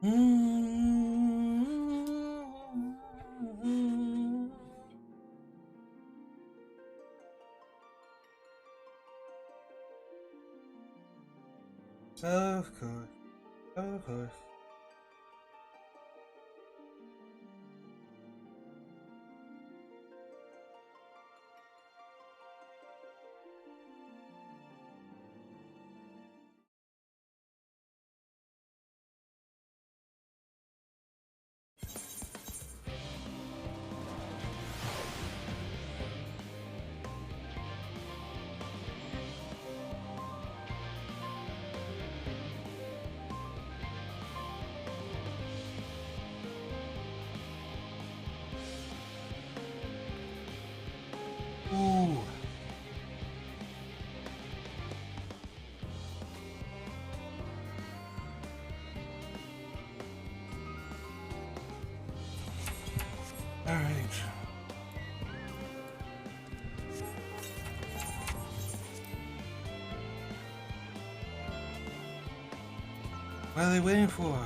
Of course, of course. Ooh. All right. What are they waiting for?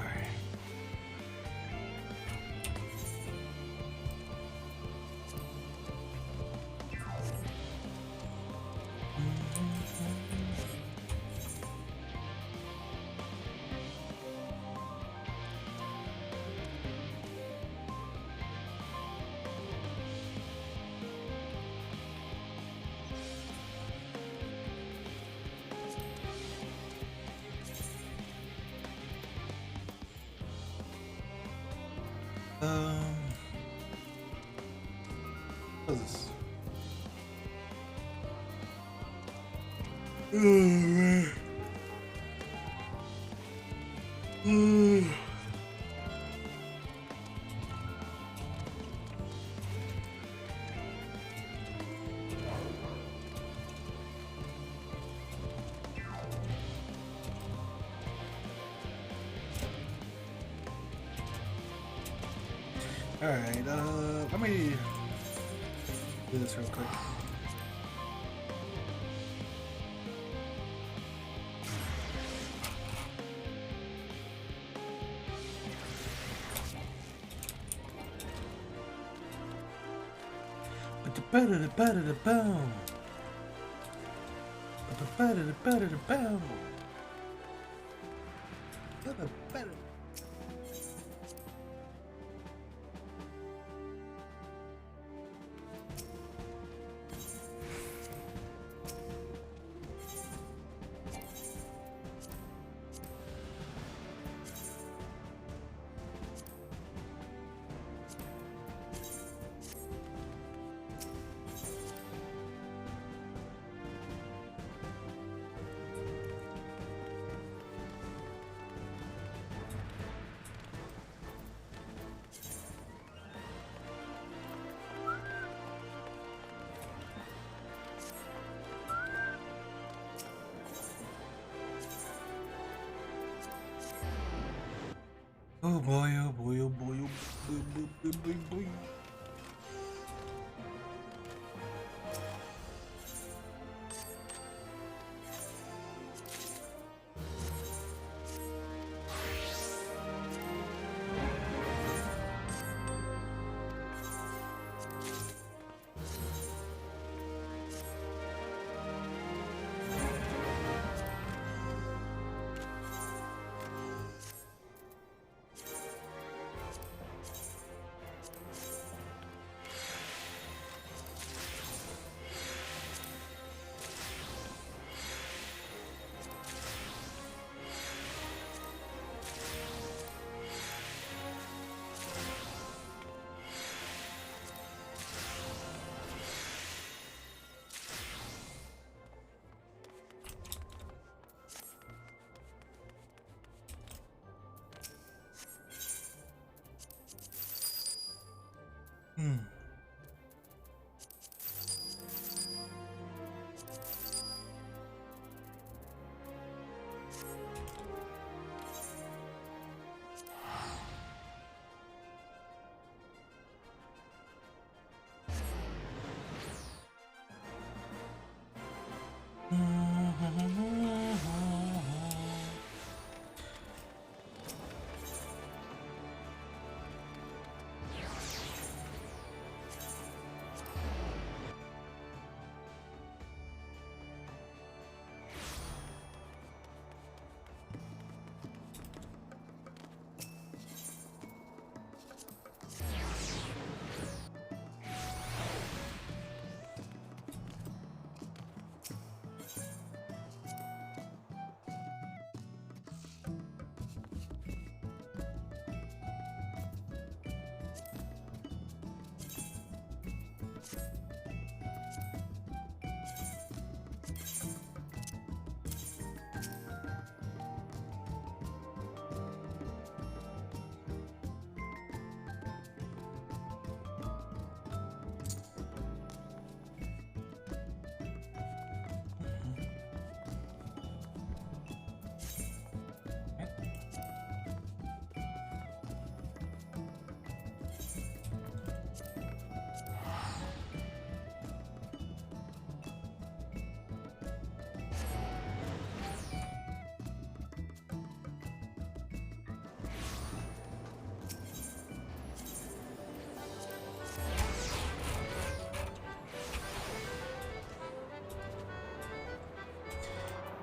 What's this? Oh man. All right. Let me do this real quick. Oh boy, oh boy, oh boy, oh boy, boy, boy, boy, boy.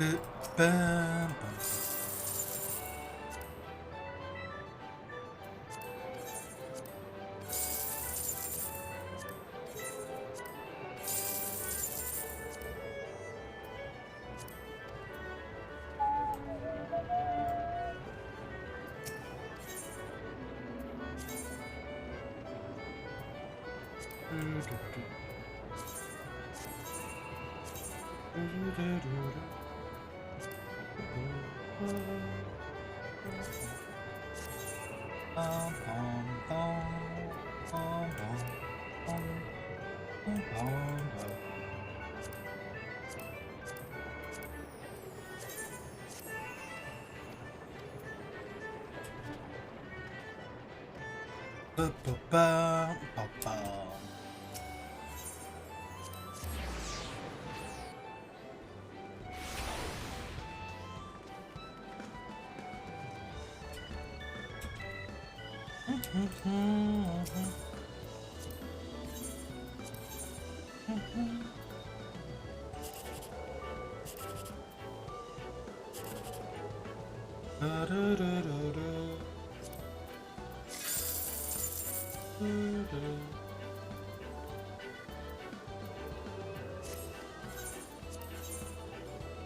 Bam, bam.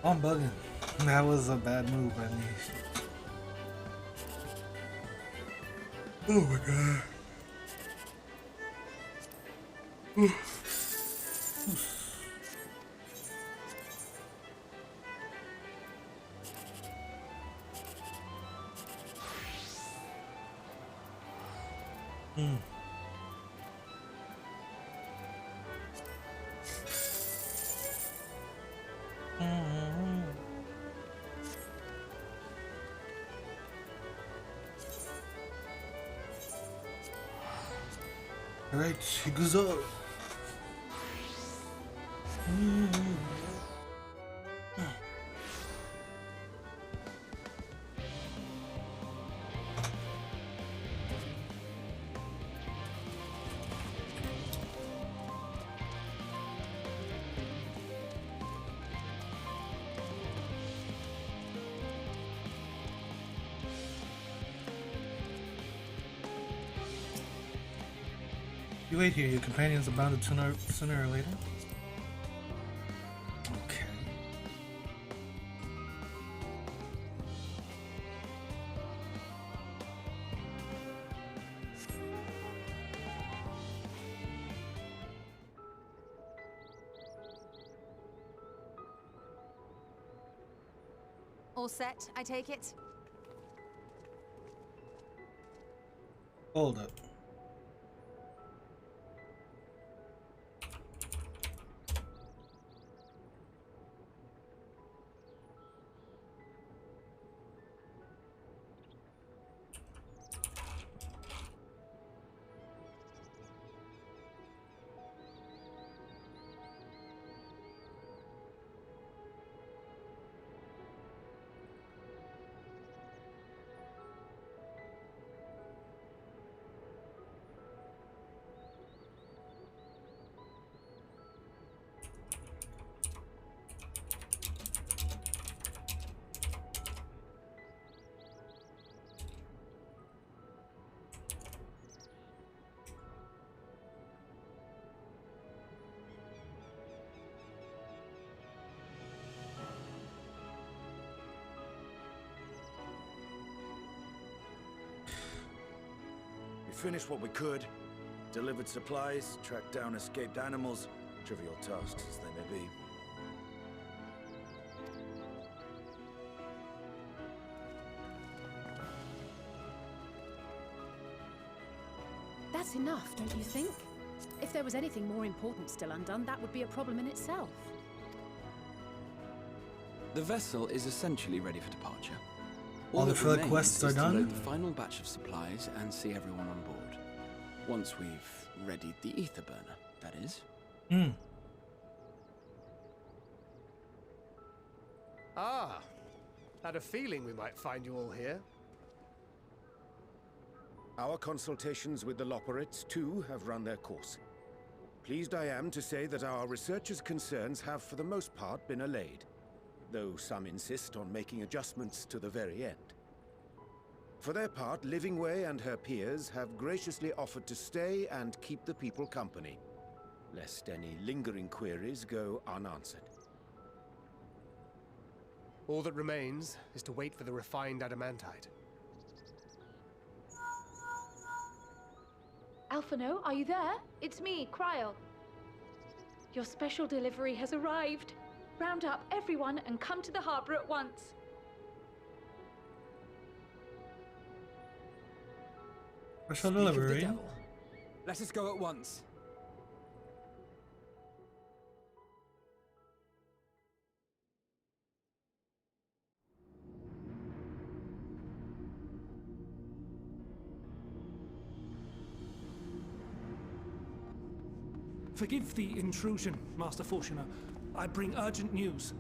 I'm bugging. That was a bad move by me. Oh my god. Alright, he goes up. You wait here, your companions are bound to tune sooner or later. Okay. All set, I take it? Hold up. Finished what we could, delivered supplies, tracked down escaped animals, trivial tasks as they may be. That's enough, don't you think? If there was anything more important still undone, that would be a problem in itself. The vessel is essentially ready for departure. All the that filler remains quests are is to done? load the final batch of supplies and see everyone on board. Once we've readied the ether burner, that is. Ah, had a feeling we might find you all here. Our consultations with the Loperites, too, have run their course. Pleased I am to say that our researchers' concerns have, for the most part, been allayed. though some insist on making adjustments to the very end. For their part, Livingway and her peers have graciously offered to stay and keep the people company, lest any lingering queries go unanswered. All that remains is to wait for the refined adamantite. Alphino, are you there? It's me, Kryl. Your special delivery has arrived. Round up everyone and come to the harbor at once. Special Speak of the delivery. devil. Let us go at once. Forgive the intrusion, Master Fortuner. I bring urgent news.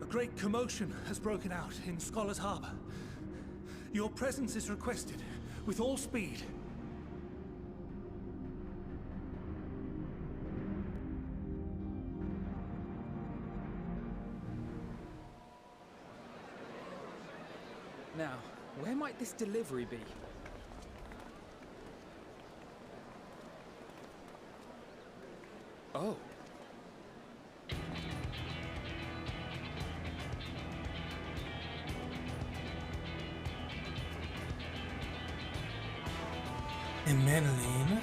A great commotion has broken out in Scholar's Harbor. Your presence is requested, with all speed. Now, where might this delivery be? Oh. In Madeline.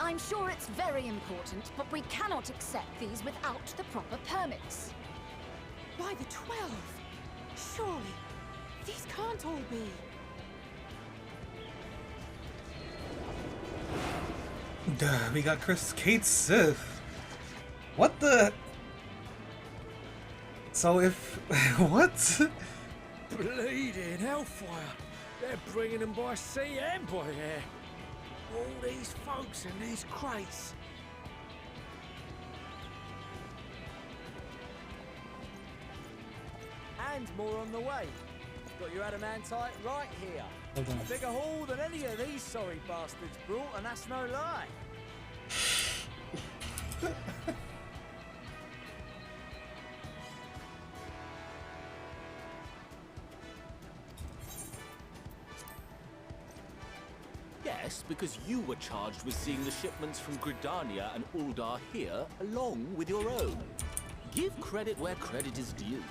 I'm sure it's very important, but we cannot accept these without the proper permits. By the 12! Surely, these can't all be. Duh, we got Kate Sith. What the? So if what? Bleeding hellfire! They're bringing them by sea and by air. All these folks in these crates. And more on the way. Got your adamantite right here. Hold on. A bigger haul than any of these sorry bastards brought, and that's no lie. Yes, because you were charged with seeing the shipments from Gridania and Uldar here, along with your own. Give credit where credit is due.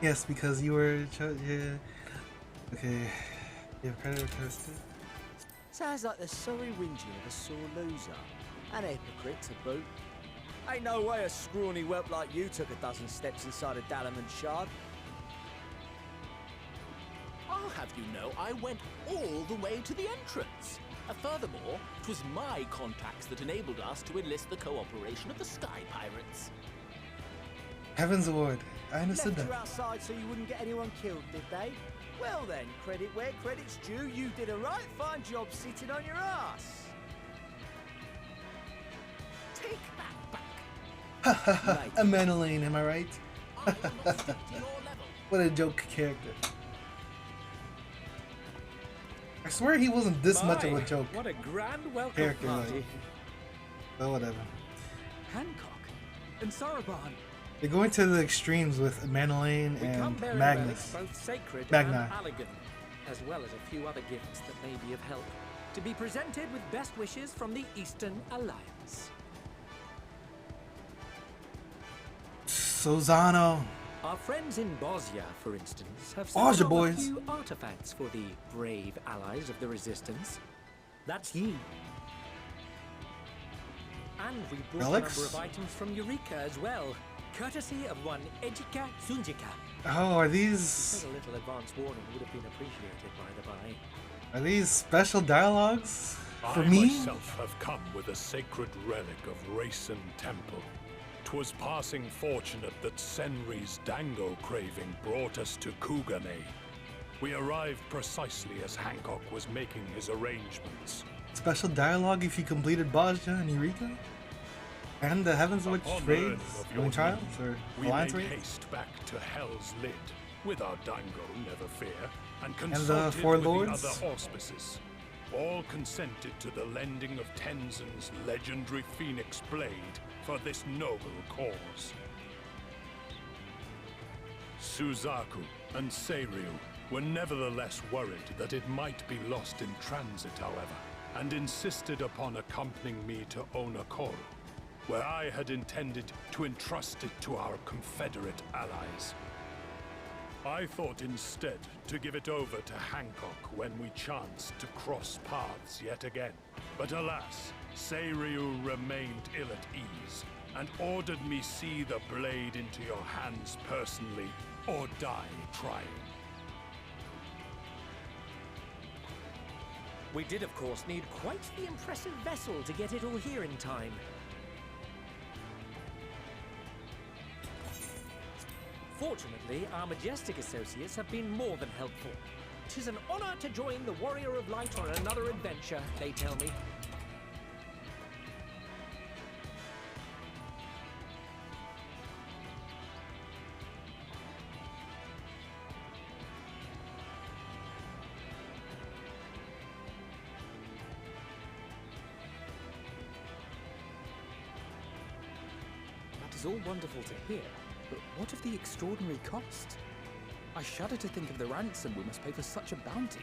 Yes, because you were. Yeah. Okay. You have credit requested. Sounds like the sorry whinging of a sore loser. An hypocrite to boot. Ain't no way a scrawny whelp like you took a dozen steps inside a Dalamon shard. I'll have you know I went all the way to the entrance. Furthermore, 'twas my contacts that enabled us to enlist the cooperation of the Sky Pirates. Heaven's Award. I understood Left you that. outside so you wouldn't get anyone killed, did they? Well then, credit where credit's due. You did a right fine job sitting on your ass. Take that back. Ha ha ha. A Madeline, am I right? I will not stoop to your level. What a joke character. I swear he wasn't this much of a joke What a grand welcome character. party. Like, but whatever. Hancock and Saraban. They're going to the extremes with Manolane We come and bearing Magnus. relics, both sacred Magni. and elegant, as well as a few other gifts that may be of help, to be presented with best wishes from the Eastern Alliance. Sozano. Our friends in Bosnia, for instance, have Bosnia sent along a boys. few artifacts for the brave allies of the Resistance. That's ye. And we brought Relics? a number of items from Eureka as well, courtesy of one Ejika Sunjika. Oh, are He these said a little advance warning would have been appreciated by the by. are these special dialogues for I me? myself have come with a sacred relic of Racen Temple. 'Twas passing fortunate that Senri's dango craving brought us to Kugane. We arrived precisely as Hancock was making his arrangements. Special dialogue if you completed Bosnia and Eureka? And the Heavens Witch Upon raids? learning of your Trials? need, Or we Alliance made raids? haste back to Hell's Lid, with our dango, never fear, and the consulted Four with Lords? the other auspices. All consented to the lending of Tenzin's legendary Phoenix Blade for this noble cause. Suzaku and Seiryu were nevertheless worried that it might be lost in transit, however, and insisted upon accompanying me to Onakoru, where I had intended to entrust it to our Confederate allies. I thought instead to give it over to Hancock when we chanced to cross paths yet again. But alas, Seiryu remained ill at ease, and ordered me see the blade into your hands personally, or die trying. We did, of course, need quite the impressive vessel to get it all here in time. Fortunately, our majestic associates have been more than helpful. 'Tis an honor to join the Warrior of Light on another adventure, they tell me. That is all wonderful to hear, but what of the extraordinary cost? I shudder to think of the ransom we must pay for such a bounty.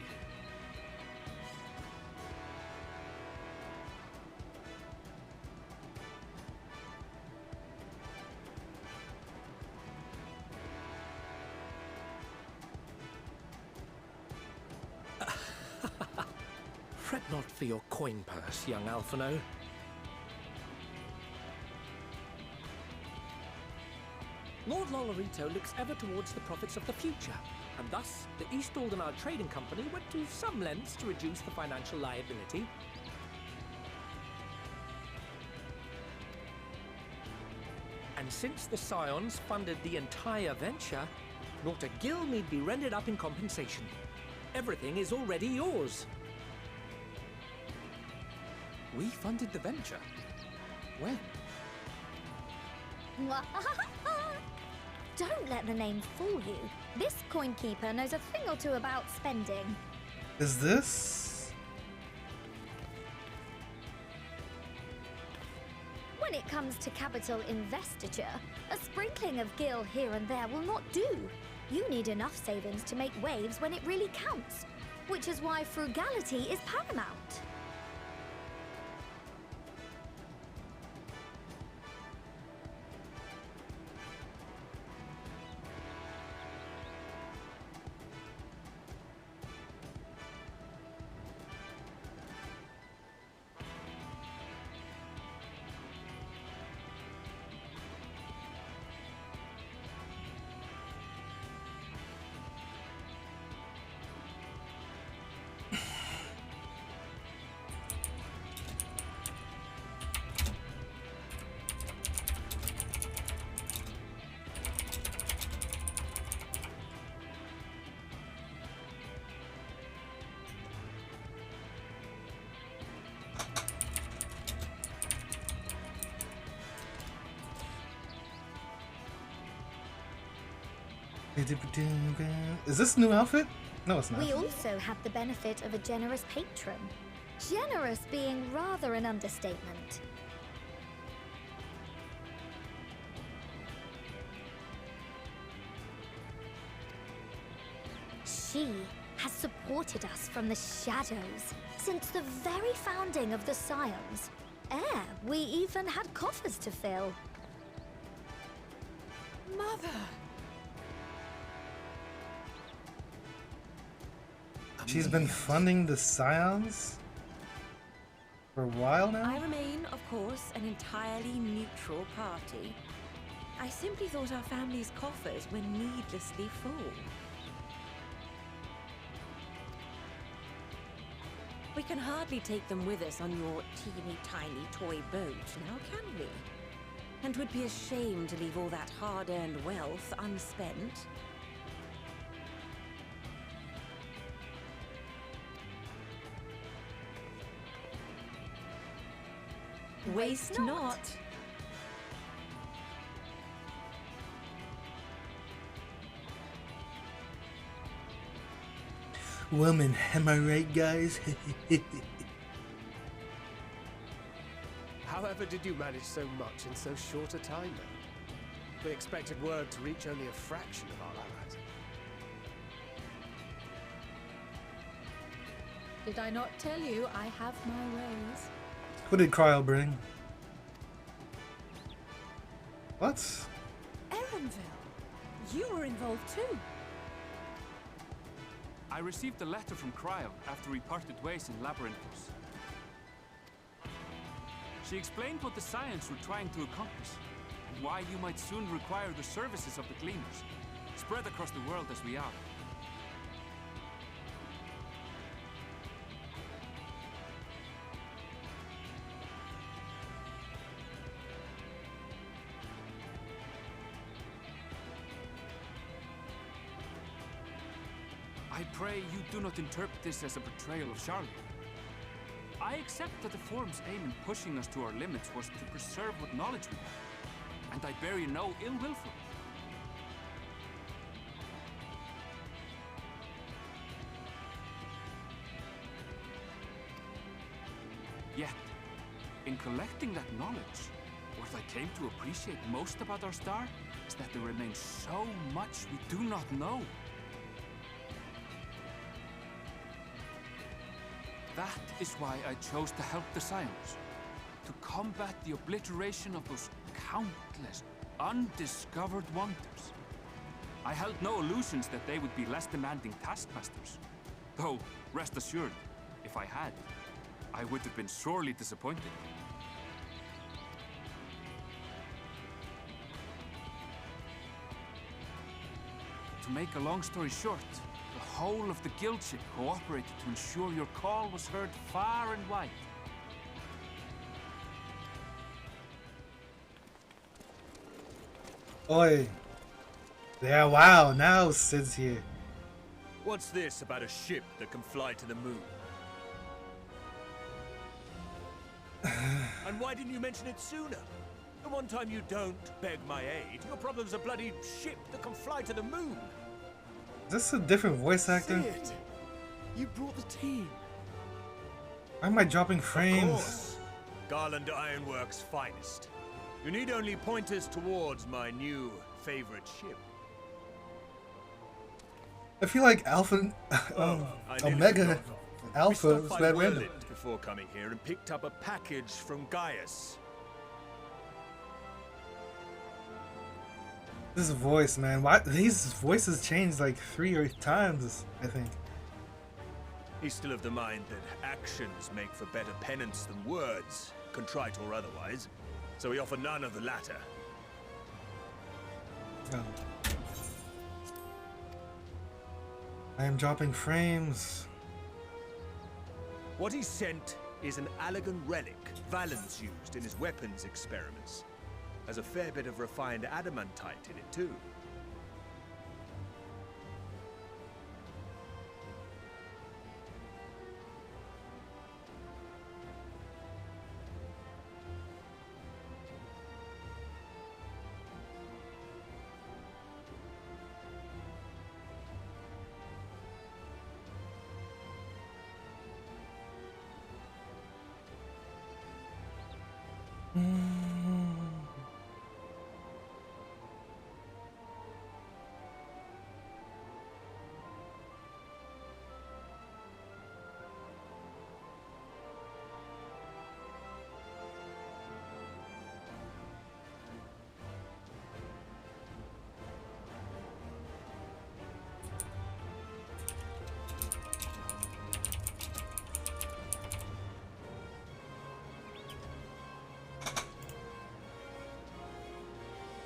Fret not for your coin purse, young Alphino. Lord Lolorito looks ever towards the profits of the future, and thus the East Aldenard Trading Company went to some lengths to reduce the financial liability. And since the Scions funded the entire venture, not a gill need be rendered up in compensation. Everything is already yours. We funded the venture? When? Don't let the name fool you. This coin keeper knows a thing or two about spending. Is this? When it comes to capital investiture, a sprinkling of gil here and there will not do. You need enough savings to make waves when it really counts, which is why frugality is paramount. Is this a new outfit? No, it's not. We also have the benefit of a generous patron. Generous being rather an understatement. She has supported us from the shadows since the very founding of the Scions. We even had coffers to fill. Mother! She's been funding the Scions for a while now? I remain, of course, an entirely neutral party. I simply thought our family's coffers were needlessly full. We can hardly take them with us on your teeny-tiny toy boat, now can we? And would be a shame to leave all that hard-earned wealth unspent. Waste not. Woman, am I right, guys? However did you manage so much in so short a time now? We expected word to reach only a fraction of our allies. Did I not tell you I have my ways? Who did Cryle bring? What? Erenville, you were involved too. I received a letter from Cryle after we parted ways in Labyrinthos. She explained what the Scions were trying to accomplish, and why you might soon require the services of the Gleamers, spread across the world as we are. I pray you do not interpret this as a betrayal of Charlotte. I accept that the Forum's aim in pushing us to our limits was to preserve what knowledge we have, and I bear you no ill will for it. Yet, in collecting that knowledge, what I came to appreciate most about our star is that there remains so much we do not know. That is why I chose to help the Scions, to combat the obliteration of those countless, undiscovered wonders. I held no illusions that they would be less demanding taskmasters. Though, rest assured, if I had, I would have been sorely disappointed. To make a long story short, the whole of the guild ship cooperated to ensure your call was heard far and wide. Oi. Yeah, wow, now Sid's here. What's this about a ship that can fly to the moon? And why didn't you mention it sooner? The one time you don't beg my aid, your problem's a bloody ship that can fly to the moon. Is this a different voice actor? Sid, you brought the team. Why am I dropping frames? Of course. Garland Ironworks' finest. You need only point us towards my new favorite ship. I feel like Alpha, Omega, Alpha is that random. Before coming here and picked up a package from Gaius. This voice, man. Why these voices changed like 3 times, I think. He's still of the mind that actions make for better penance than words, contrite or otherwise. So we offer none of the latter. Oh. I am dropping frames. What he sent is an Allegan relic Valens used in his weapons experiments. Has a fair bit of refined adamantite in it too.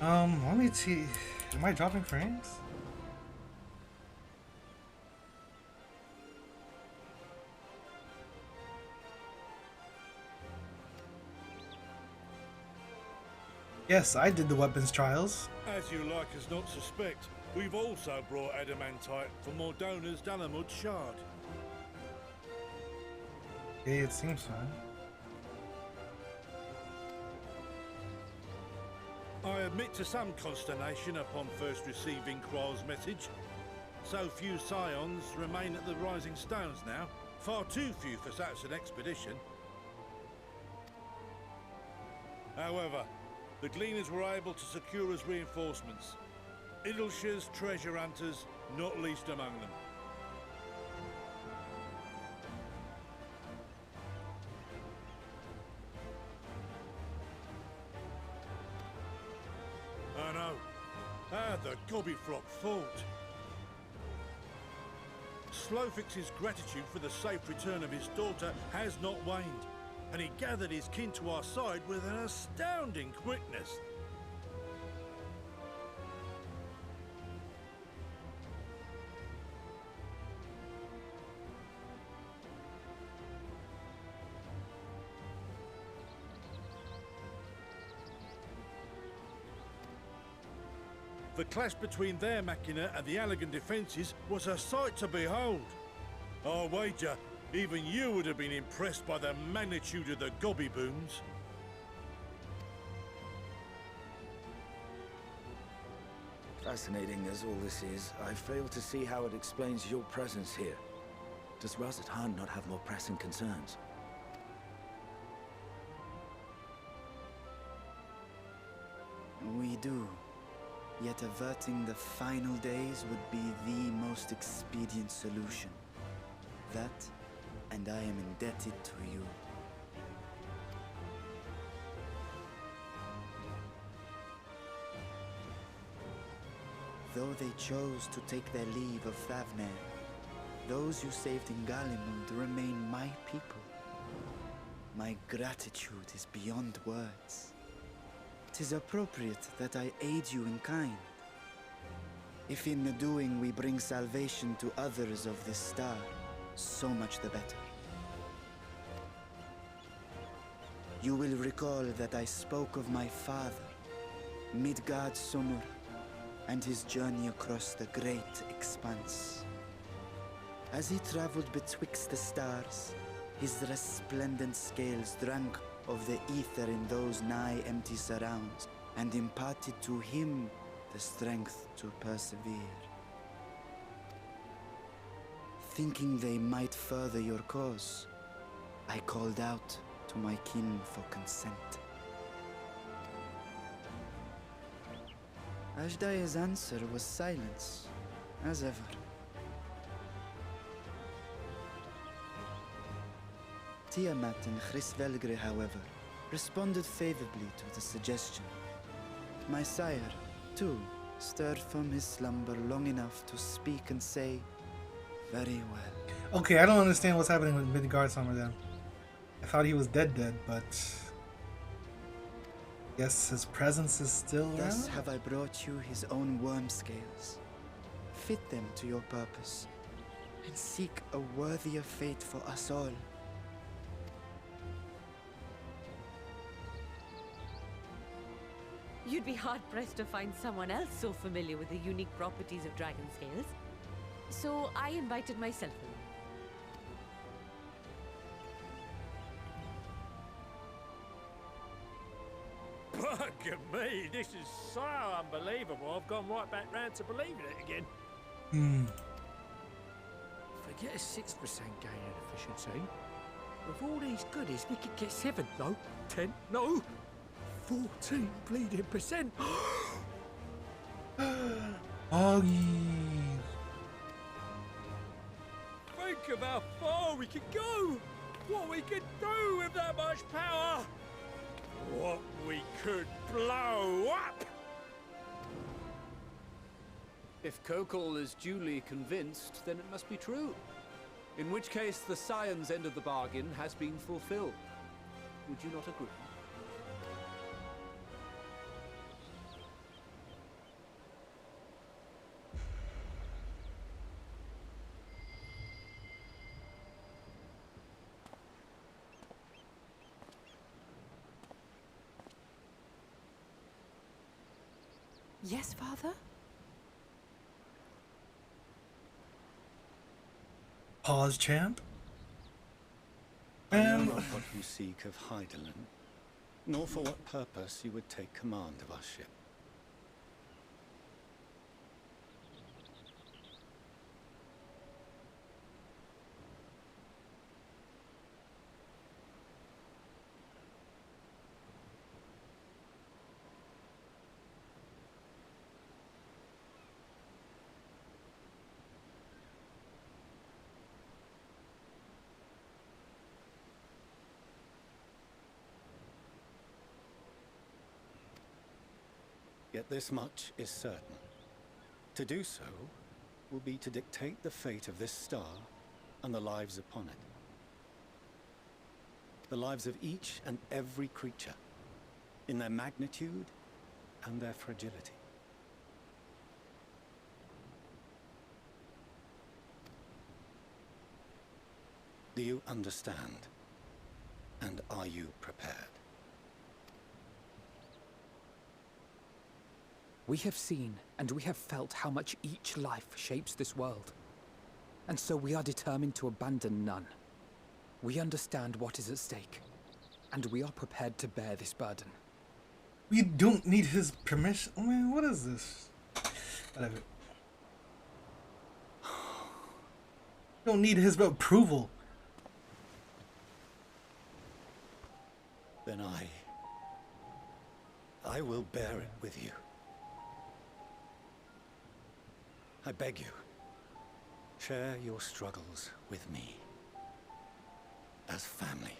Let me see. Am I dropping frames? Yes, I did the weapons trials. As you like us not suspect, we've also brought adamantite for Mordona's Dalamud shard. Okay, it seems fine. I admit to some consternation upon first receiving Quoll's message. So few scions remain at the Rising Stones now. Far too few for such an expedition. However, the Gleaners were able to secure us reinforcements. Idleshire's treasure hunters, not least among them. I know. Ah, the Gobbyfrock fought. Slowfix's gratitude for the safe return of his daughter has not waned, and he gathered his kin to our side with an astounding quickness. The clash between their machina and the Allegan defences was a sight to behold. I wager even you would have been impressed by the magnitude of the gobby booms. Fascinating as all this is, I fail to see how it explains your presence here. Does Razat-Han not have more pressing concerns? We do. Yet averting the final days would be the most expedient solution. That, and I am indebted to you. Though they chose to take their leave of Thavnair, those you saved in Galimund remain my people. My gratitude is beyond words. 'Tis appropriate that I aid you in kind. If in the doing we bring salvation to others of this star, so much the better. You will recall that I spoke of my father, Midgard Somur, and his journey across the great expanse. As he traveled betwixt the stars, his resplendent scales drank of the ether in those nigh empty surrounds, and imparted to him the strength to persevere. Thinking they might further your cause, I called out to my kin for consent. Ajdaya's answer was silence, as ever. Tiamat and Hrisvelgre, however, responded favorably to the suggestion. My sire, too, stirred from his slumber long enough to speak and say, "Very well." Okay, I don't understand what's happening with Midgard Summer then. I thought he was dead, but guess his presence is still Thus around? have I brought you his own worm scales. Fit them to your purpose, and seek a worthier fate for us all. You'd be hard-pressed to find someone else so familiar with the unique properties of dragon scales. So I invited myself along. Bugger me, this is so unbelievable. I've gone right back round to believing it again. Forget a 6% gain in efficiency. With all these goodies, we could get 7, no, 10, no, 14 bleeding percent. Oggies. Think of how far we could go. What we could do with that much power. What we could blow up. If Kokol is duly convinced, then it must be true. In which case, the Scion's end of the bargain has been fulfilled. Would you not agree? Yes, Father? Pause, champ. I know not what you seek of Heidelin, nor for what purpose you would take command of our ship. Yet this much is certain. To do so will be to dictate the fate of this star and the lives upon it. The lives of each and every creature, in their magnitude and their fragility. Do you understand? And are you prepared? We have seen and we have felt how much each life shapes this world. And so we are determined to abandon none. We understand what is at stake, and we are prepared to bear this burden. We don't need his permission. I mean, what is this? Whatever. Don't need his approval. Then I will bear it with you. I beg you, share your struggles with me. As family.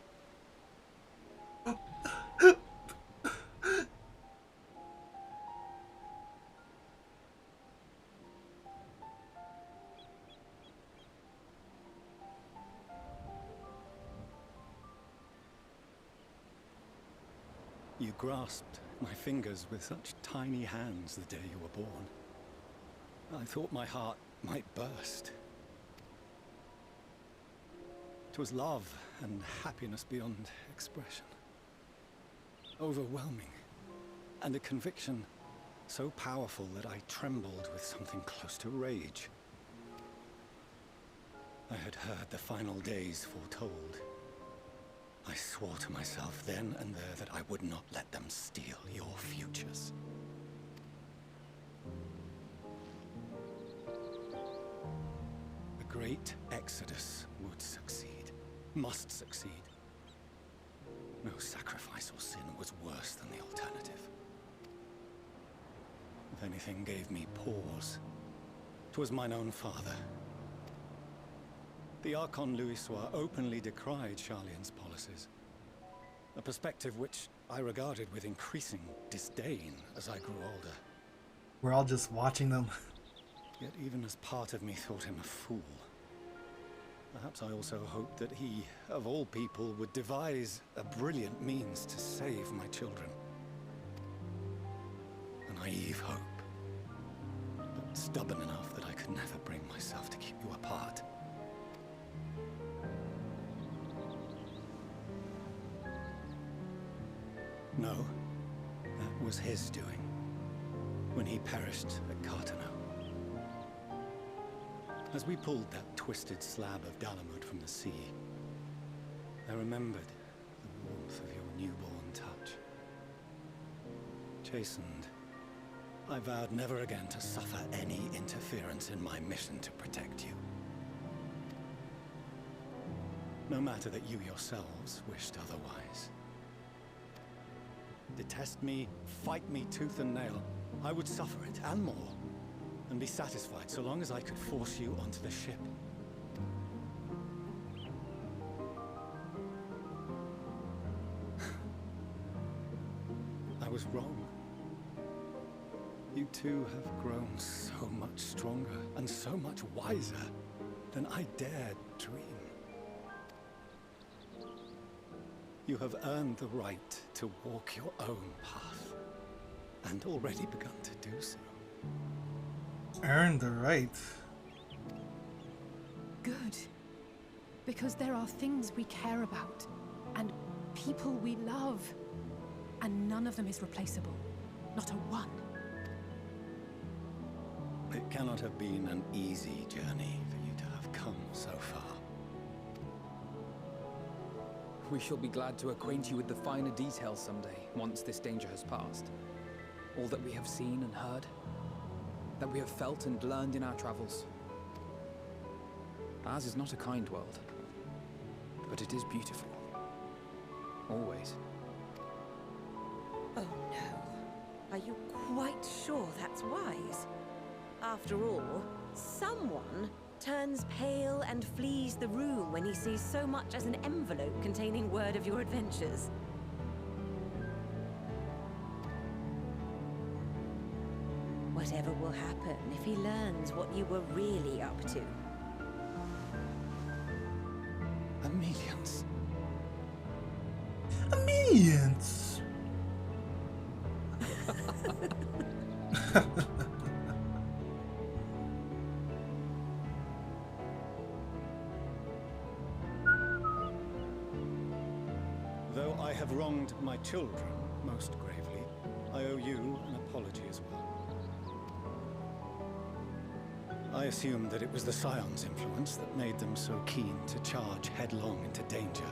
You grasped my fingers with such tiny hands the day you were born. I thought my heart might burst. 'Twas love and happiness beyond expression. Overwhelming. And a conviction so powerful that I trembled with something close to rage. I had heard the final days foretold. I swore to myself then and there that I would not let them steal your futures. The great exodus would succeed, must succeed. No sacrifice or sin was worse than the alternative. If anything gave me pause, 'twas mine own father. The Archon Louisois openly decried Charlian's policies, a perspective which I regarded with increasing disdain as I grew older. We're all just watching them. Yet even as part of me thought him a fool, perhaps I also hoped that he, of all people, would devise a brilliant means to save my children. A naive hope, but stubborn enough that I could never bring myself to keep you apart. No, that was his doing, when he perished at Cartano. As we pulled that twisted slab of Dalamud from the sea, I remembered the warmth of your newborn touch. Chastened, I vowed never again to suffer any interference in my mission to protect you. No matter that you yourselves wished otherwise. Detest me, fight me tooth and nail, I would suffer it, and more, and be satisfied so long as I could force you onto the ship. I was wrong. You two have grown so much stronger and so much wiser than I dared dream. You have earned the right to walk your own path, and already begun to do so. Earned the right. Good. Because there are things we care about, and people we love, and none of them is replaceable. Not a one. It cannot have been an easy journey for you to have come so far. We shall be glad to acquaint you with the finer details someday, once this danger has passed. All that we have seen and heard, that we have felt and learned in our travels. Ours is not a kind world, but it is beautiful. Always. Oh no. Are you quite sure that's wise? After all, someone turns pale and flees the room when he sees so much as an envelope containing word of your adventures. Whatever will happen if he learns what you were really up to. Amelians. Amelians. Though I have wronged my children most gravely, I owe you an apology as well. I assumed that it was the Scion's influence that made them so keen to charge headlong into danger.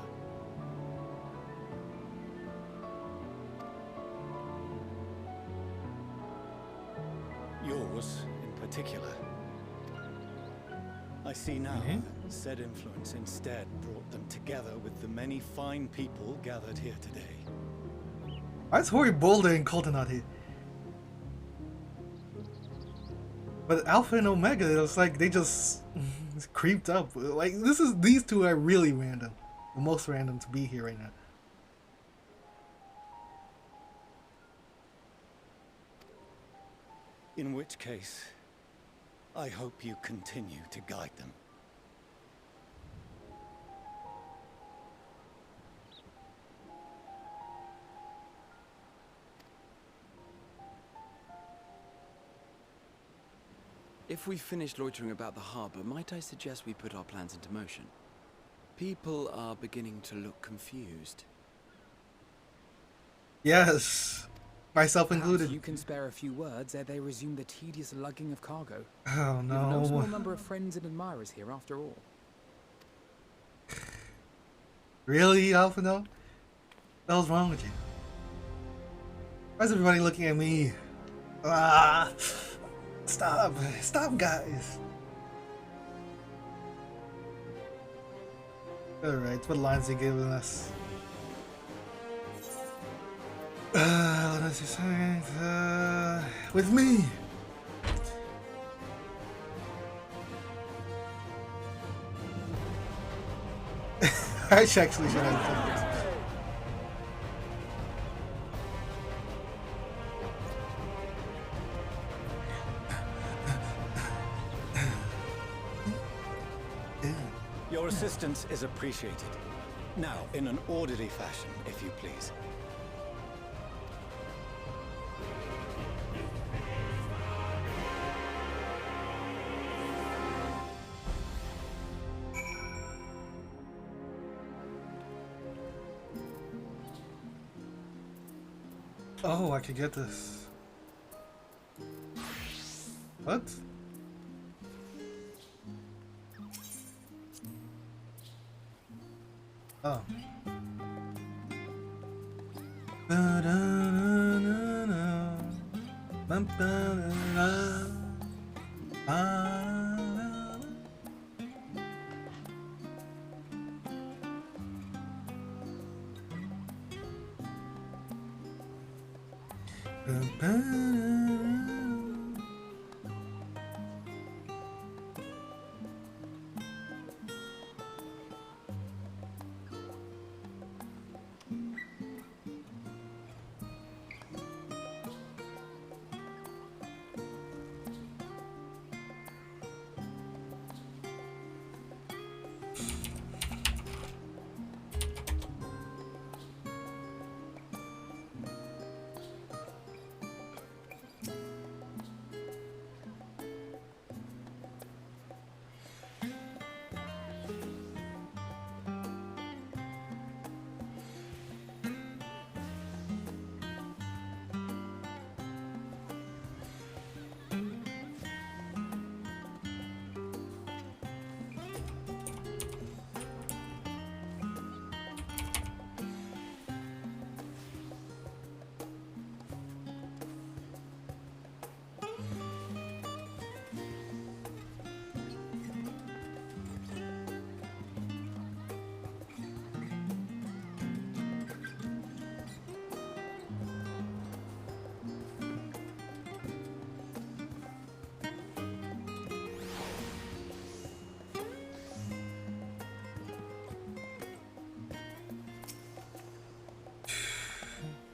Yours, in particular. I see now that said influence instead brought them together with the many fine people gathered here today. Why is Hori Boulder and Coltonut here? But Alpha and Omega, it's like they just creeped up. Like these two are really random. The most random to be here right now. In which case, I hope you continue to guide them. If we've finished loitering about the harbor, might I suggest we put our plans into motion? People are beginning to look confused. Yes, myself included. Perhaps you can spare a few words ere they resume the tedious lugging of cargo. Oh You've no small no. number of friends and admirers here, after all. Really, Alpha? No? What the hell's wrong with you? Why is everybody looking at me? Ah! Stop! Stop, guys! Alright, what lines are you giving us? Let us see something. With me! I actually should have done this. Your assistance is appreciated. Now, in an orderly fashion, if you please. Oh, I could get this. What? Oh.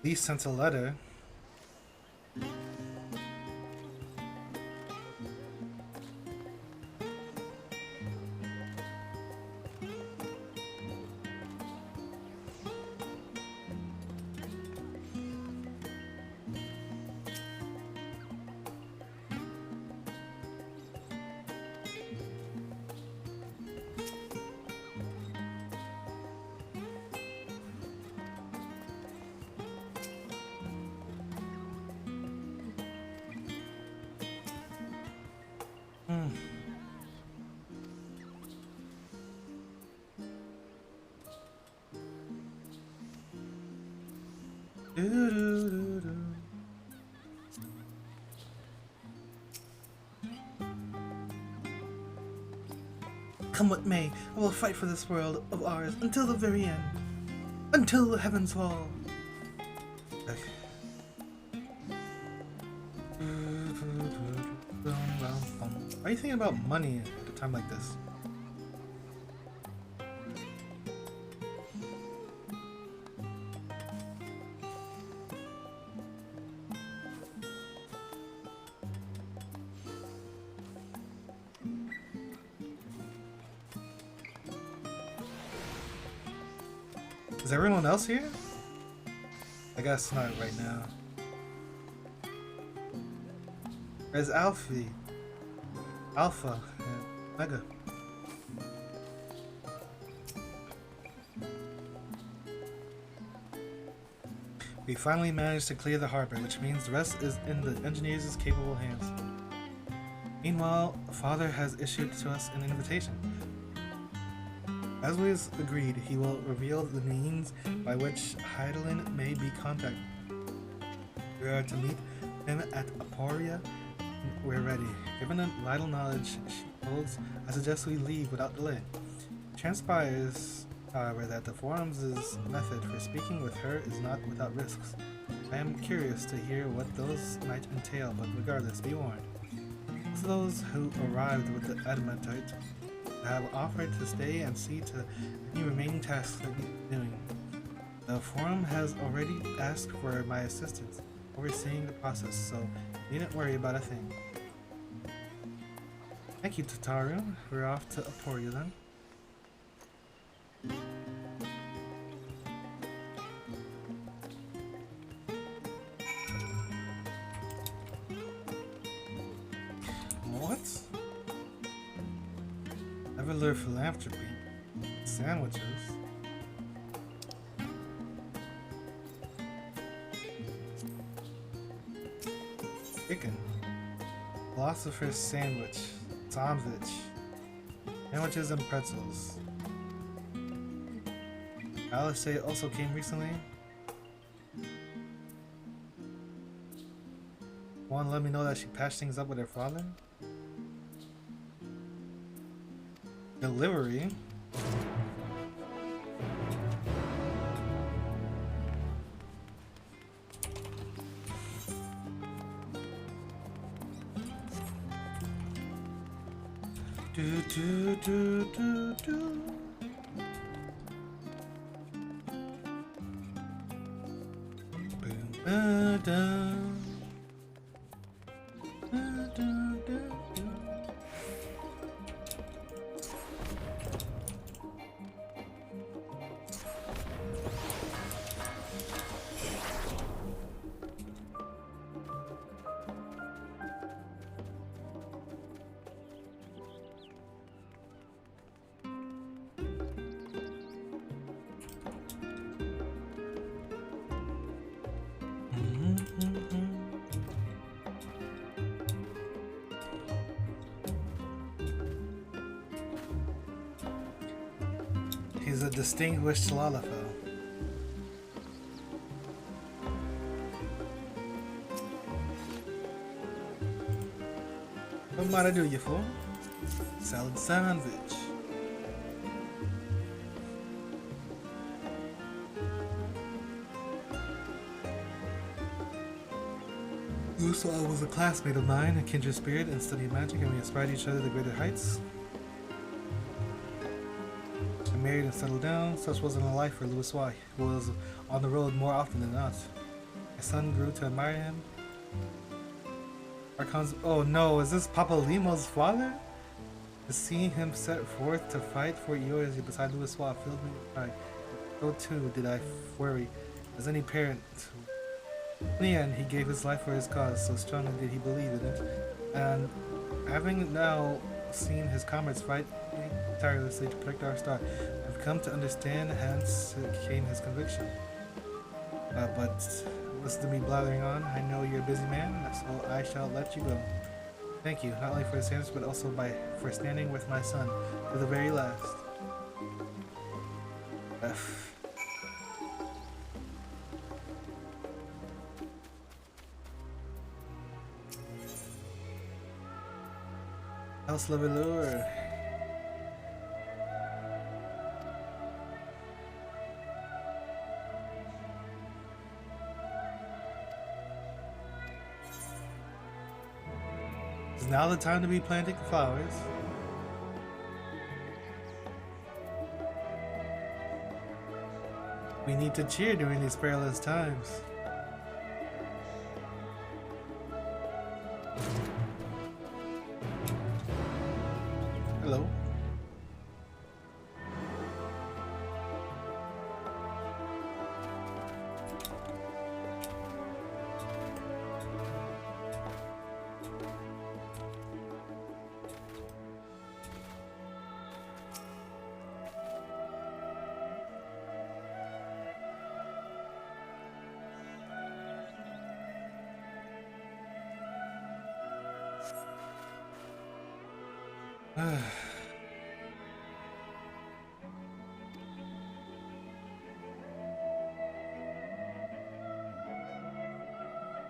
Lee sent a letter. Come what may, I will fight for this world of ours until the very end. Until the heavens fall. Okay. Why are you thinking about money at a time like this? Is everyone else here? I guess not right now. Where's Alfie? Alpha and Mega. We finally managed to clear the harbor, which means the rest is in the engineers' capable hands. Meanwhile, Father has issued to us an invitation. As was agreed, he will reveal the means by which Heidelin may be contacted. We are to meet him at Aporia. We're ready. Given the vital knowledge she holds, I suggest we leave without delay. It transpires, however, that the Forum's method for speaking with her is not without risks. I am curious to hear what those might entail, but regardless, be warned. Most of those who arrived with the Adamantite have offered to stay and see to any remaining tasks that need doing. The Forum has already asked for my assistance, overseeing the process, so you needn't worry about a thing. Thank you, Tataru. We're off to Aporia then. What? Ever philanthropy? Sandwiches? Chicken. Philosopher's sandwich. Sandwich. Sandwiches and pretzels. Alice also came recently. Want to let me know that she patched things up with her father? Delivery? Do do do do do. Boom, ba, da. Da, da, da, da. He's a distinguished Lalafell. What might I do you for? Salad sandwich. Usua was a classmate of mine, a kindred spirit, and studied magic, and we aspired each other to greater heights. I married and settled down. Such wasn't a life for Louis Y, who was on the road more often than not. My son grew to admire him. Archon's. Oh no, is this Papa Limo's father? To see him set forth to fight for yours beside Louis Swat filled me with pride. So too did I worry, as any parent. In the end, he gave his life for his cause, so strongly did he believe in it. And having now seen his comrades fight tirelessly to protect our star, I've come to understand, hence came his conviction. But listen to me blathering on. I know you're a busy man, so I shall let you go. Thank you, not only for this answer, but also for standing with my son to the very last. House Levelure. Is now the time to be planting flowers? We need to cheer during these perilous times. Hello.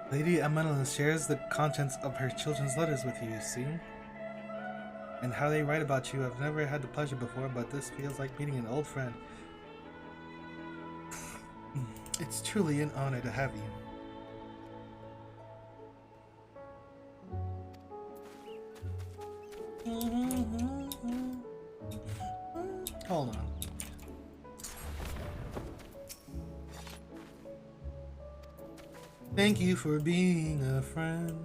Lady Amanna shares the contents of her children's letters with you, see? And how they write about you. I've never had the pleasure before, but this feels like meeting an old friend. It's truly an honor to have you. Hold on. Thank you for being a friend.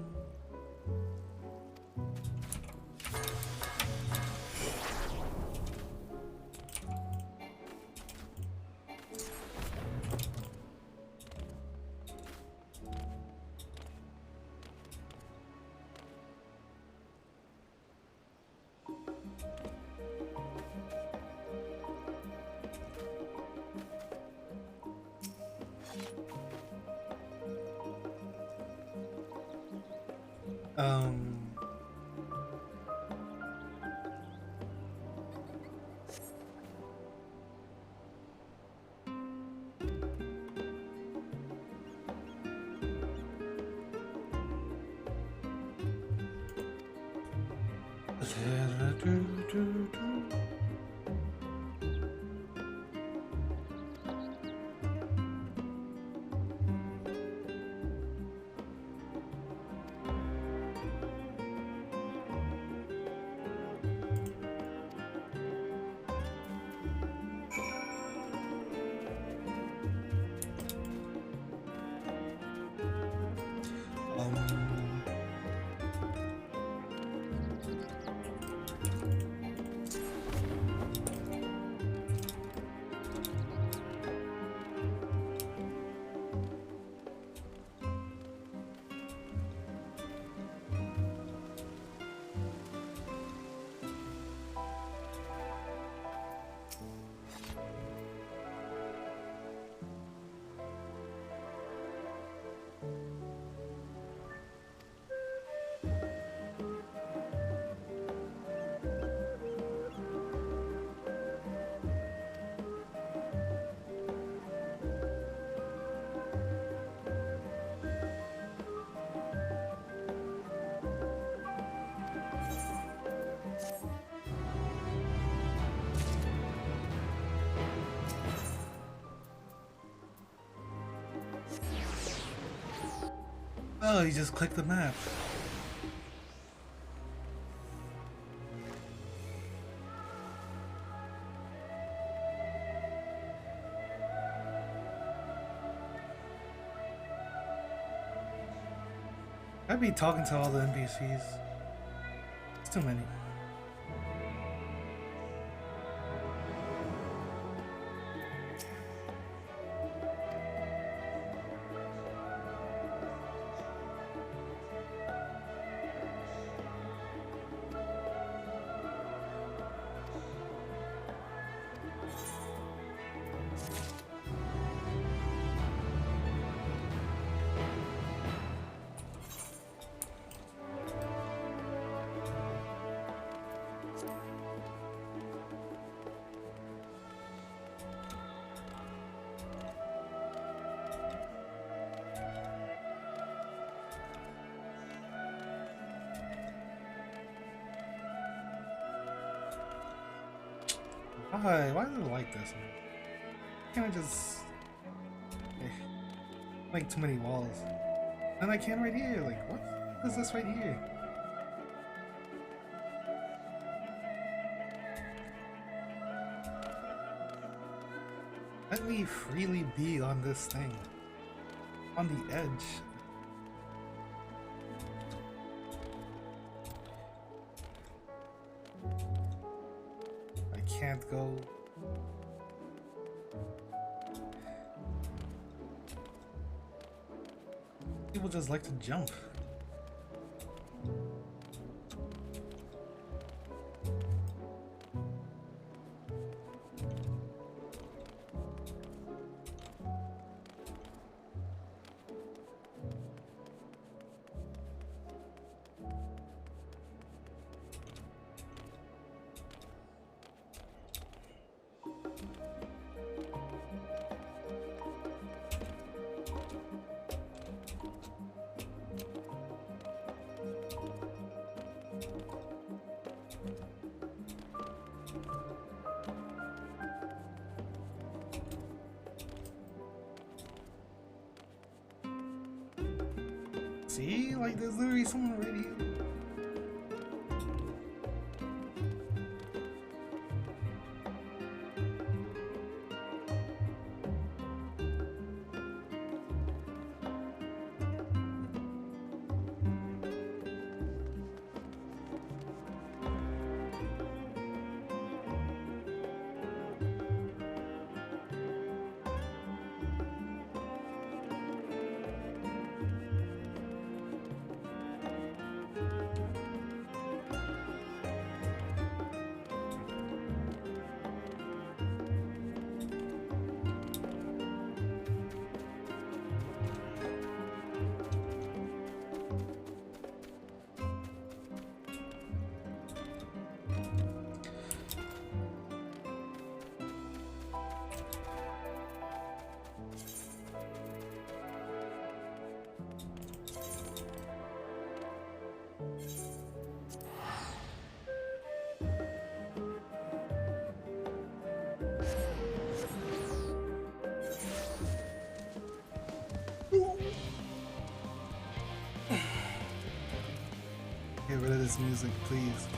Oh, you just click the map. I'd be talking to all the NPCs. It's too many. Why is it like this, man? Can't I just like too many walls? And I can right here. Like, what is this right here? Let me freely be on this thing. On the edge. I can't go. People just like to jump. See? Like, there's literally someone right here. Get rid of this music, please.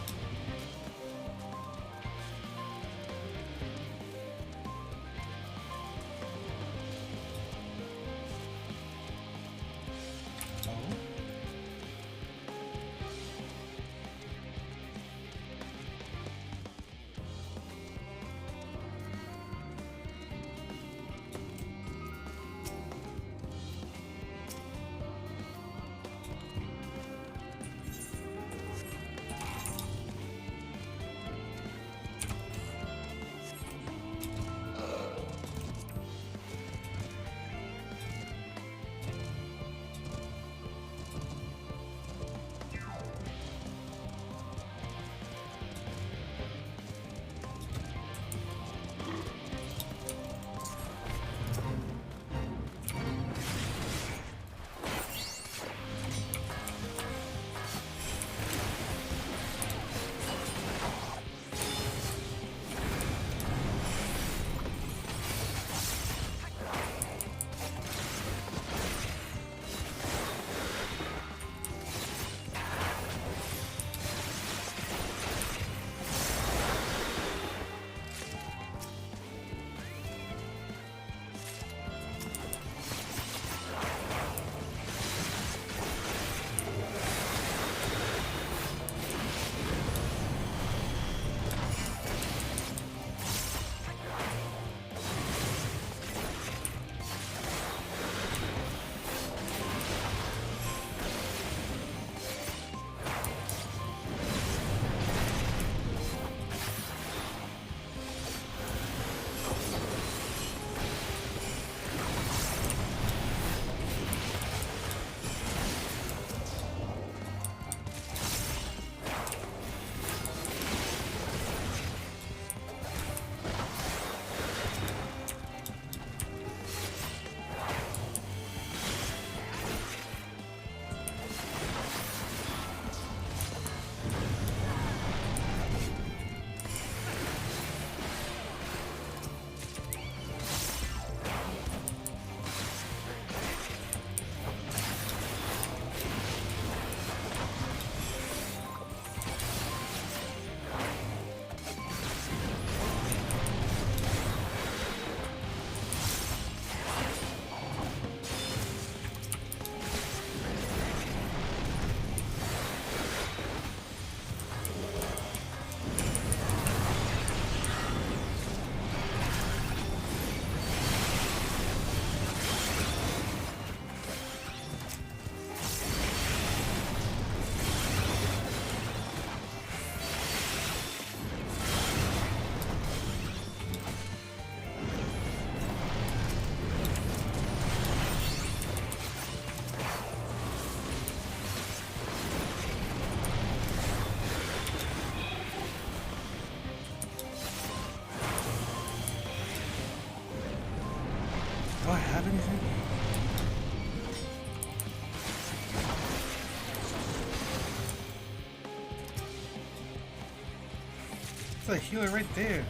Do I have anything? It's a healer right there.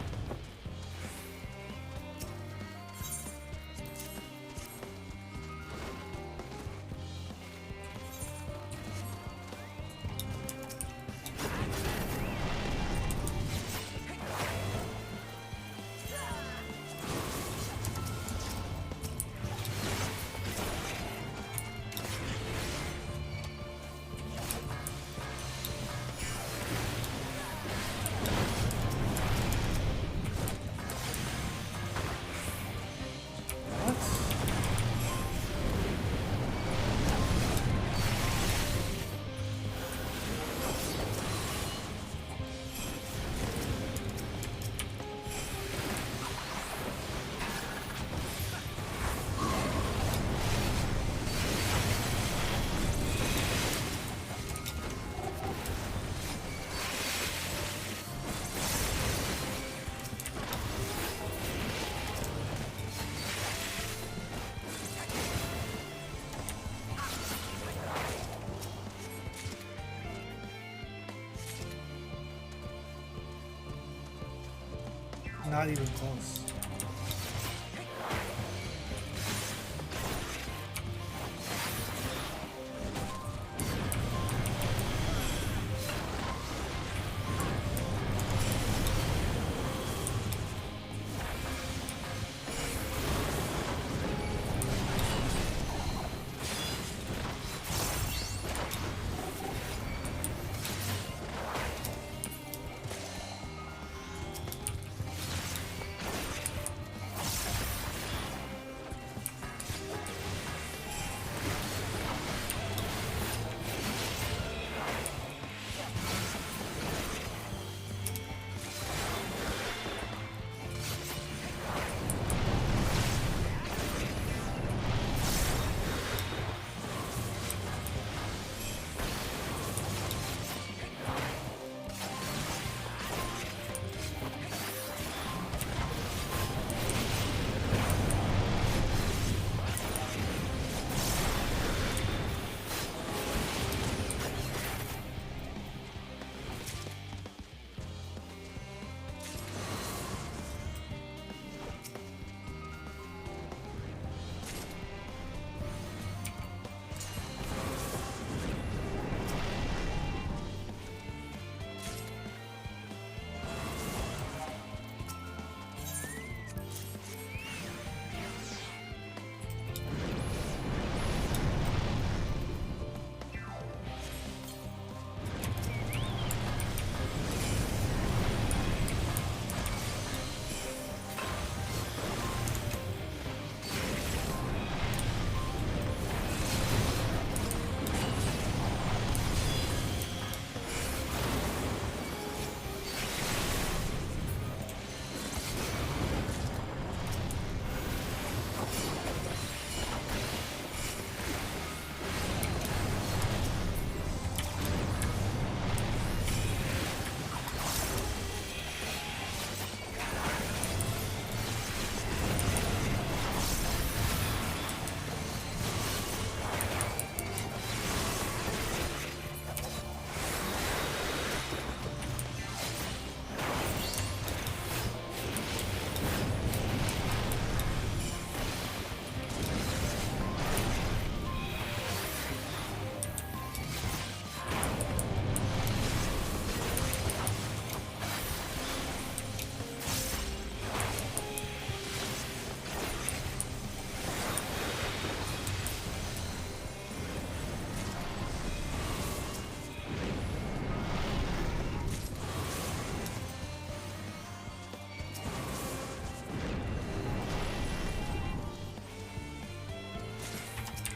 Not even close.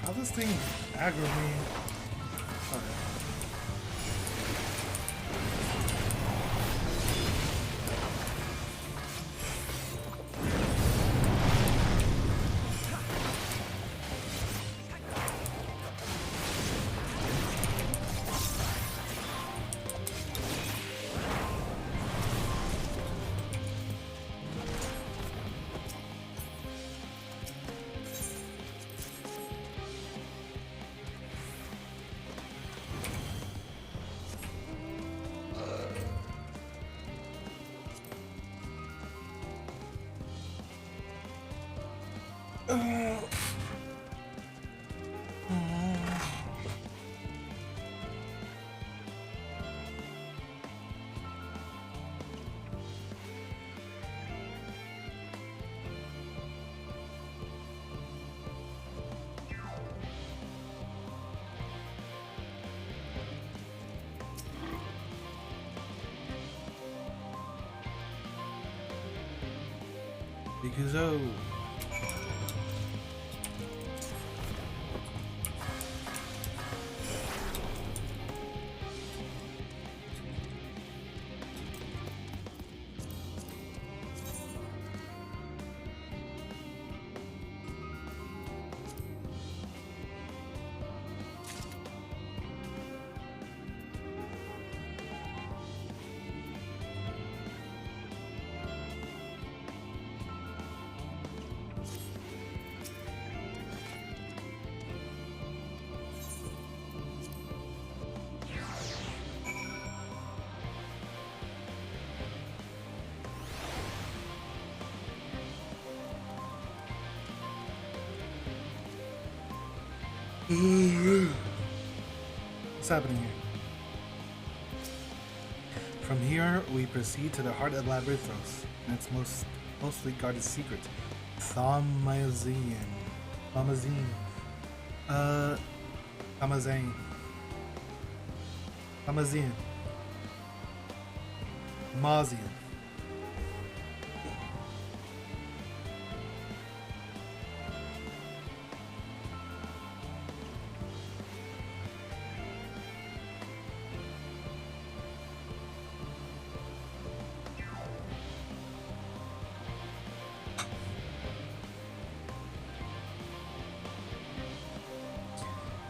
How this thing aggro me? Okay. Because oh. What's happening here? From here, we proceed to the heart of Labyrinthos and its most closely guarded secret, Thaumazian. Thaumazian. Thaumazian. Thaumazian. Mazian.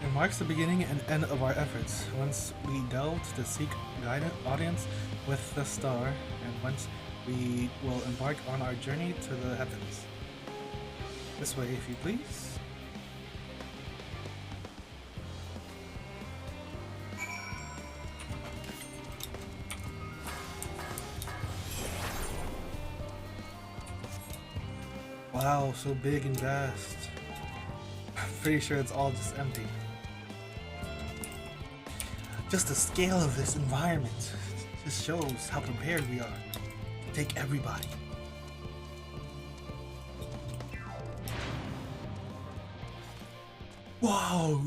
It marks the beginning and end of our efforts. Once we delve to seek guidance audience with the star, and once we will embark on our journey to the heavens. This way, if you please. Wow, so big and vast. I'm pretty sure it's all just empty. Just the scale of this environment just shows how prepared we are to take everybody. Whoa!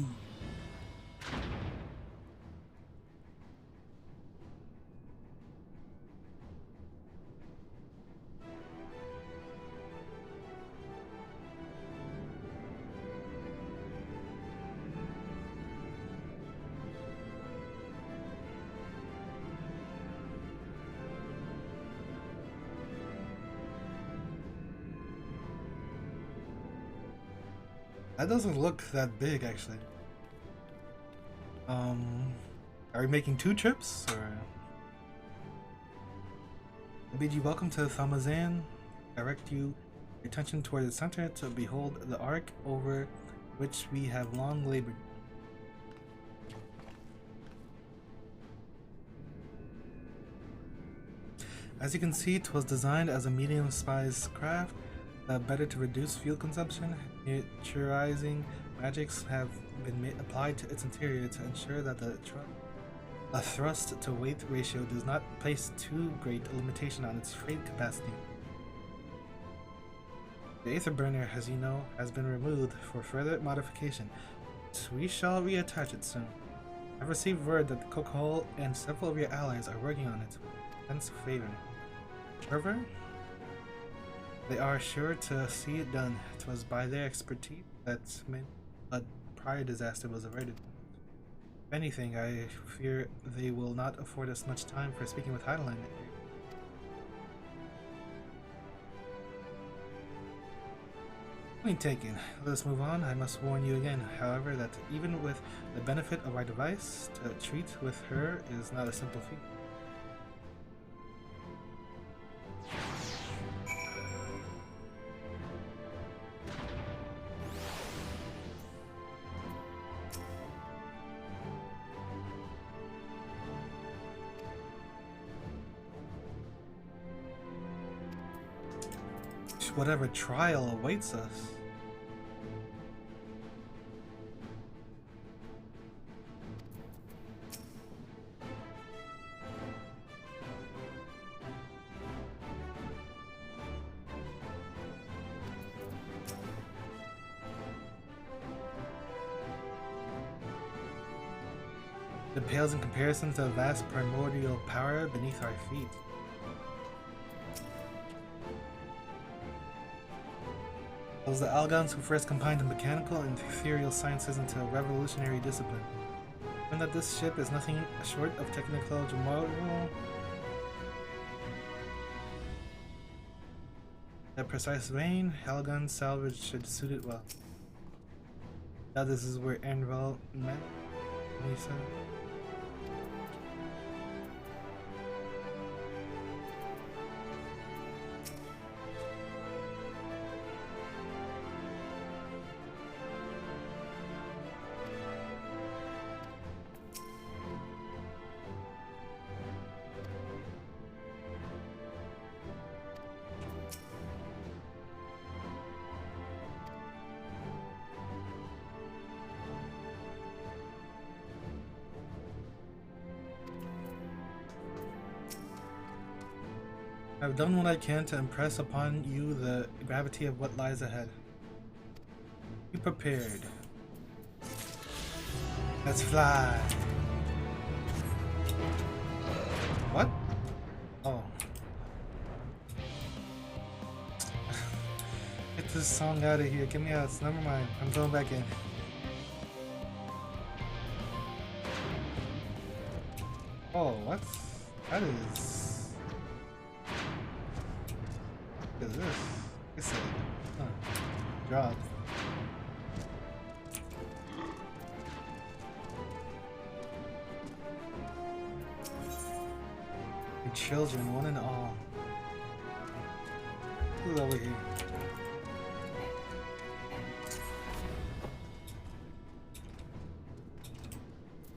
That doesn't look that big, actually. Are we making 2 trips, or? I bid you welcome to Thaumazian. Direct your attention toward the center to behold the ark over which we have long labored. As you can see, 'twas designed as a medium-sized craft, better to reduce fuel consumption. Miniaturizing magics have been applied to its interior to ensure that the thrust to weight ratio does not place too great a limitation on its freight capacity. The Aether Burner, as you know, has been removed for further modification. We shall reattach it soon. I've received word that the Cook and several of your allies are working on it with intense favor. They are sure to see it done. It was by their expertise that a prior disaster was averted. If anything, I fear they will not afford us much time for speaking with Heidelin. Point taken. Let us move on. I must warn you again, however, that even with the benefit of our device, to treat with her is not a simple feat. Whatever trial awaits us. It pales in comparison to the vast primordial power beneath our feet. It was the Algons who first combined the mechanical and ethereal sciences into a revolutionary discipline. And that this ship is nothing short of technical marvel. That precise vein, Algon salvage should suit it well. Now this is where Anvil met, Lisa. I've done what I can to impress upon you the gravity of what lies ahead. Be prepared. Let's fly. What? Oh. Get this song out of here. Get me out. Never mind. I'm going back in. Oh, what? That is... What is this? It's a drop. Your children, one and all. Who's over here?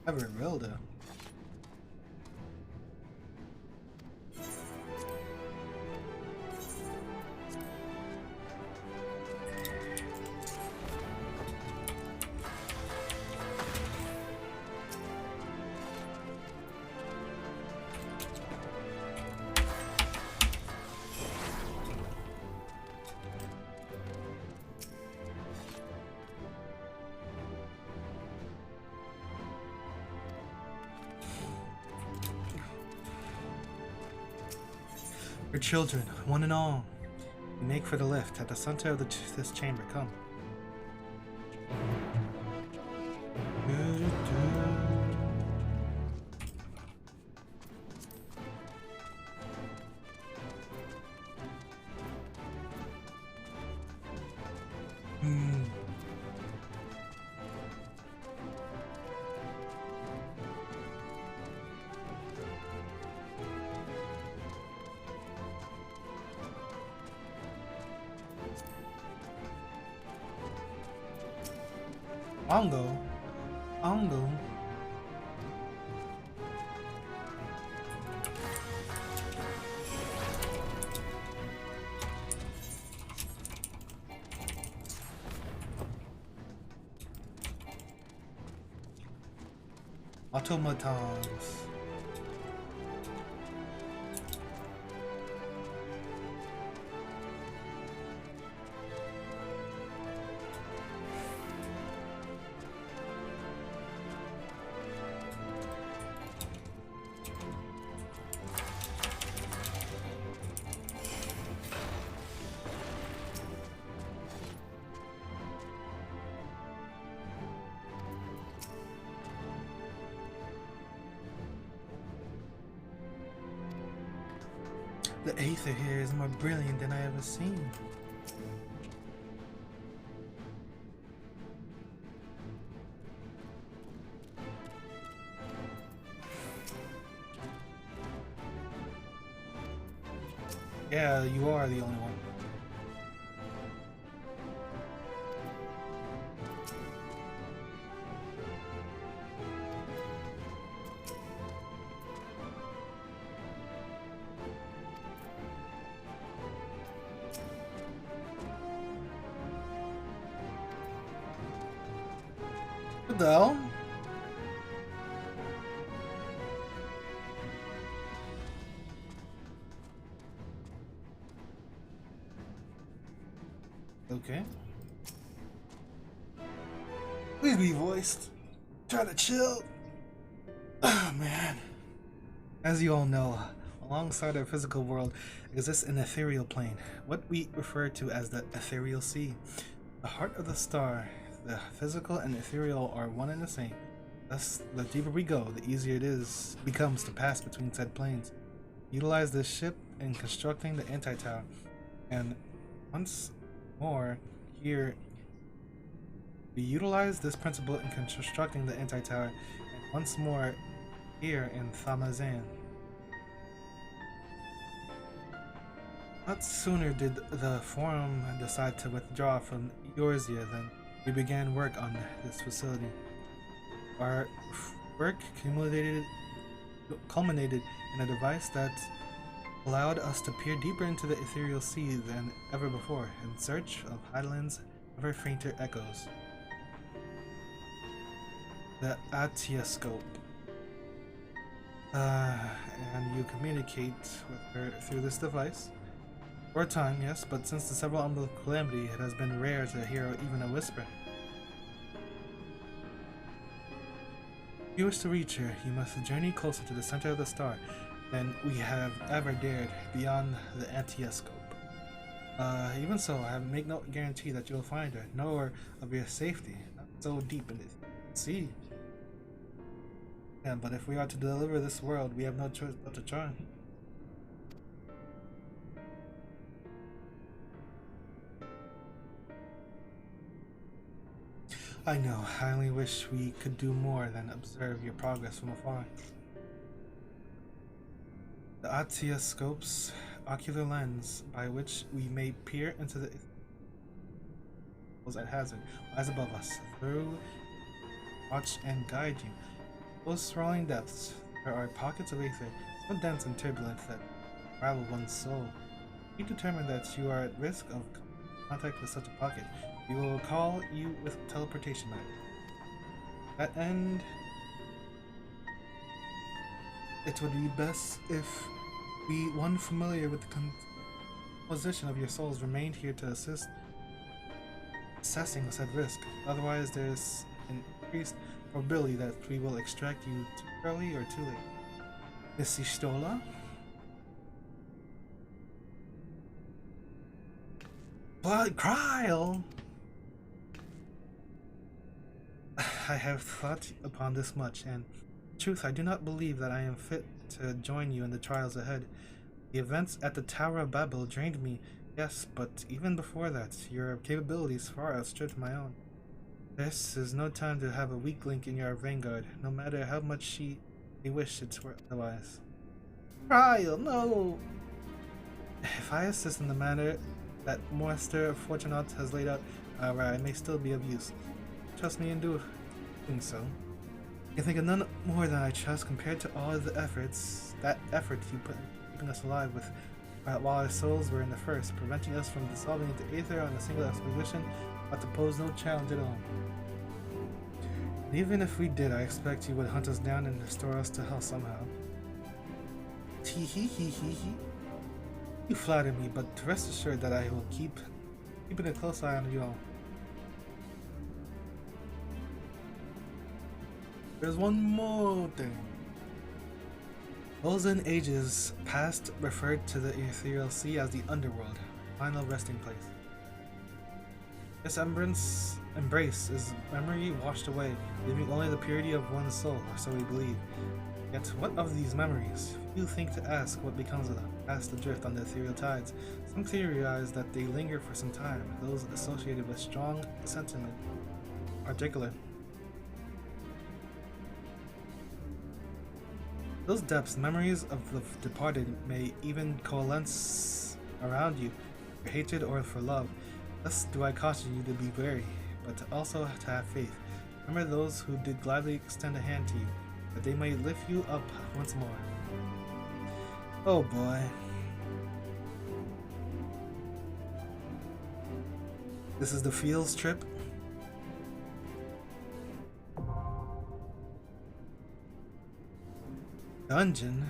Everilda. Your children, one and all, make for the lift at the center of this chamber. Come. Ongo. Ongo. Automatons. The aether here is more brilliant than I ever seen. Yeah, you are the only one. What the hell? Okay. Please be voiced. Try to chill. Oh man. As you all know, alongside our physical world exists an ethereal plane, what we refer to as the ethereal sea. The heart of the star, the physical and ethereal are one and the same. Thus, the deeper we go, the easier it becomes to pass between said planes. Utilize this ship in constructing the anti-tower, and once more here we utilize this principle in constructing the anti-tower, and once more here in Thamazan. Not sooner did the Forum decide to withdraw from Eorzea than we began work on this facility. Our work culminated in a device that allowed us to peer deeper into the ethereal sea than ever before, in search of Hydaelyn's ever fainter echoes. The Atiascope. And you communicate with her through this device. For a time, yes, but since the several Umbral Calamity, it has been rare to hear even a whisper. If you wish to reach her, you must journey closer to the center of the star than we have ever dared beyond the Atiascope. Even so, I make no guarantee that you'll find her, nor of your safety, not so deep in the sea. Yeah, but if we are to deliver this world, we have no choice but to try. I know, I only wish we could do more than observe your progress from afar. The Atiascope's ocular lens, by which we may peer into the was at hazard, lies above us, through, watch and guide you. Those swirling depths, there are pockets of aether, so dense and turbulent that rival one's soul. If you determine that you are at risk of contact with such a pocket, we will call you with teleportation magic. At that end, it would be best if one familiar with the composition of your souls remained here to assist assessing said risk. Otherwise, there's an increased probability that we will extract you too early or too late. Missy Stola? Blood Cryle! I have thought upon this much, and in truth, I do not believe that I am fit to join you in the trials ahead. The events at the Tower of Babel drained me, yes, but even before that, your capabilities far outstripped my own. This is no time to have a weak link in your vanguard, no matter how much she may wish it were otherwise. Cryle, no! If I assist in the manner that Master Fortunat has laid out, however, I may still be of use. Trust me in doing so. You think of none more than I trust compared to all of the that effort you put in keeping us alive with while our souls were in the first, preventing us from dissolving into aether on a single expedition, ought to pose no challenge at all. And even if we did, I expect you would hunt us down and restore us to hell somehow. Tee hee hee hee hee. You flatter me, but rest assured that I will keeping a close eye on you all. There's one more thing. Those in ages past referred to the ethereal sea as the underworld, final resting place. This embrace is memory washed away, leaving only the purity of one's soul, or so we believe. Yet what of these memories? If you think to ask what becomes of them, cast adrift on the ethereal tides. Some theorize that they linger for some time, those associated with strong sentiment, particular. Those depths, memories of the departed may even coalesce around you, for hatred or for love. Thus do I caution you to be wary, but also to have faith. Remember those who did gladly extend a hand to you, that they may lift you up once more. Oh boy. This is the Fields trip. Dungeon.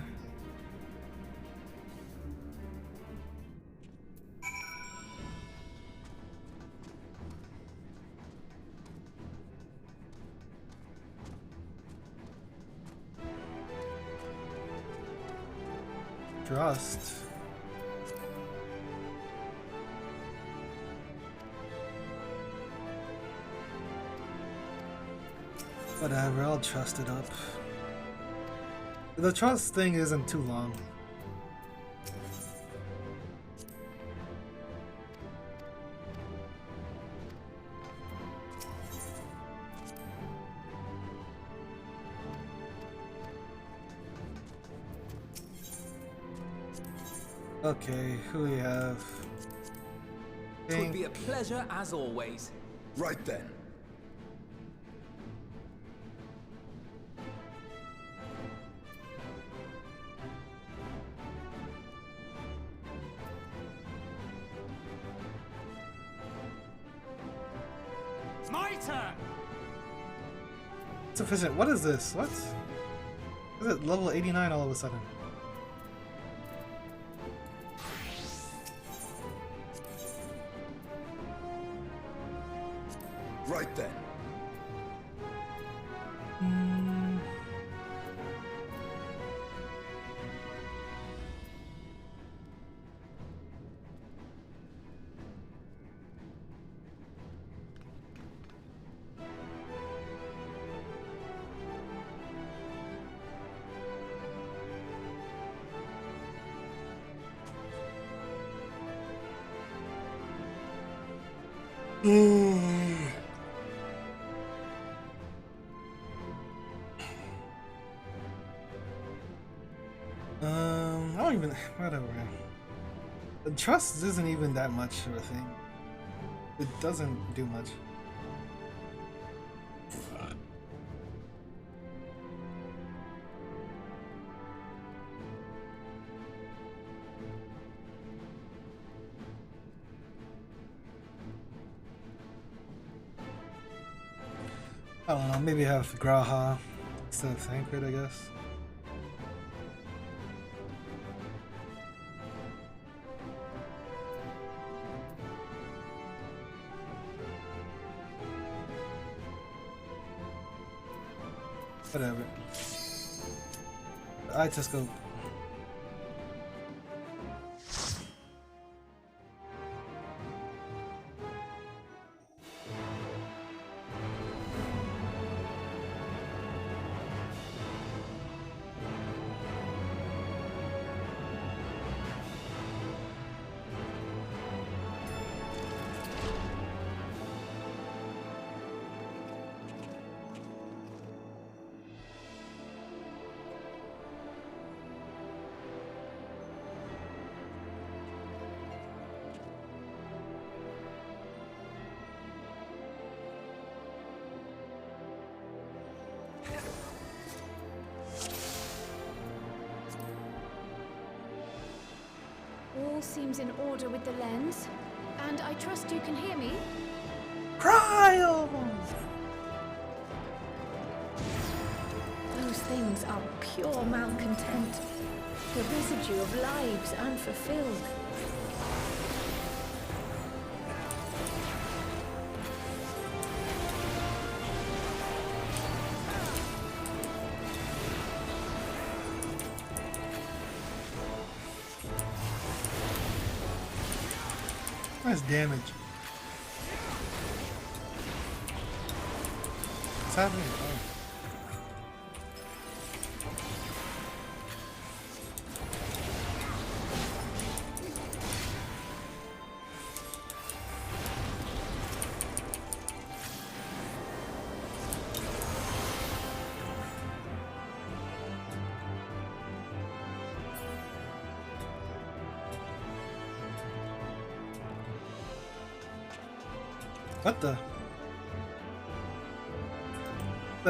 trust. Whatever, I'll trust it up. The trust thing isn't too long. Okay, who we have? It would be a pleasure as always. Right then. It's my turn! Sufficient. What is this? What? Is it level 89 all of a sudden? Right then. I don't even. Whatever. The trust isn't even that much of a thing. It doesn't do much. I don't know, maybe have Graha instead of Thancred, I guess. Whatever. I just go. All seems in order with the lens, and I trust you can hear me. Cryo! Those things are pure malcontent. The residue of lives unfulfilled. Nice damage. What's happening? Oh. What the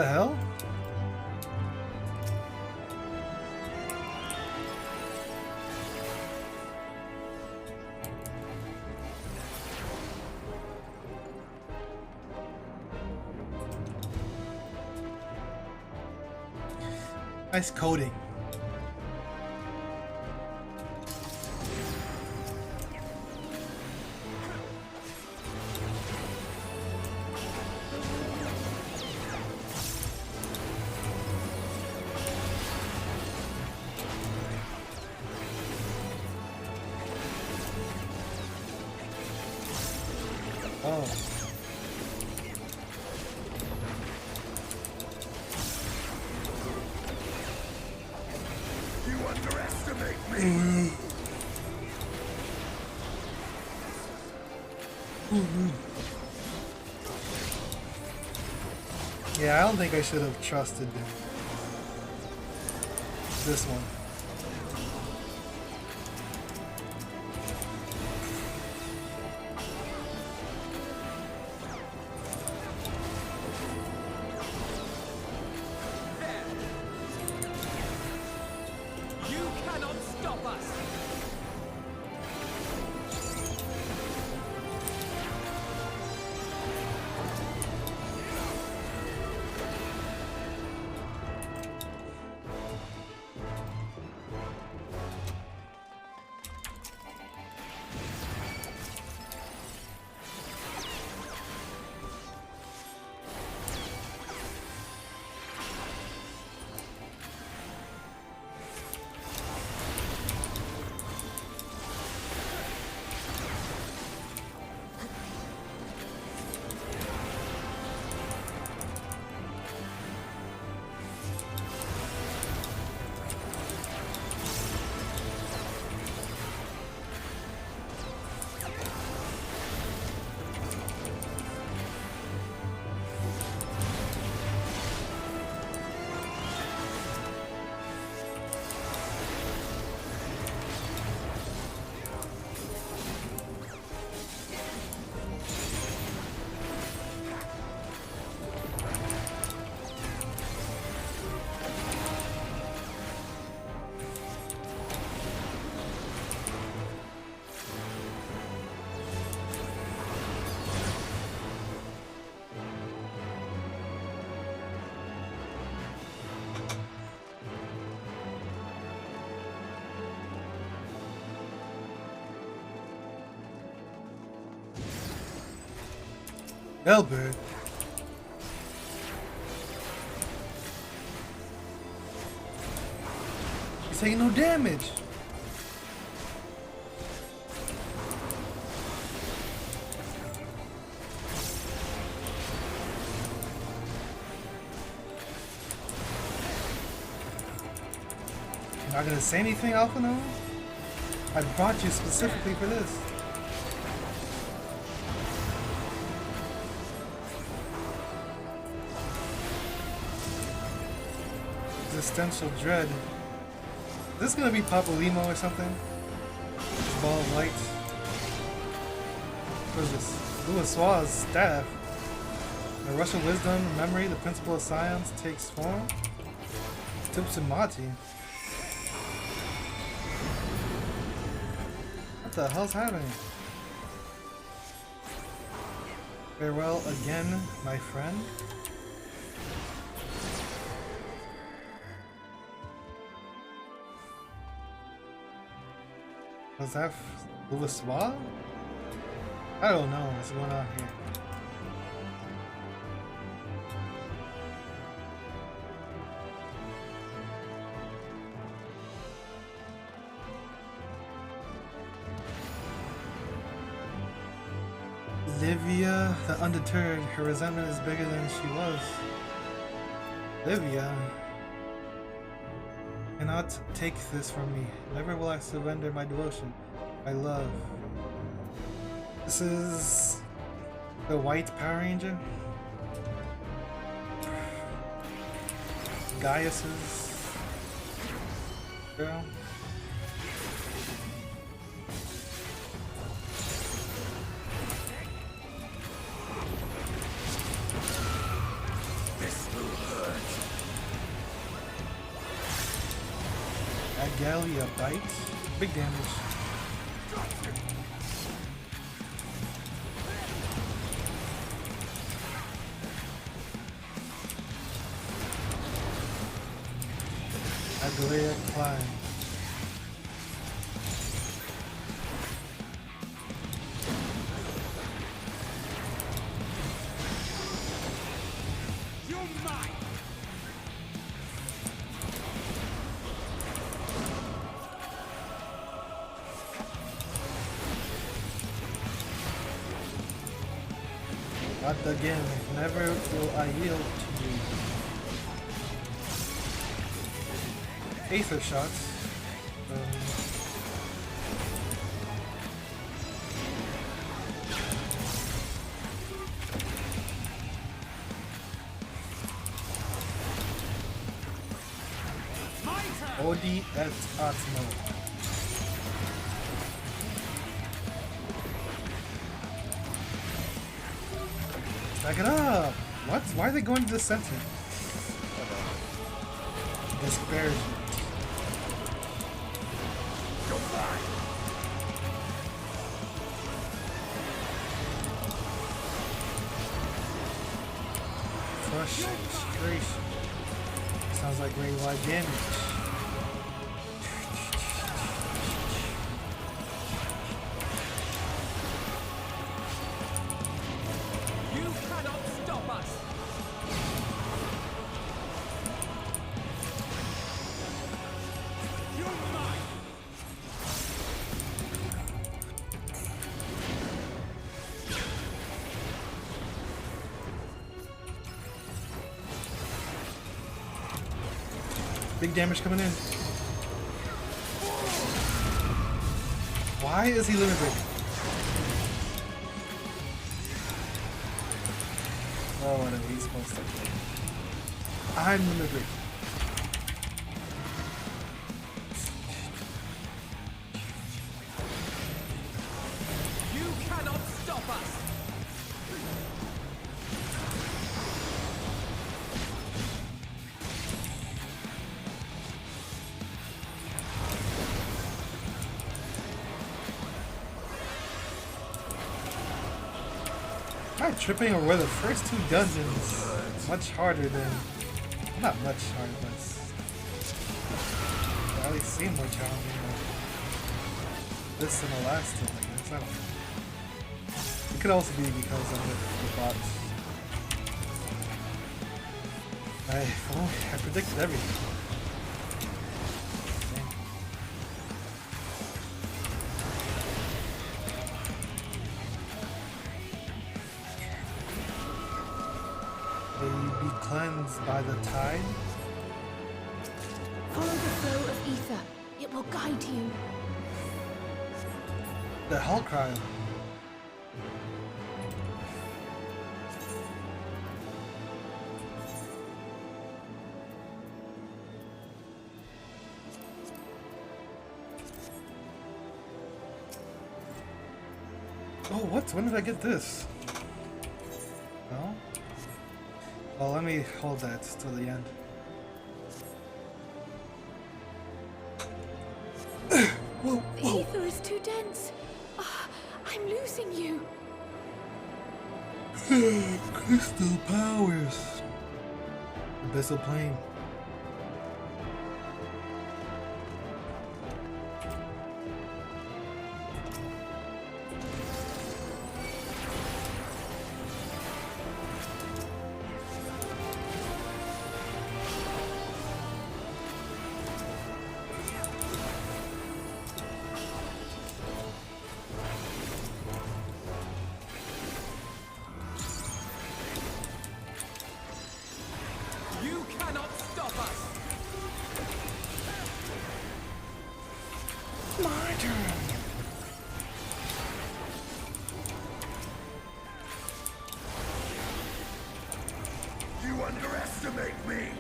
hell? Nice coding. Oh. You underestimate me. Yeah, I don't think I should have trusted this one. You cannot stop us! Elbert. He's taking no damage. You're not gonna say anything, Alpha Nose? I brought you specifically for this. Existential dread. Is this gonna be Papolimo or something? This ball of light. What is this? Louis' staff. The rush of wisdom, memory, the principle of science takes form. Tupsumati. What the hell's happening? Farewell again, my friend. Was that Louis? I don't know what's going on here. Livia, the undeterred, her resentment is bigger than she was. Livia cannot take this from me. Never will I surrender my devotion, my love. This is the White Power Ranger. Gaius's girl. Agalia bite. Big damage. Agalia climb. Not again. Never will I yield to you. Aether shots. Odi et Atmo. Back it up! What? Why are they going to the center? Disparagement. Frustration. Sounds like very wide damage. Big damage coming in. Why is he limit breaking? Oh, whatever, he's supposed to. I'm limit breaking. You cannot stop us! Am I tripping, or were the first two dungeons much harder than... Not much harder, but they at least seem more challenging than this and the last two, I guess. I don't know. It could also be because of the bots. I predicted everything. Be cleansed by the tide? Follow the flow of ether. It will guide you. The hell cry. Oh, what? When did I get this? No? Well, let me hold that till the end. Whoa, The whoa. ether is too dense. Ah, I'm losing you. Crystal powers. Abyssal plane. You cannot stop us! My turn. You underestimate me!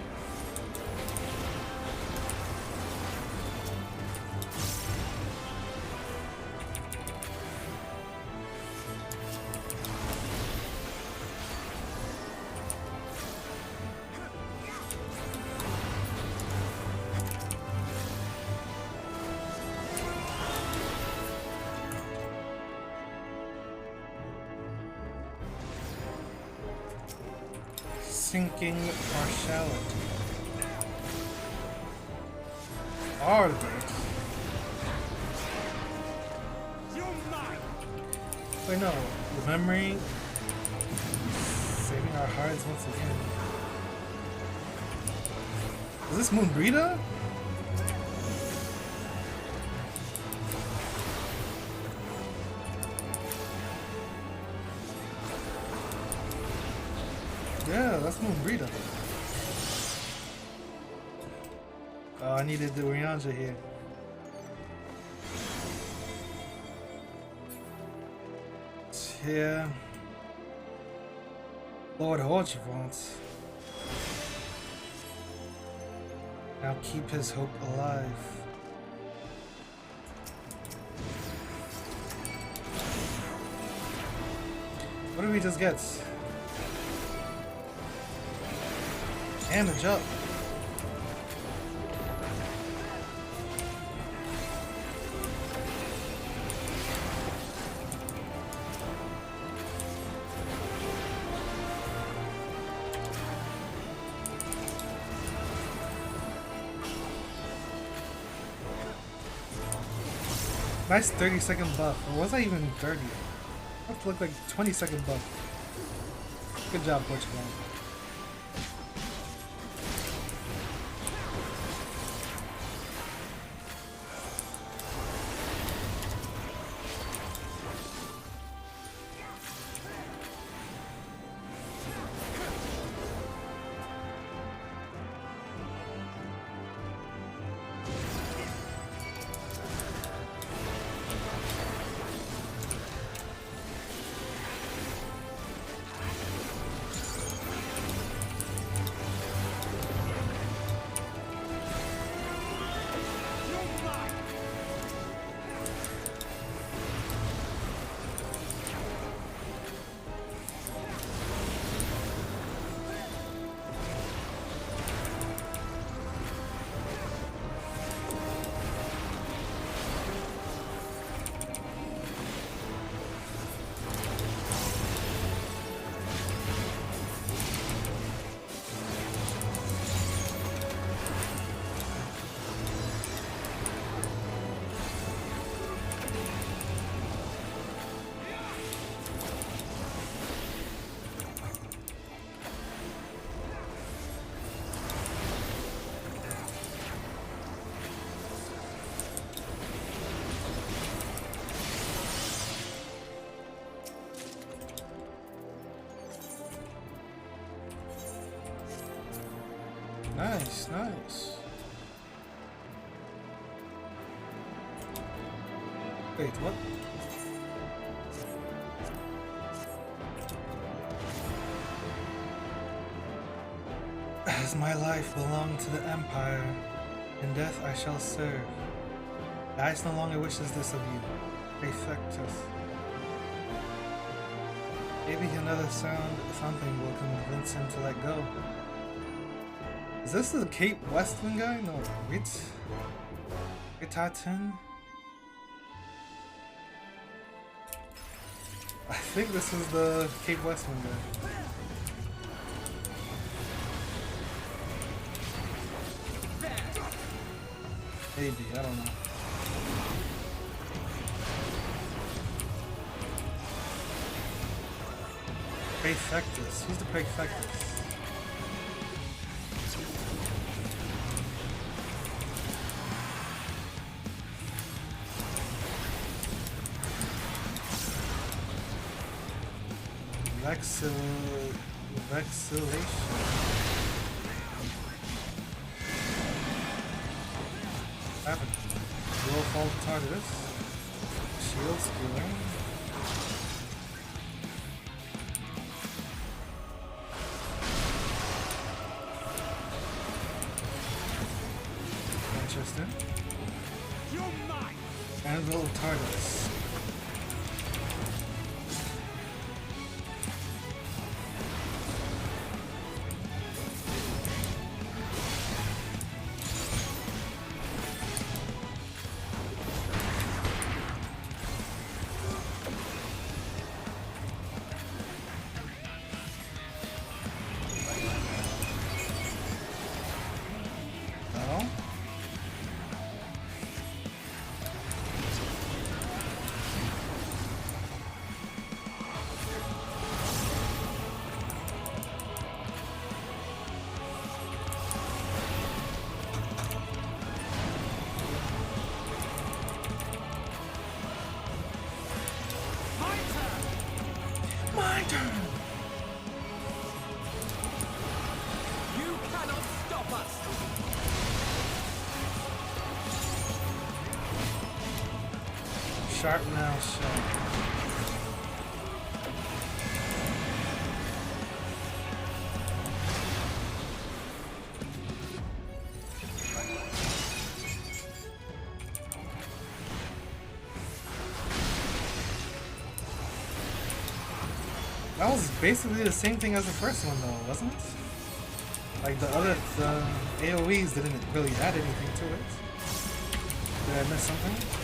Sinking partiality. Ardent. Wait, no. Remembering. Saving our hearts once again. Is this Moonbrita? Yeah, that's Moonbreeder. Oh, I needed the Ryanja here. Here. Lord Horchevant. Now keep his hope alive. What did we just get? Damage up. Nice 30-second buff. Or was I even 30? That looked like 20-second buff. Good job, Portugal. Nice, nice. Wait, what? As my life belonged to the Empire, in death I shall serve. The ice no longer wishes this of you. Prefectus. Maybe another something will convince him to let go. Is this the Cape Westman guy? No, wait. Titan? I think this is the Cape Westman guy. Maybe, I don't know. Prefectus. Who's the Prefectus? Vexillation. What happened? Roll fall target. Shield skilling. Interesting. And roll targets. Sharpnel shell. That was basically the same thing as the first one though, wasn't it? Like the other AoEs didn't really add anything to it. Did I miss something?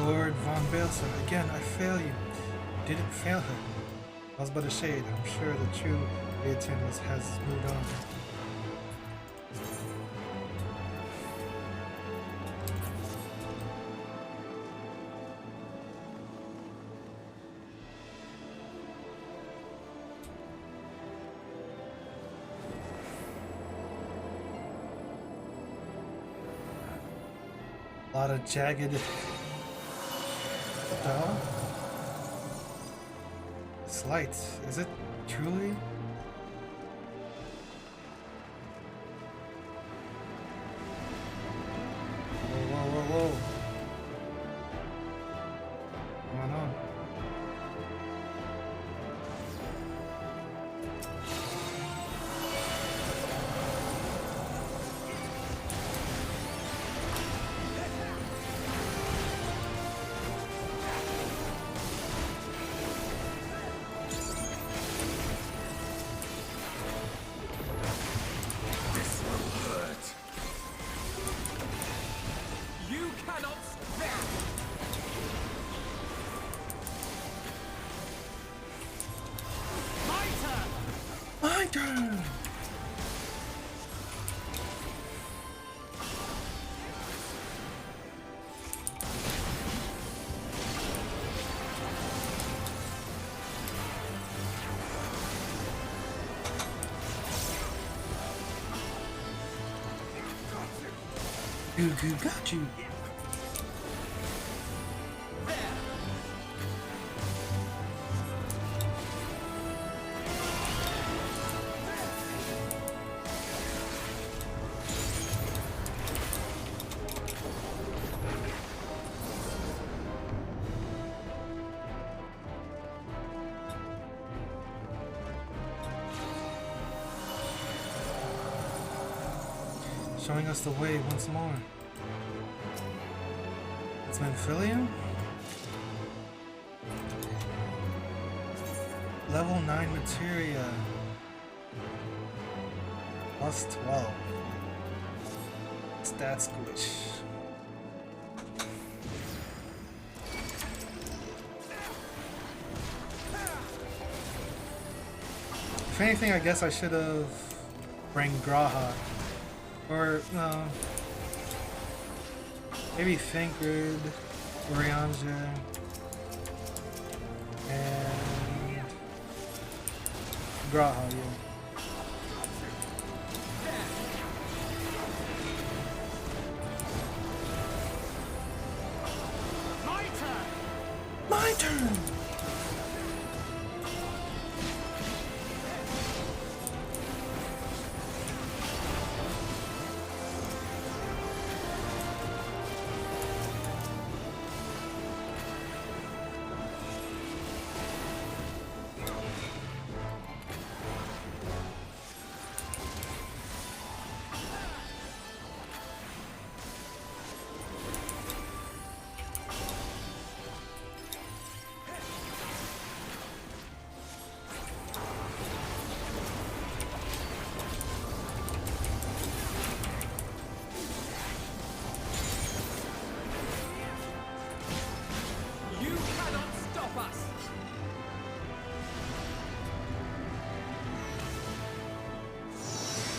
Lord Von Baelson, again, I fail you. Didn't fail her. I was but a shade. I'm sure the true Leotin has moved on. A lot of jagged. Well, it's light. Is it truly? Whoa, whoa, whoa, whoa. What's going on? My turn! Goo got you. Showing us the way once more. It's Menphilium? Level 9 materia. Plus 12. Stat squish. If anything, I guess I should have bring Graha. Or, no. Maybe Thancred, Orianja, and Graha, yeah. My turn! My turn!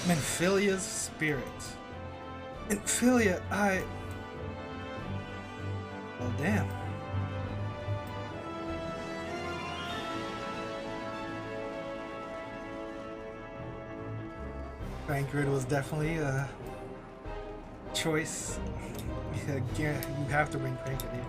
Menphilia's spirit. Menphilia, oh damn. Bankrupt was definitely a choice. Yeah, you have to bring Crank in here.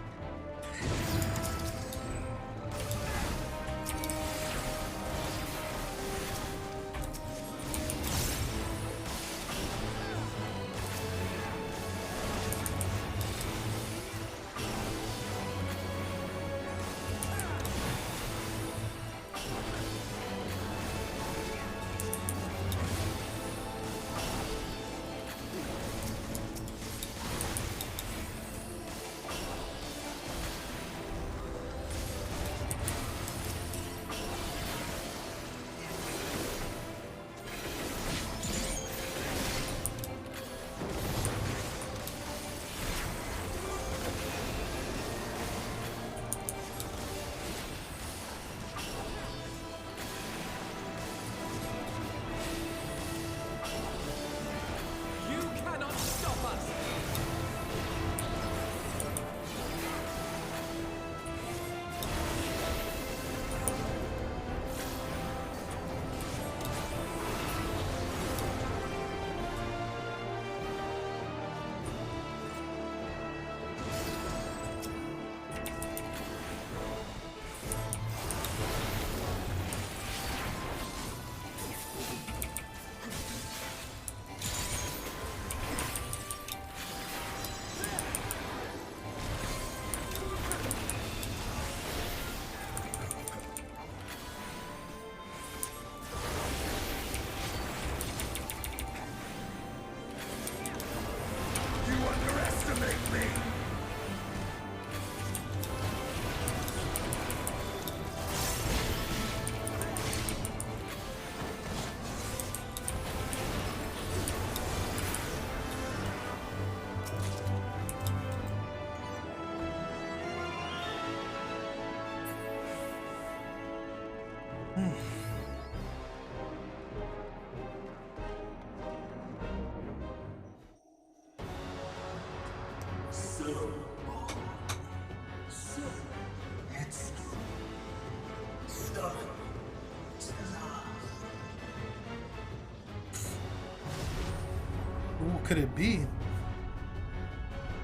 Who could it be?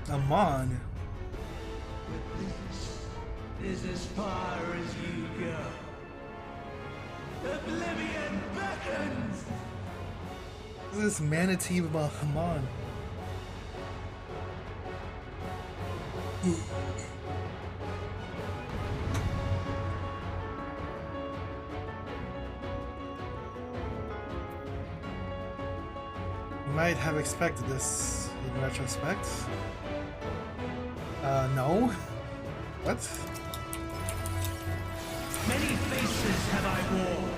Amon. Is as far as you go. Oblivion beckons! This manatee about Amon. You might have expected this in retrospect. No. What? Many faces have I worn,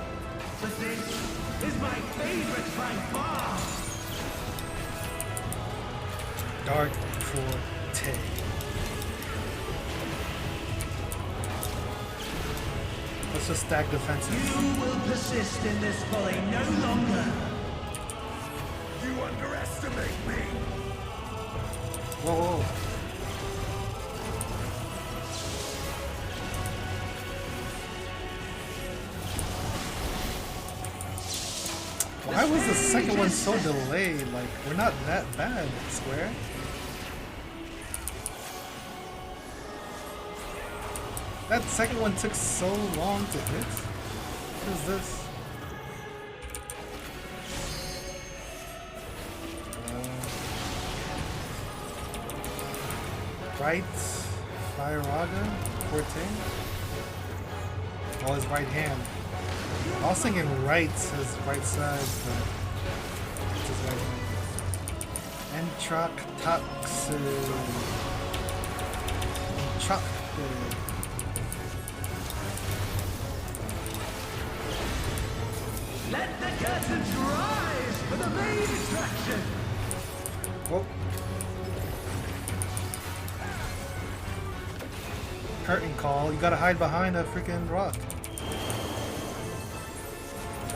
but this is my favorite by far. Dark Forte. Let's just stack defenses. You will persist in this folly no longer. You underestimate me. Whoa. Why was the second one so delayed? Like, we're not that bad, Square. That second one took so long to hit. What is this? Right, Firaga, 14. Oh, his right hand. I was thinking right, his right side, but it's his right hand. Entroctoxin. Let the curtains rise for the main attraction. Whoa. Curtain call. You gotta hide behind a freaking rock.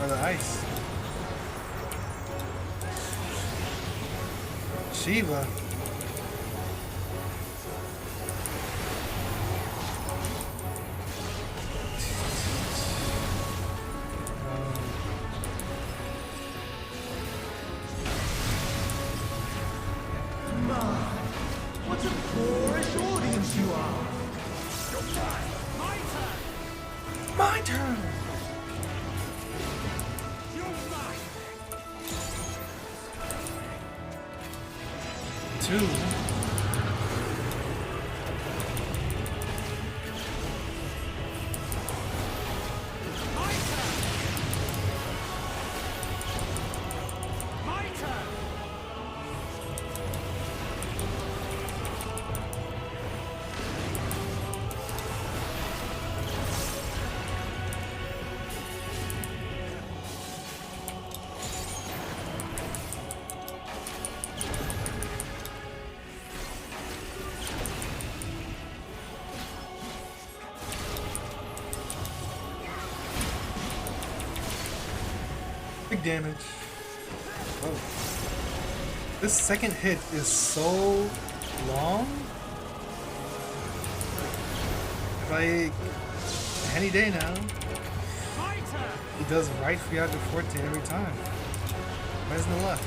Or the ice. Shiva. What a boorish audience you are! My turn! My turn! You're mine! 2. My turn! My turn! Big damage. Oh. This second hit is so long. Like any day now. He does right Fiago Forte every time. Why isn't the left?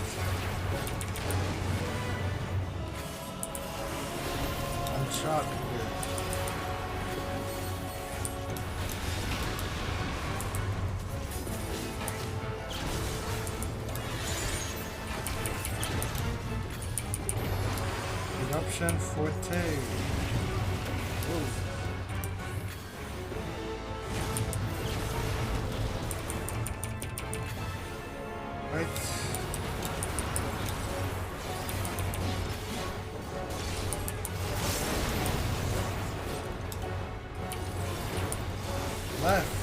I'm shocked here. Eruption Forte. Whoa. Right. Left.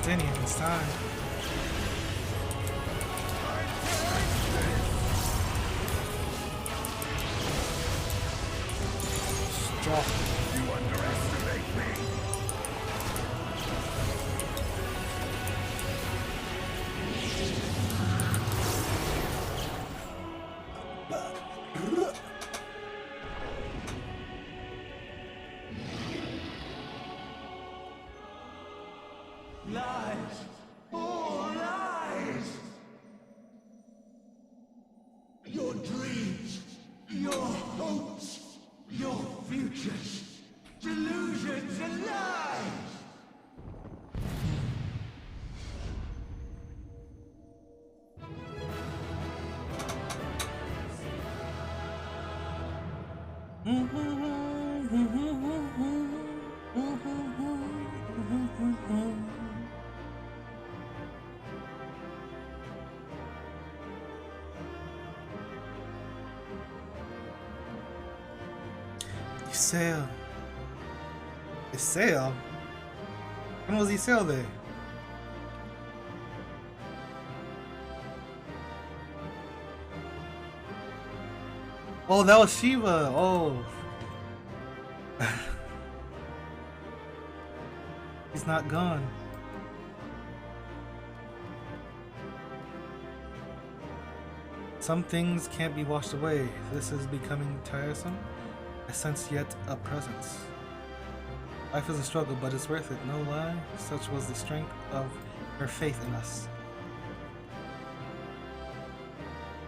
Stinian this time. Strong. You underestimate me! Lies! All lies! Your dreams, your hopes, your futures, delusions and lies! Sail. Sail? When was he sail there? Oh, that was Shiva. Oh. He's not gone. Some things can't be washed away. This is becoming tiresome. I sense yet a presence. Life is a struggle, but it's worth it, no lie. Such was the strength of her faith in us.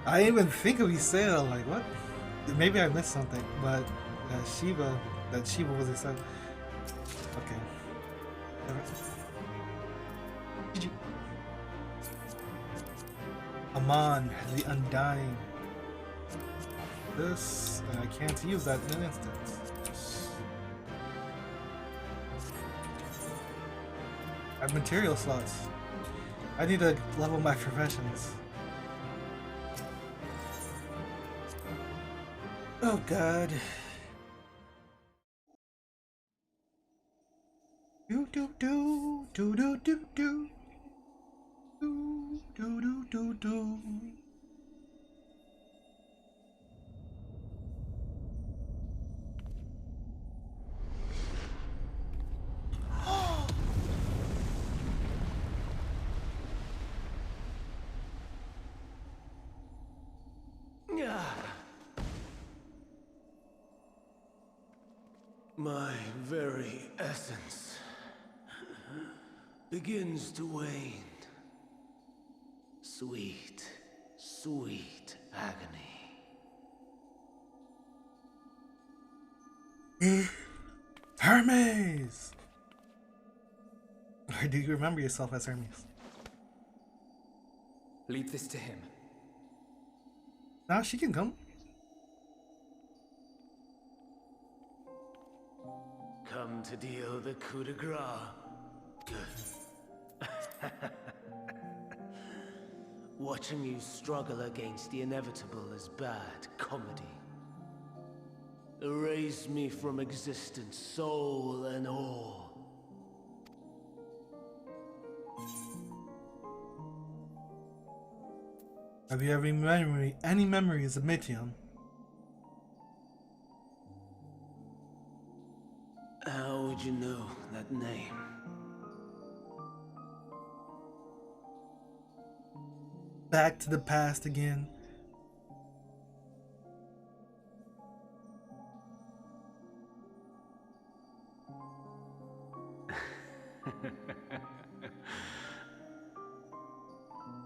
I didn't even think of Iseo, like what? Maybe I missed something, but Shiva was his son. Okay. GG. Aman, the Undying. This, and I can't use that in an instant. I have material slots. I need to level my professions. Oh God. Do do do do do do do do do do do. My very essence begins to wane. Sweet, sweet agony. Hermes! Or do you remember yourself as Hermes? Leave this to him. Now she can come. Come to deal the coup de grace. Good. Watching you struggle against the inevitable is bad comedy. Erase me from existence, soul and all. Have you any memories of Meteon? How would you know that name? Back to the past again.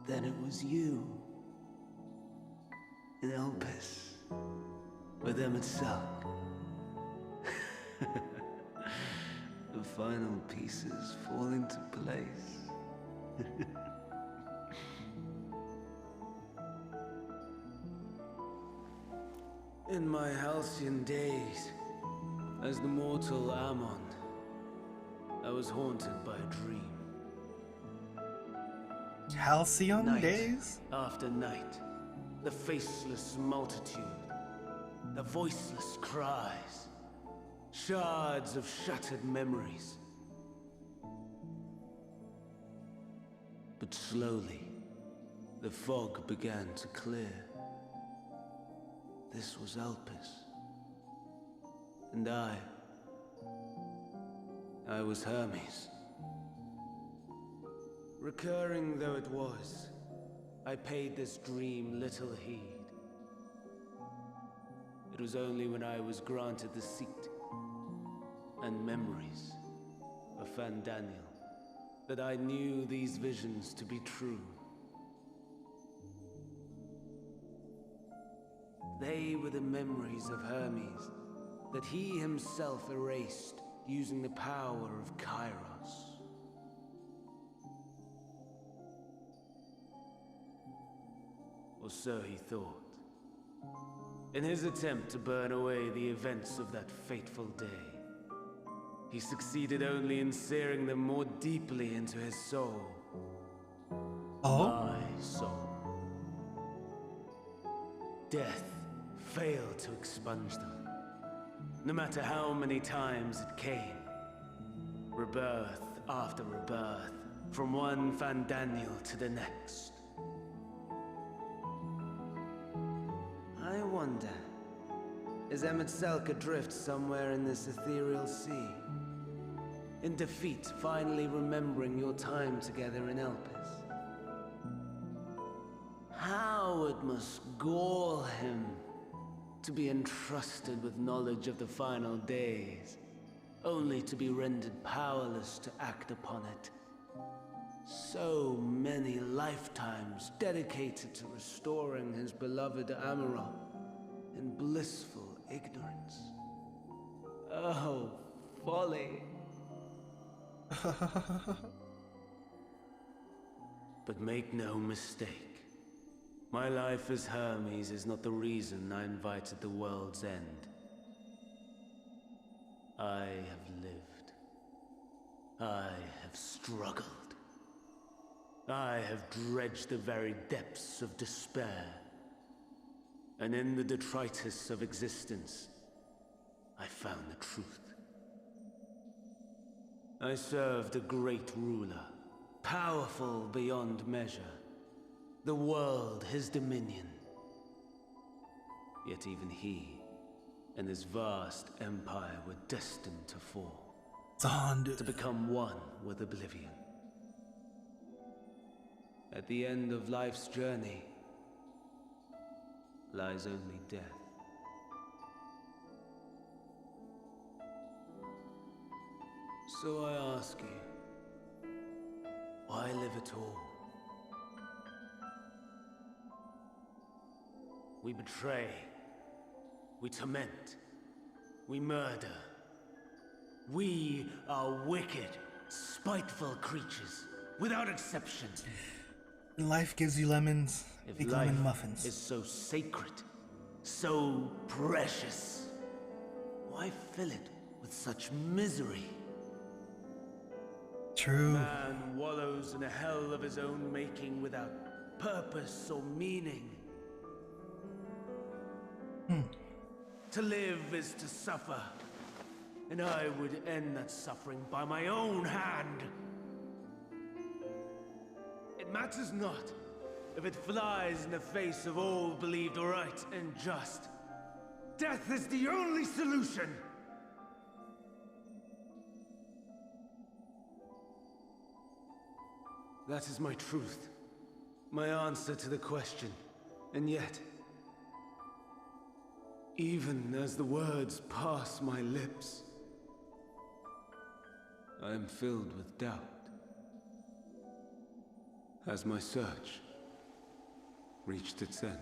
Then it was you. In Elpis. With Emet-Selch. The final pieces fall into place. In my halcyon days, as the mortal Ammon, I was haunted by a dream. Halcyon Night days? after night, the faceless multitude, the voiceless cries, shards of shattered memories. But slowly, the fog began to clear. This was Elpis. And I was Hermes. Recurring though it was, I paid this dream little heed. It was only when I was granted the seat and memories of Fandaniel that I knew these visions to be true. They were the memories of Hermes that he himself erased using the power of Kairos. Or so he thought. In his attempt to burn away the events of that fateful day, he succeeded only in searing them more deeply into his soul. My soul. Death failed to expunge them, no matter how many times it came. Rebirth after rebirth, from one Fandaniel to the next. I wonder, is Emet-Selch adrift somewhere in this ethereal sea? In defeat, finally remembering your time together in Elpis? How it must gall him to be entrusted with knowledge of the final days, only to be rendered powerless to act upon it. So many lifetimes dedicated to restoring his beloved Amaral in blissful ignorance. Oh, folly. But make no mistake. My life as Hermes is not the reason I invited the world's end. I have lived. I have struggled. I have dredged the very depths of despair. And in the detritus of existence, I found the truth. I served a great ruler, powerful beyond measure. The world his dominion. Yet even he and his vast empire were destined to fall. To become one with oblivion. At the end of life's journey lies only death. So I ask you, why live at all? We betray, we torment, we murder. We are wicked, spiteful creatures, without exception. Life gives you lemons, If make life lemon muffins. is so sacred, so precious, why fill it with such misery? True. Man wallows in a hell of his own making without purpose or meaning. To live is to suffer, and I would end that suffering by my own hand. It matters not if it flies in the face of all believed right and just. Death is the only solution! That is my truth, my answer to the question. And yet, even as the words pass my lips, I am filled with doubt. Has my search reached its end?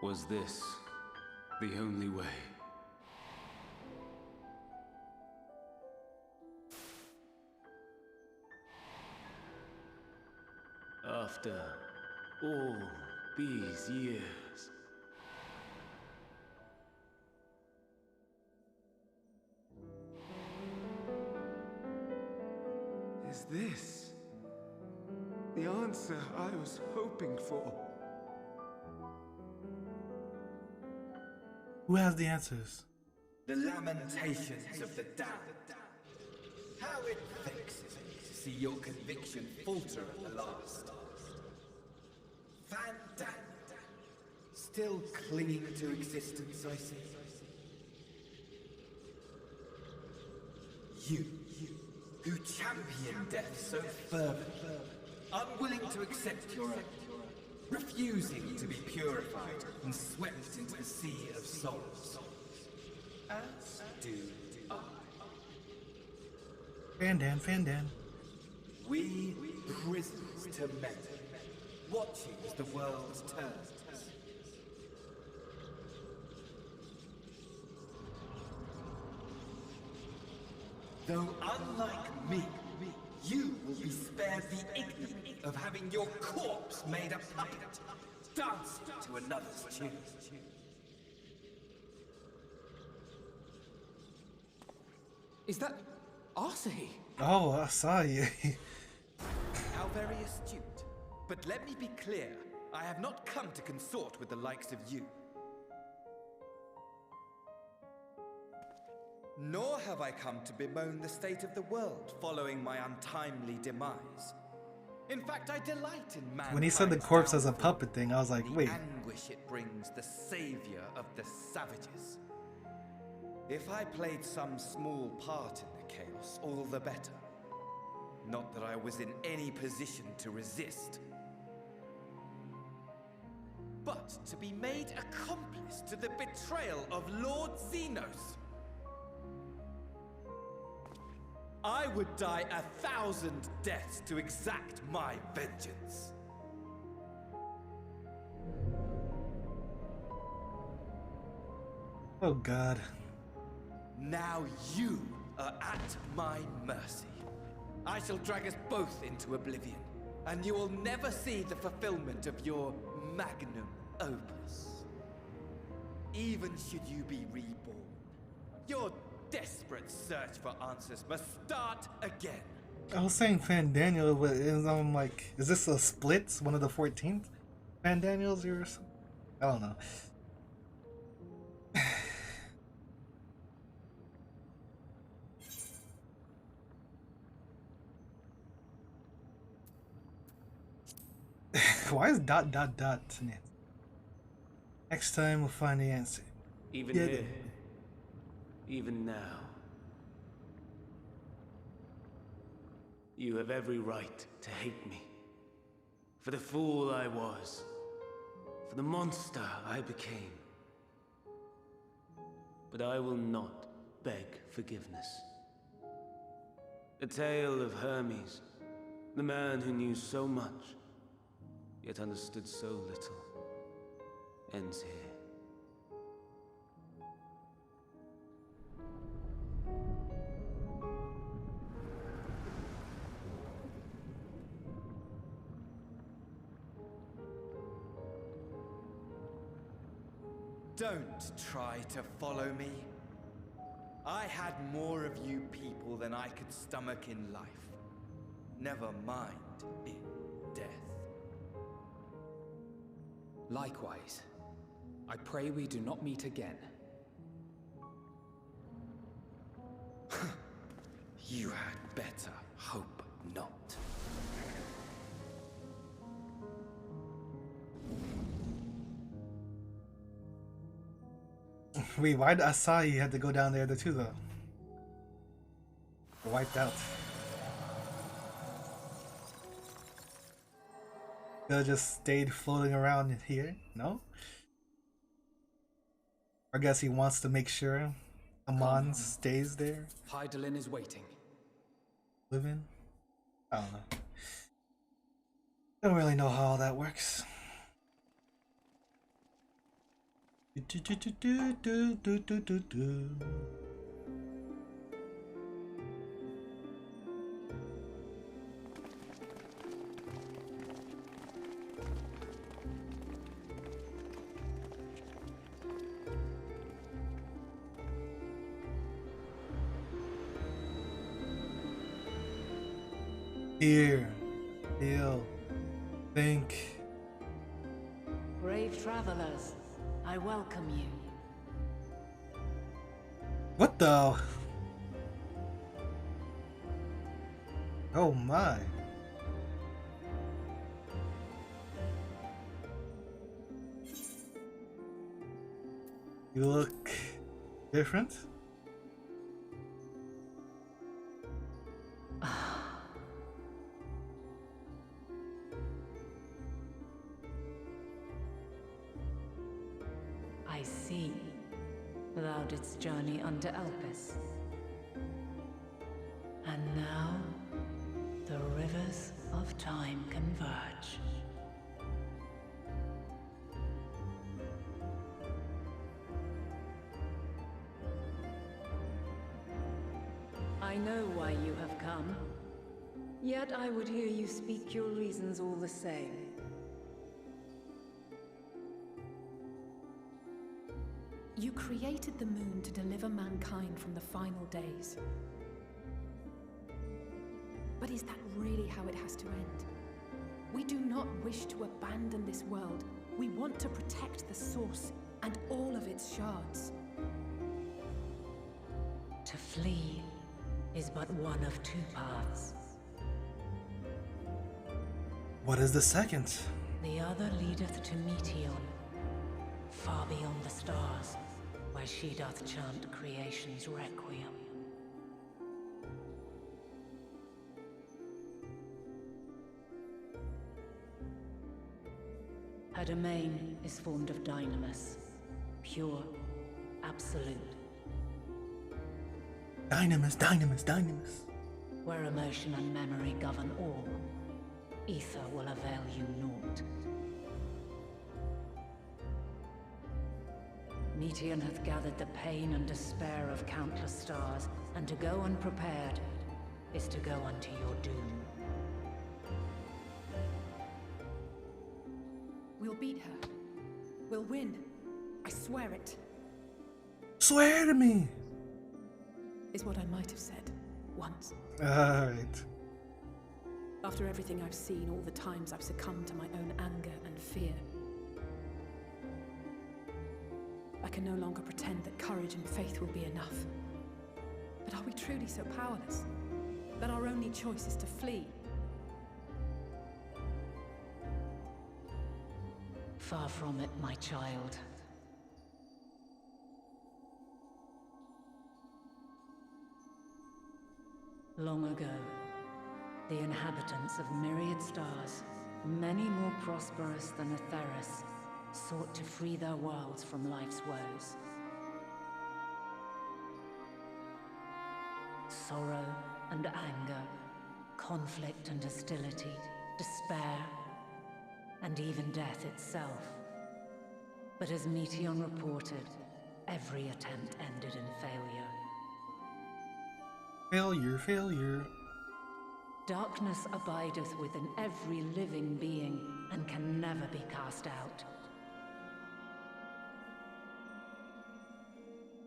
Was this the only way? After all these years. Is this the answer I was hoping for? Who has the answers? The lamentations of the damned. How it vexes me to see your conviction falter at the last. Van Damme, still clinging to existence, I see. You, who champion death so fervently, unwilling to accept your own, refusing to be purified and swept into the sea of souls. As do I. Fandan. We prisoners to men, watching as the world turns. Though unlike me, you will be spared the ignominy of having your corpse made a puppet, dancing to another's tune. Is that Arsahi? Oh, I saw you. How very astute. But let me be clear, I have not come to consort with the likes of you. Nor have I come to bemoan the state of the world following my untimely demise. In fact, I delight in man. When he said the corpse as a puppet thing, I was like, wait. The anguish it brings the savior of the savages. If I played some small part in the chaos, all the better. Not that I was in any position to resist. But to be made accomplice to the betrayal of Lord Xenos. I would die 1,000 deaths to exact my vengeance. Oh God. Now you are at my mercy. I shall drag us both into oblivion, and you will never see the fulfillment of your magnum opus. Even should you be reborn, your desperate search for answers must start again. I was saying Fan Daniel, but I'm like, is this a split? One of the 14th Fan Daniels or something? I don't know. Why is ... in it? Next time we'll find the answer. Even Yeah, here, even now, you have every right to hate me. For the fool I was. For the monster I became. But I will not beg forgiveness. The tale of Hermes, the man who knew so much, yet understood so little, ends here. Don't try to follow me. I had more of you people than I could stomach in life. Never mind in death. Likewise, I pray we do not meet again. You had better hope not. Wait, why did Asahi had to go down there too though? Wiped out. Could just stayed floating around here, no? I guess he wants to make sure Amon stays there. Hydaelyn is waiting. Living? I don't know. Don't really know how all that works. Hear, feel, think. Brave travelers, I welcome you. What the? Oh my. You look different? I see. Thou didst journey under Elpis. And now, the rivers of time converge. I know why you have come. Yet I would hear you speak your reasons all the same. You created the moon to deliver mankind from the final days. But is that really how it has to end? We do not wish to abandon this world. We want to protect the source and all of its shards. To flee is but one of two paths. What is the second? The other leadeth to Meteon, far beyond the stars, where she doth chant creation's requiem. Her domain is formed of dynamis, pure, absolute. Dynamis, dynamis, dynamis. Where emotion and memory govern all, ether will avail you naught. Meteon hath gathered the pain and despair of countless stars, and to go unprepared is to go unto your doom. We'll beat her. We'll win. I swear it. Swear to me! is what I might have said once. Alright. After everything I've seen, all the times I've succumbed to my own anger and fear. I can no longer pretend that courage and faith will be enough. But are we truly so powerless that our only choice is to flee? Far from it, my child. Long ago, the inhabitants of myriad stars, many more prosperous than Atheris, sought to free their worlds from life's woes. Sorrow and anger, conflict and hostility, despair, and even death itself. But as Meteon reported, every attempt ended in failure. Failure, failure. Darkness abideth within every living being and can never be cast out.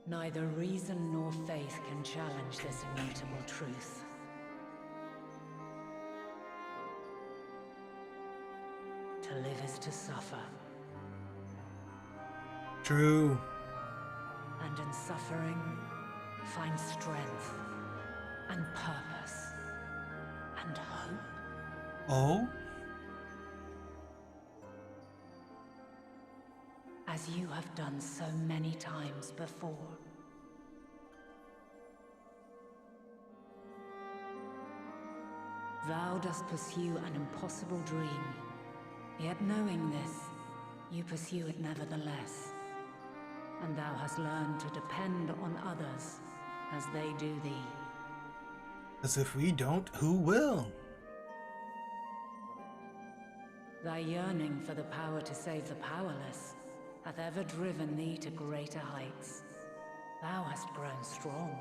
Neither reason nor faith can challenge this immutable truth. To live is to suffer. True. And in suffering, find strength and purpose and hope. Oh? As you have done so many times before. Thou dost pursue an impossible dream, yet knowing this, you pursue it nevertheless. And thou hast learned to depend on others as they do thee. As if we don't, who will? Thy yearning for the power to save the powerless hath ever driven thee to greater heights. Thou hast grown strong.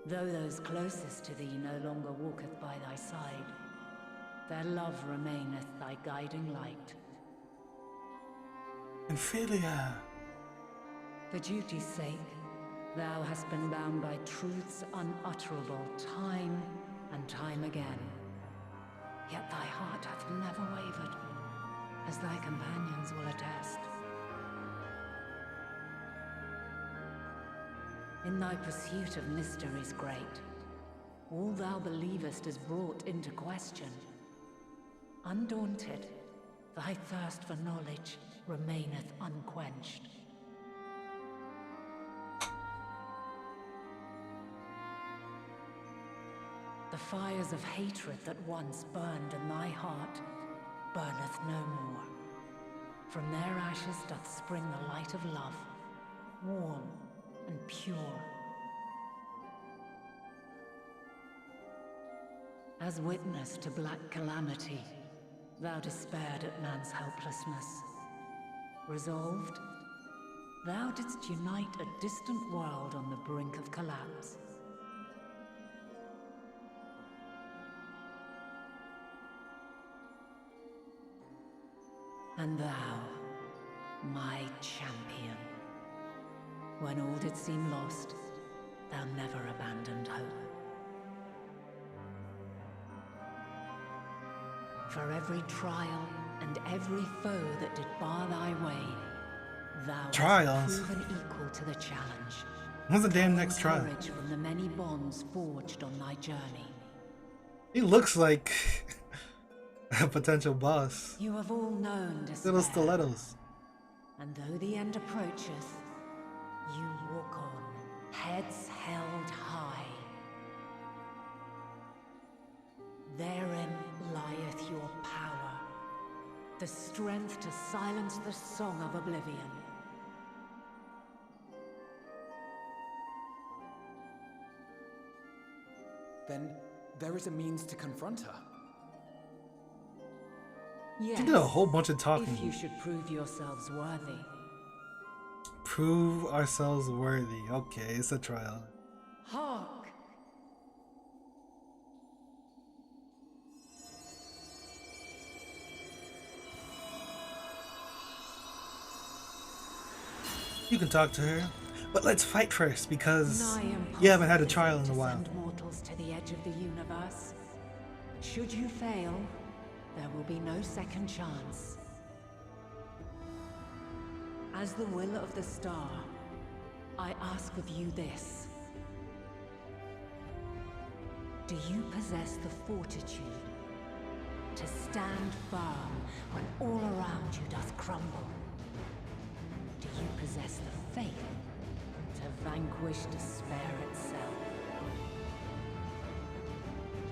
Though those closest to thee no longer walketh by thy side, their love remaineth thy guiding light. Ophelia. For duty's sake, thou hast been bound by truths unutterable time and time again. Yet thy heart hath never wavered, as thy companions will attest. In thy pursuit of mysteries great, all thou believest is brought into question. Undaunted, thy thirst for knowledge remaineth unquenched. The fires of hatred that once burned in thy heart burneth no more. From their ashes doth spring the light of love, warm and pure. As witness to black calamity, thou despaired at man's helplessness. Resolved, thou didst unite a distant world on the brink of collapse. And thou, my champion, when all did seem lost, thou never abandoned hope. For every trial and every foe that did bar thy way, thou hast proven equal to the challenge. What's the damn next trial? Courage from the many bonds forged on thy journey. He looks like a potential boss. You have all known despair. Little stilettos. And though the end approaches, you walk on, heads held high. Therein lieth your power, the strength to silence the song of oblivion. Then there is a means to confront her. Yes, You did a whole bunch of talking. if you should prove yourselves worthy. Prove ourselves worthy. Okay, it's a trial. Hark! You can talk to her, but let's fight first because Nigh you haven't had a impossible trial in a to while. send mortals to the edge of the universe. Should you fail, there will be no second chance. As the will of the star, I ask of you this. Do you possess the fortitude to stand firm when all around you doth crumble? Do you possess the faith to vanquish despair itself?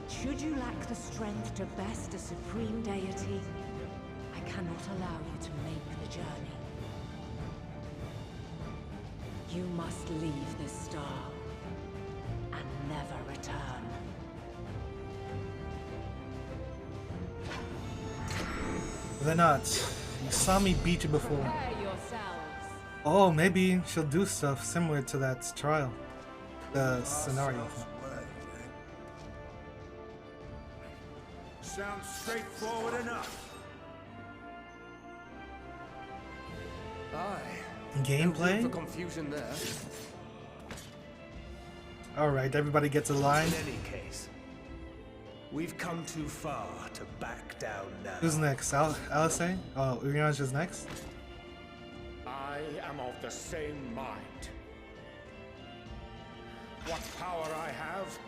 Should you lack the strength to best a supreme deity, I cannot allow you to make the journey. You must leave this star and never return. They're not. You saw me beat you before. Prepare yourselves. Oh, maybe she'll do stuff similar to that trial. The scenario. Sounds straightforward enough. Aye. Gameplay? No room for confusion there. Alright, everybody gets a line. In any case, we've come too far to back down now. Who's next? Alice? Oh, Urianj is next? I am of the same mind. What power I have,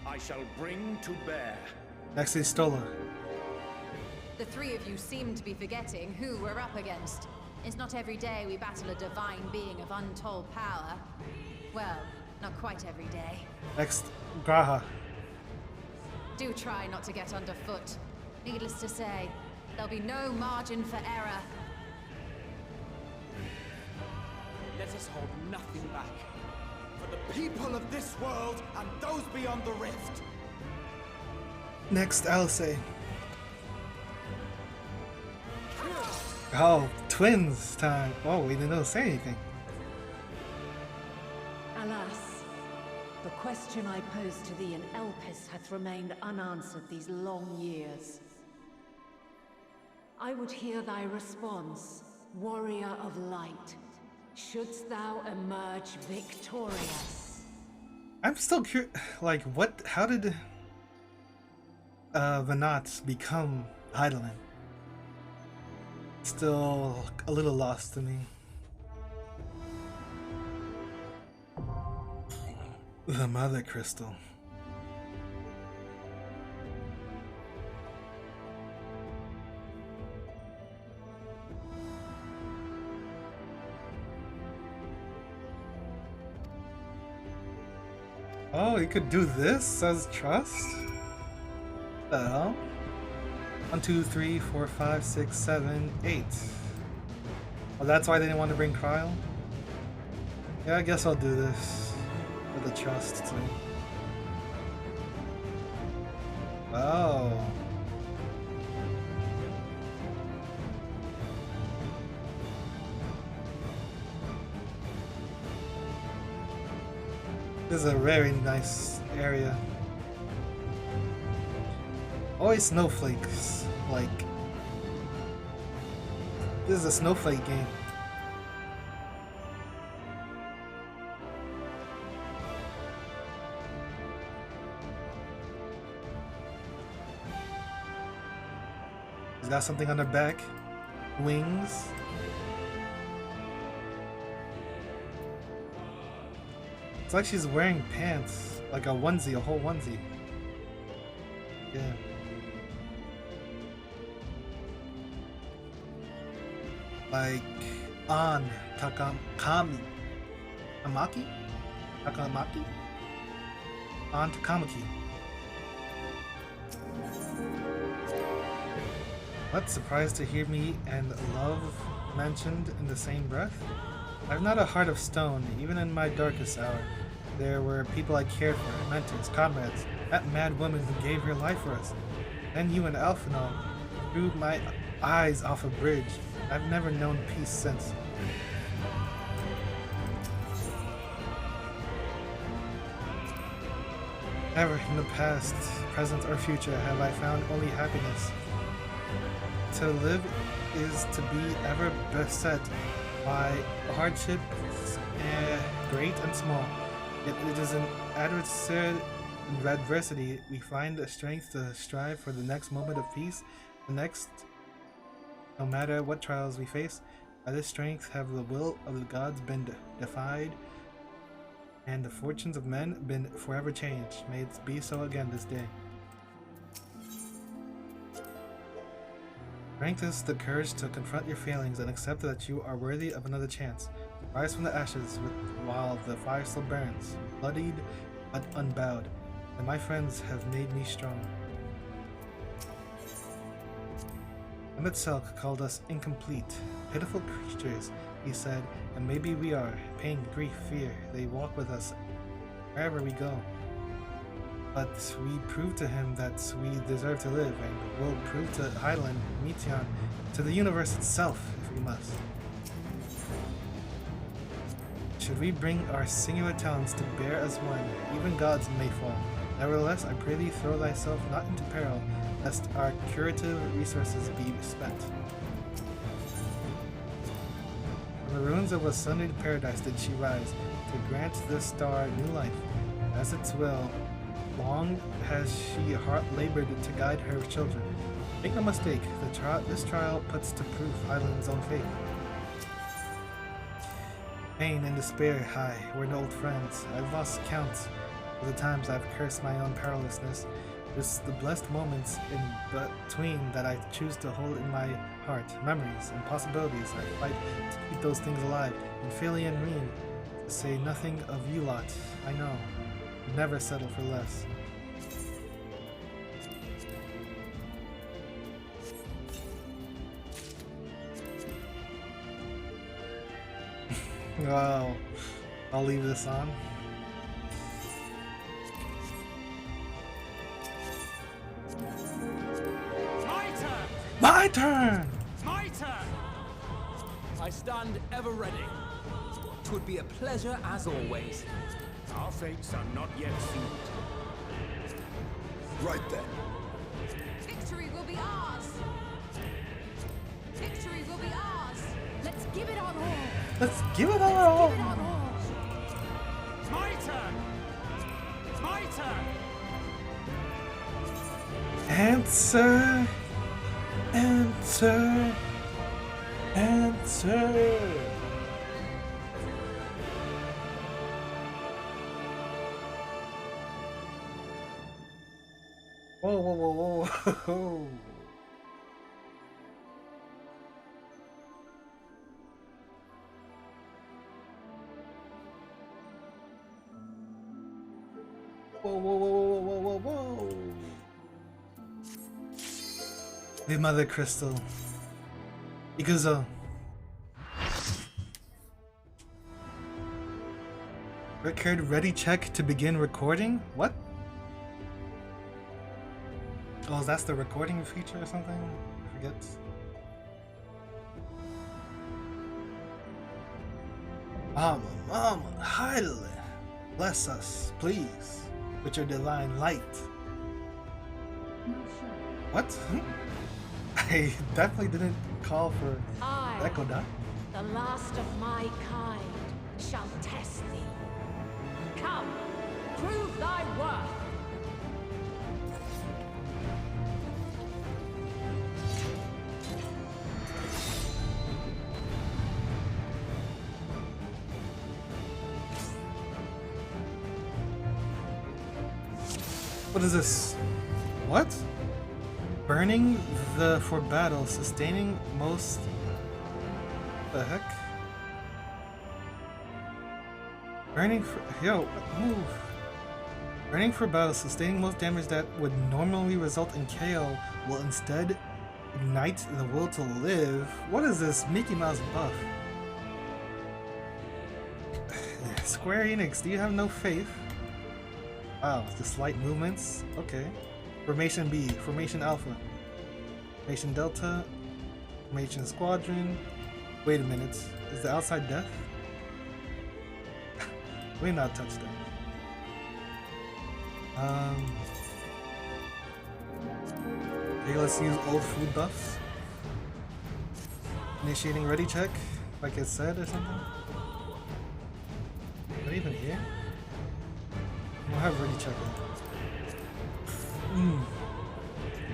I shall bring to bear. Next is Stola. The three of you seem to be forgetting who we're up against. It's not every day we battle a divine being of untold power. Well, not quite every day. Next, Graha. Do try not to get underfoot. Needless to say, there'll be no margin for error. Let us hold nothing back. For the people of this world and those beyond the rift. Next, Alice. Oh, twins time. Oh, we didn't say anything. Alas, the question I posed to thee in Elpis hath remained unanswered these long years. I would hear thy response, warrior of light. Shouldst thou emerge victorious? I'm still curious. Like, what? How did Venat become Heidelin? Still a little lost to me. The Mother Crystal. Oh, you could do this as trust? The hell? 1, 2, 3, 4, 5, 6, 7, 8. Well, that's why they didn't want to bring Cryle? Yeah, I guess I'll do this for the trust too. Oh. This is a very nice area. Always snowflakes, like... This is a snowflake game. He's got something on her back. Wings. It's like she's wearing pants. Like a onesie, a whole onesie. Yeah. Like on Takamaki? Takamaki? On Takamaki. What? Surprised to hear me and love mentioned in the same breath? I've not a heart of stone, even in my darkest hour. There were people I cared for, mentors, comrades, that mad woman who gave her life for us. Then you and Alphinaud threw my eyes off a bridge. I've never known peace since. Never in the past, present, or future have I found only happiness. To live is to be ever beset by hardships, great and small. Yet it is in adversity we find the strength to strive for the next moment of peace, the next, no matter what trials we face. By this strength have the will of the gods been defied, and the fortunes of men been forever changed. May it be so again this day. Strength is the courage to confront your failings and accept that you are worthy of another chance. Rise from the ashes while the fire still burns, bloodied but unbowed, and my friends have made me strong. Emmett Selk called us incomplete, pitiful creatures, he said, and maybe we are. Pain, grief, fear, they walk with us wherever we go. But we proved to him that we deserve to live, and will prove to Hydaelyn, Meteon, to the universe itself, if we must. Should we bring our singular talents to bear as one, even gods may fall. Nevertheless, I pray thee throw thyself not into peril, lest our curative resources be spent. From the ruins of a sundered paradise did she rise, to grant this star new life, as its will. Long has she labored to guide her children. Make no mistake, this trial puts to proof Hydaelyn's own faith. Pain and despair, we're no old friends. I've lost count of the times I've cursed my own powerlessness. It's the blessed moments in between that I choose to hold in my heart. Memories and possibilities. I fight to keep those things alive. And Philly and Reen, to say nothing of you lot. I know. Never settle for less. Wow. I'll leave this on. My turn! My turn! I stand ever ready. 'Twould be a pleasure as always. Our fates are not yet sealed. Right then. Victory will be ours! Victory will be ours! Let's give it our all! Let's give it our all! It's my turn! It's my turn! Answer! Answer! Answer! Whoa, whoa, whoa, whoa, whoa. Whoa, whoa, whoa, whoa, whoa, whoa. The Mother Crystal. Iguzo. Record ready check to begin recording? What? Oh, that's the recording feature or something? I forget. Mama, Hydaelyn, bless us, please, with your divine light. What? I definitely didn't call for Echo Dot. The last of my kind, shall test thee. Come, prove thy worth. What is this? What? Burning for battle, sustaining most. The heck? Burning for move. Burning for battle, sustaining most damage that would normally result in KO will instead ignite the will to live. What is this Mickey Mouse buff? Square Enix, do you have no faith? Wow, the slight movements. Okay. Formation B, Formation Alpha, Formation Delta, Formation Squadron. Wait a minute. Is the outside death? We not touch that. Okay, let's use old food buffs. Initiating ready check. Like it said or something? Not even here? We'll have ready check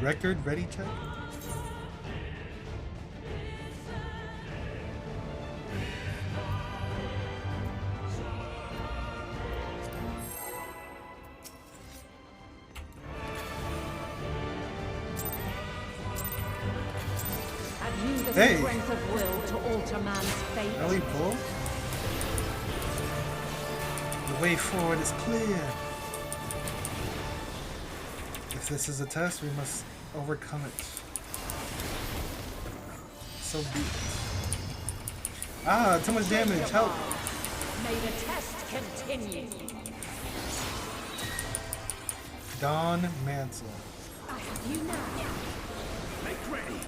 it. Record ready check? Hey! Strength of will to alter man's fate. Ellie pull? The way forward is clear. If this is a test, we must overcome it. So be it. Ah, too much damage. Help! May the test continue. Dawn Mansell. I have you now. Make ready.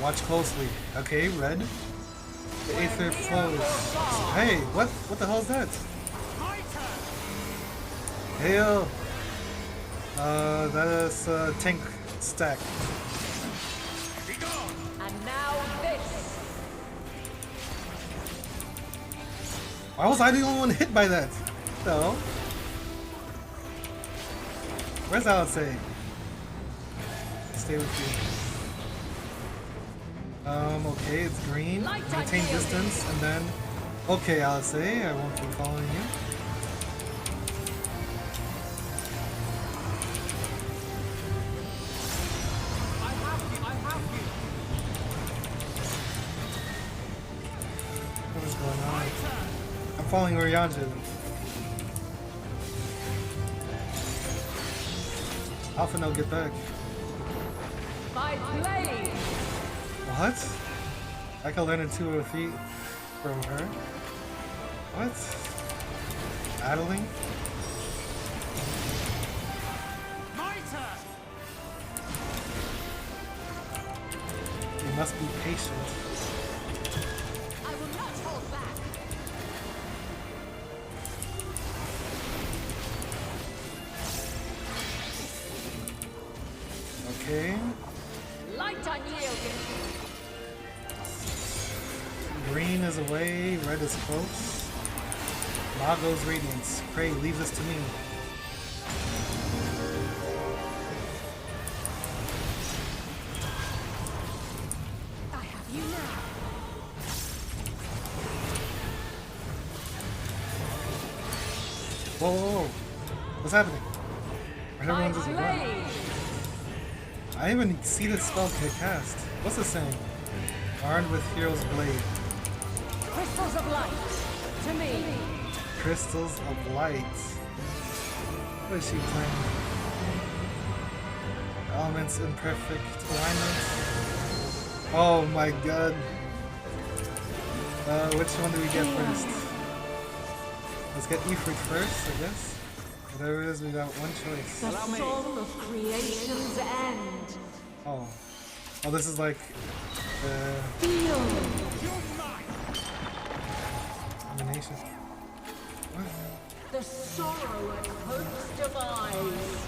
Watch closely. Okay, red. The aether flows. Hey, what? What the hell is that? Hail! That is tank stack. And now this. Why was I the only one hit by that? No. Where's Alice? Stay with you. Okay, it's green. Maintain distance, and then... Okay, Alice, I won't keep following you. I have you. What is going on? I'm following Orianji. Alpha, no, get back. My blade. What? I can learn in 2 feet from her. What? Battling? You must be patient. I will not hold back. Okay. Light unyielding. Green is away, red is close. Mago's Radiance. Pray, leave this to me. I have you now. Whoa, whoa, whoa. What's happening? Why everyone just run? I didn't even see this spell get cast. What's it saying? Armed with Hero's Blade. Crystals of light. To me. Crystals of Light. What is she playing? Elements in perfect alignment. Oh my god. Which one do we get first? Let's get Ifrit first, I guess. Whatever it is, we got one choice. The song of creation's end. Oh. Oh, this is like Feel. Domination. What? The sorrow at hope's demise.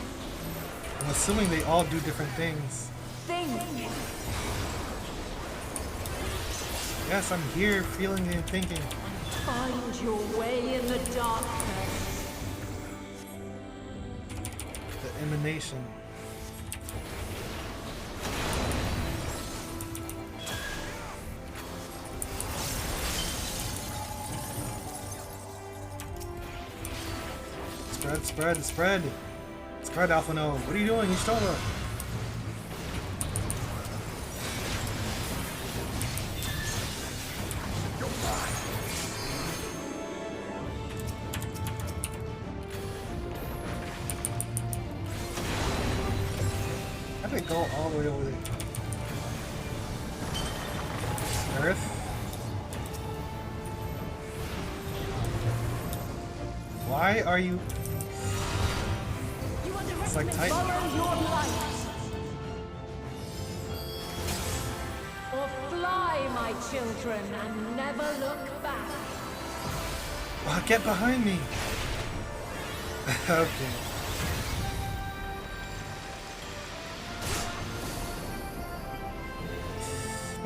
I'm assuming they all do different things. Think. Yes, I'm here feeling and thinking. Find your way in the darkness. The emanation. Spread, spread, spread. Spread, Alpha No. What are you doing? You stole her. How did it go all the way over there? Earth? Why are you... It's like Titan. Follow your light. Or fly, my children, and never look back. Oh, get behind me! Okay.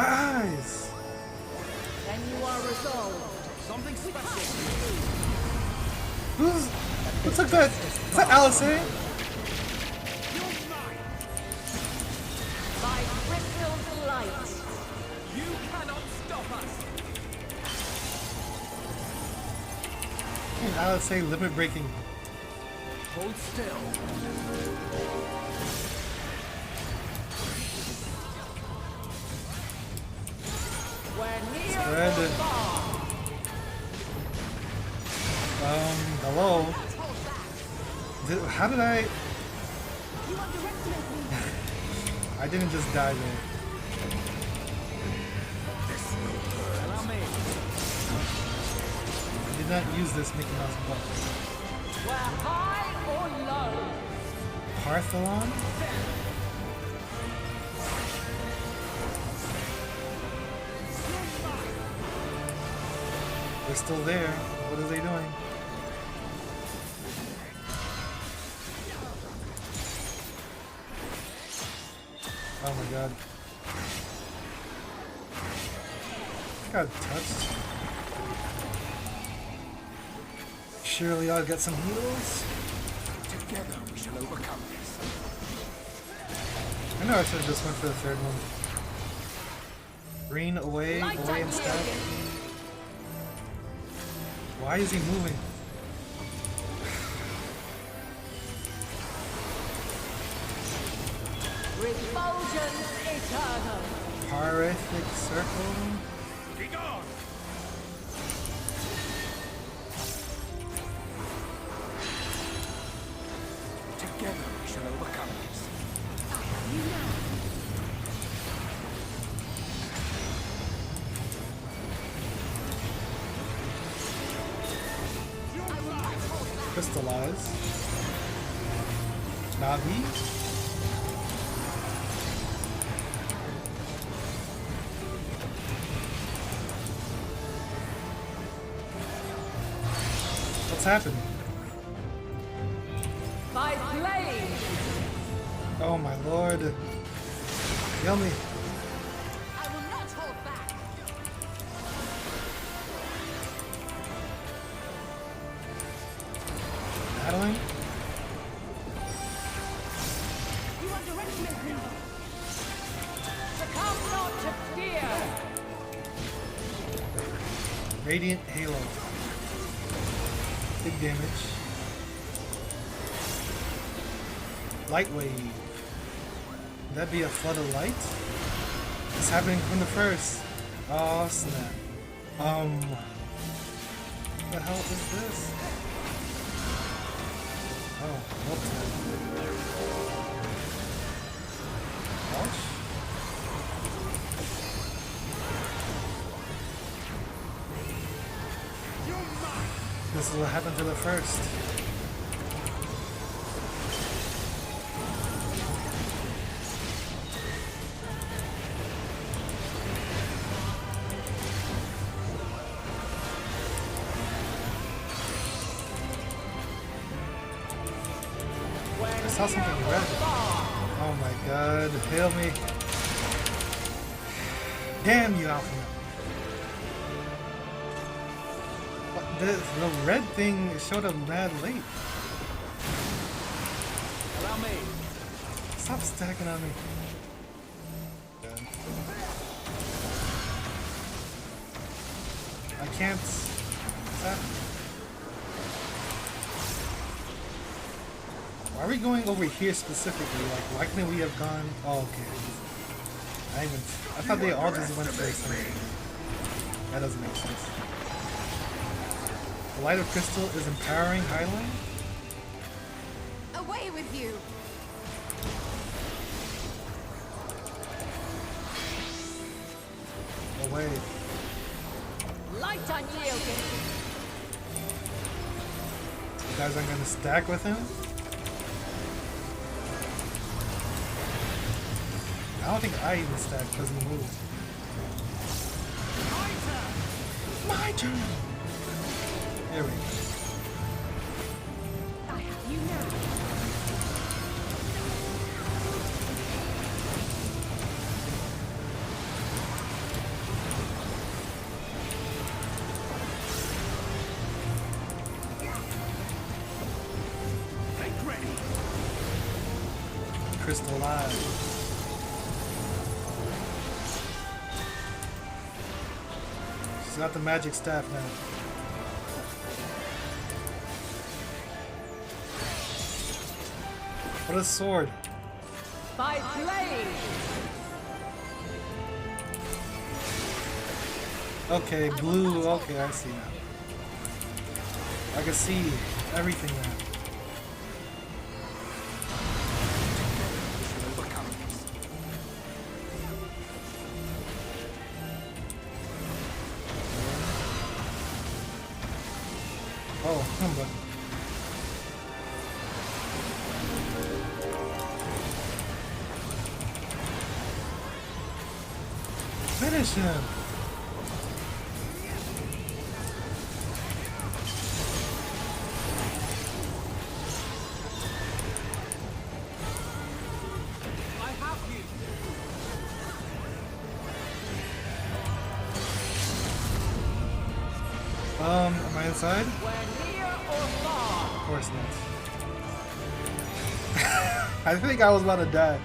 My eyes! Then you are resolved. Something special. Who took that? Is that Alice? By crystal's light. You cannot stop us. And Alice limit breaking. Hold still. Spread. Hello? How did I... I didn't just die there. I did not use this Mickey Mouse button. We're high or low. Partholon? They're still there. What are they doing? Oh my god. Got touched. Surely I'll get some heals. Together we shall overcome this. I know I should have just went for the third one. Green away instead. Why is he moving? Refulgence eternal. Paraphic circle. Be gone! Together we shall overcome this. You know. Crystallize. Navi. What's happening? By blade. Oh my lord. Kill me. I will not hold back. Battling? You underestimate me. Succumb not to fear. Radiant Halo. Big damage. Light wave. Would that be a flood of light? It's happening from the first. Oh snap. What the hell is this? Oh, Ouch. This is what happened to the first. I saw something red. Oh my god, heal me. Damn you, Alpha. The red thing showed up mad late. Allow me. Stop stacking on me. I can't. Why are we going over here specifically? Like, why couldn't we have gone? Oh, okay. I thought they all just went for the same. That doesn't make sense. The Light of Crystal is empowering Highline? Away with you! Away. Light unyielding. You guys aren't gonna stack with him? I don't think I even stacked because he moved. My turn! There we go. I have you now. crystal alive. She's got the magic staff now. What a sword! By blade! Okay, blue. Okay, I see now. I can see everything now. Oh, come on. Finish him! Am I inside? Of course not. I think I was about to die.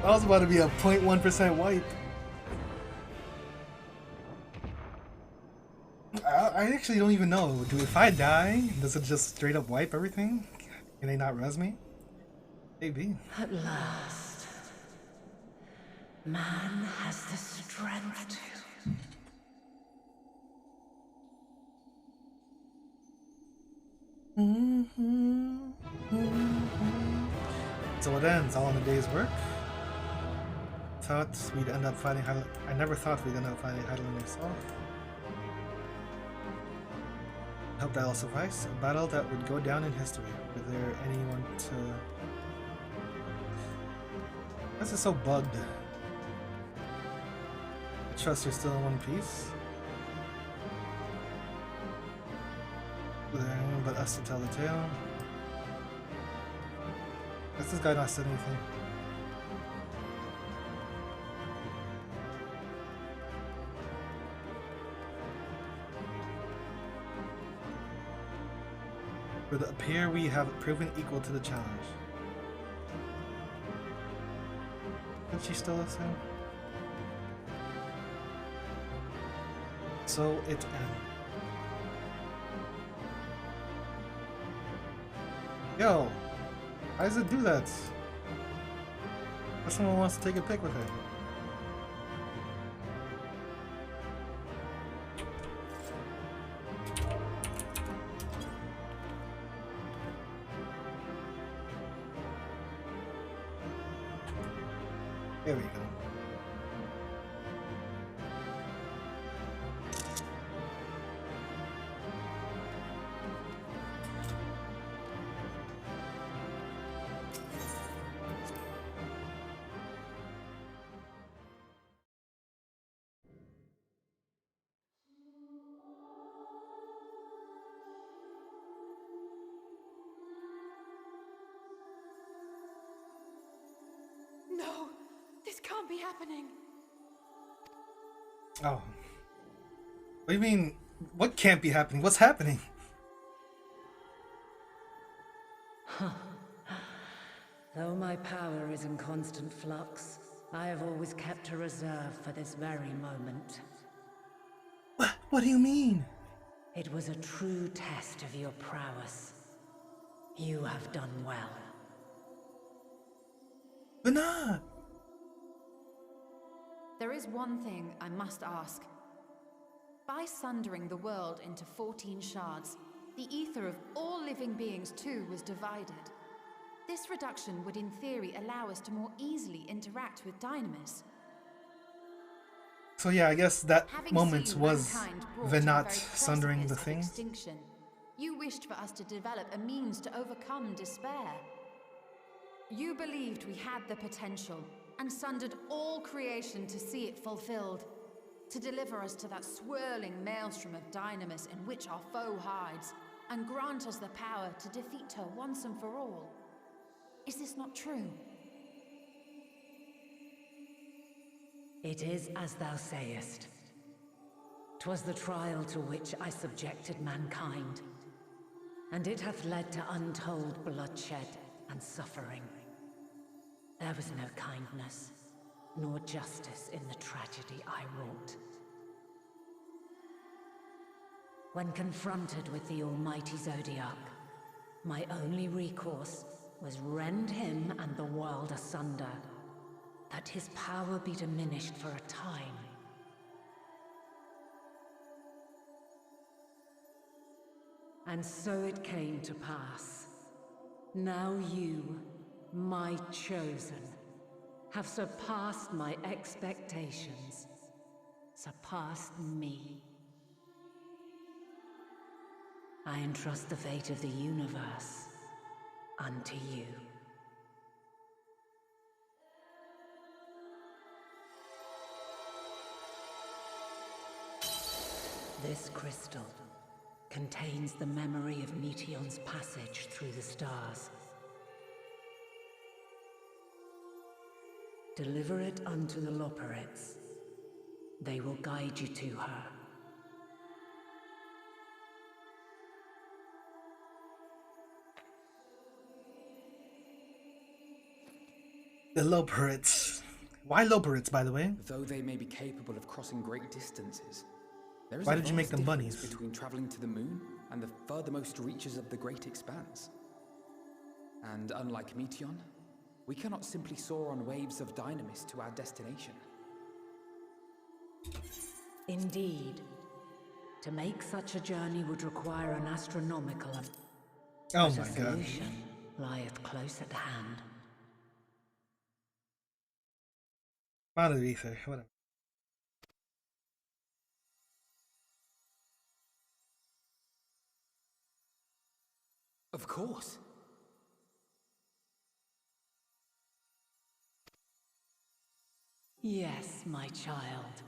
I was about to be a 0.1% wipe. I actually don't even know. If I die, does it just straight up wipe everything? Can they not res me? Maybe. At last, man has the strength to. So it ends all in a day's work. Thought we'd end up fighting. I never thought we'd end up fighting Heidelin yourself. Hope that'll suffice. A battle that would go down in history. Were there anyone to? This is so bugged. I trust you're still in one piece. Were there anyone but us to tell the tale? Guess this guy not said anything. It would appear we have proven equal to the challenge. Did she still listen? So it ends. Yo, how does it do that? If someone wants to take a pic with it. There we go. No, this can't be happening. Oh. What do you mean? What can't be happening? What's happening? Though my power is in constant flux, I have always kept a reserve for this very moment. What do you mean? It was a true test of your prowess. You have done well. But not. There is one thing I must ask. By sundering the world into 14 shards, the ether of all living beings too was divided. This reduction would in theory allow us to more easily interact with Dynamis. So yeah, I guess that Having moment seen was mankind brought the to not very sundering the precipice of things. extinction, you wished for us to develop a means to overcome despair. You believed we had the potential, and sundered all creation to see it fulfilled, to deliver us to that swirling maelstrom of Dynamis in which our foe hides, and grant us the power to defeat her once and for all. Is this not true? It is as thou sayest. 'Twas the trial to which I subjected mankind, and it hath led to untold bloodshed, and suffering. There was no kindness, nor justice in the tragedy I wrought. When confronted with the almighty Zodiac, my only recourse was rend him and the world asunder, that his power be diminished for a time. And so it came to pass. Now you, my chosen, have surpassed my expectations, surpassed me. I entrust the fate of the universe unto you. This crystal contains the memory of Meteion's passage through the stars. Deliver it unto the Loporrits. They will guide you to her. The Loporrits. Why Loporrits, by the way? Though they may be capable of crossing great distances, there is Why a did you make vast them difference bunnies? between traveling to the moon and the furthermost reaches of the great expanse. And unlike Meteion, we cannot simply soar on waves of dynamis to our destination. Indeed. To make such a journey would require an astronomical Oh but my a gosh. solution lieth close at hand. Out of ether, whatever. Of course. Yes, my child.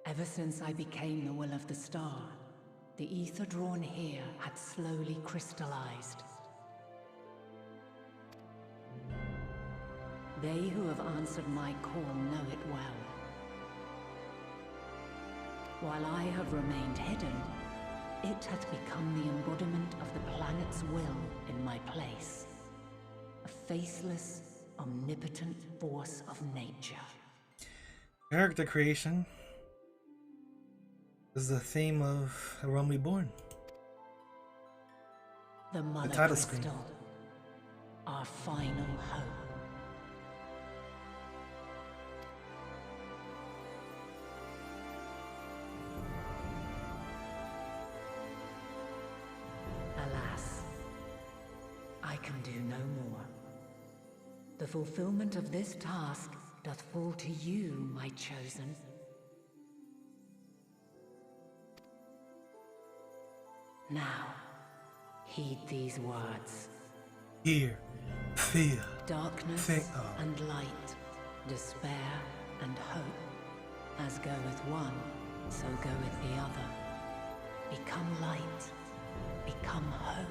Ever since I became the will of the star, the ether drawn here had slowly crystallized. They who have answered my call know it well. While I have remained hidden, it has become the embodiment of the planet's will in my place. A faceless, omnipotent force of nature. Character creation is the theme of A Realm Reborn. The Mother title Crystal, screen. our final hope. Alas, I can do no more. The fulfillment of this task doth fall to you, my chosen. Now, heed these words. Hear, fear, Darkness think. and light, despair and hope. As goeth one, so goeth the other. Become light, become hope.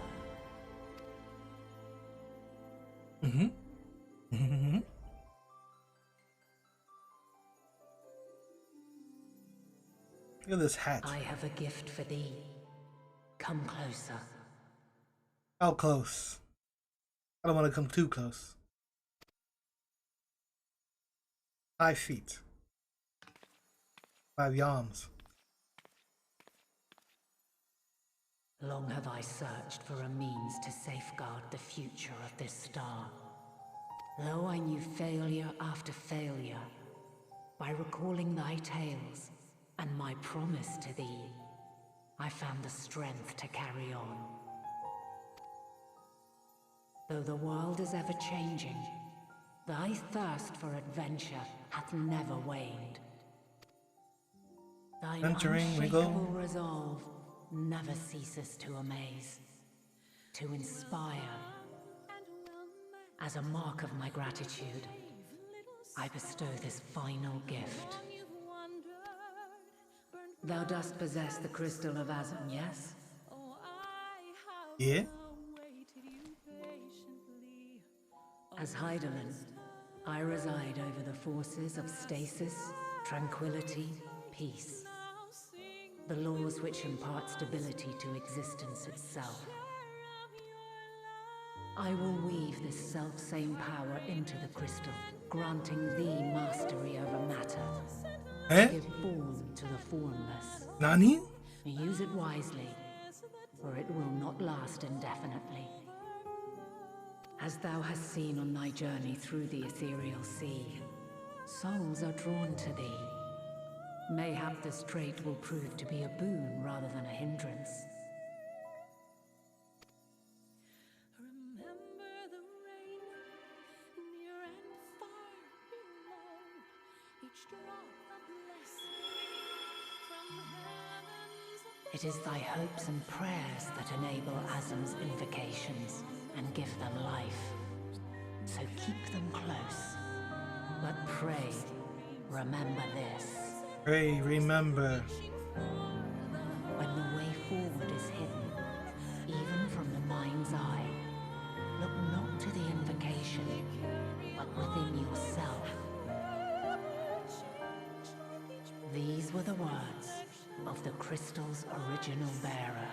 Look at this hat. I have a gift for thee. Come closer. How close? I don't want to come too close. 5 feet. 5 yams. Long have I searched for a means to safeguard the future of this star. Though I knew failure after failure, by recalling thy tales and my promise to thee, I found the strength to carry on. Though the world is ever changing, thy thirst for adventure hath never waned. Thine Venturing, we go. unshakable resolve never ceases to amaze, to inspire. As a mark of my gratitude, I bestow this final gift. Thou dost possess the crystal of Azum, yes? Yeah? As Heidelin, I reside over the forces of stasis, tranquility, peace. the laws which impart stability to existence itself. I will weave this self-same power into the crystal, granting thee mastery over matter. Give form to the formless. Nani? Use it wisely, for it will not last indefinitely. As thou hast seen on thy journey through the ethereal sea, souls are drawn to thee. Mayhap this trait will prove to be a boon rather than a hindrance. It is thy hopes and prayers that enable Azam's invocations and give them life. So keep them close. But pray, remember this. Pray, remember. When the way forward is hidden, even from the mind's eye, look not to the invocation, but within yourself. These were the words of the crystal's original bearer.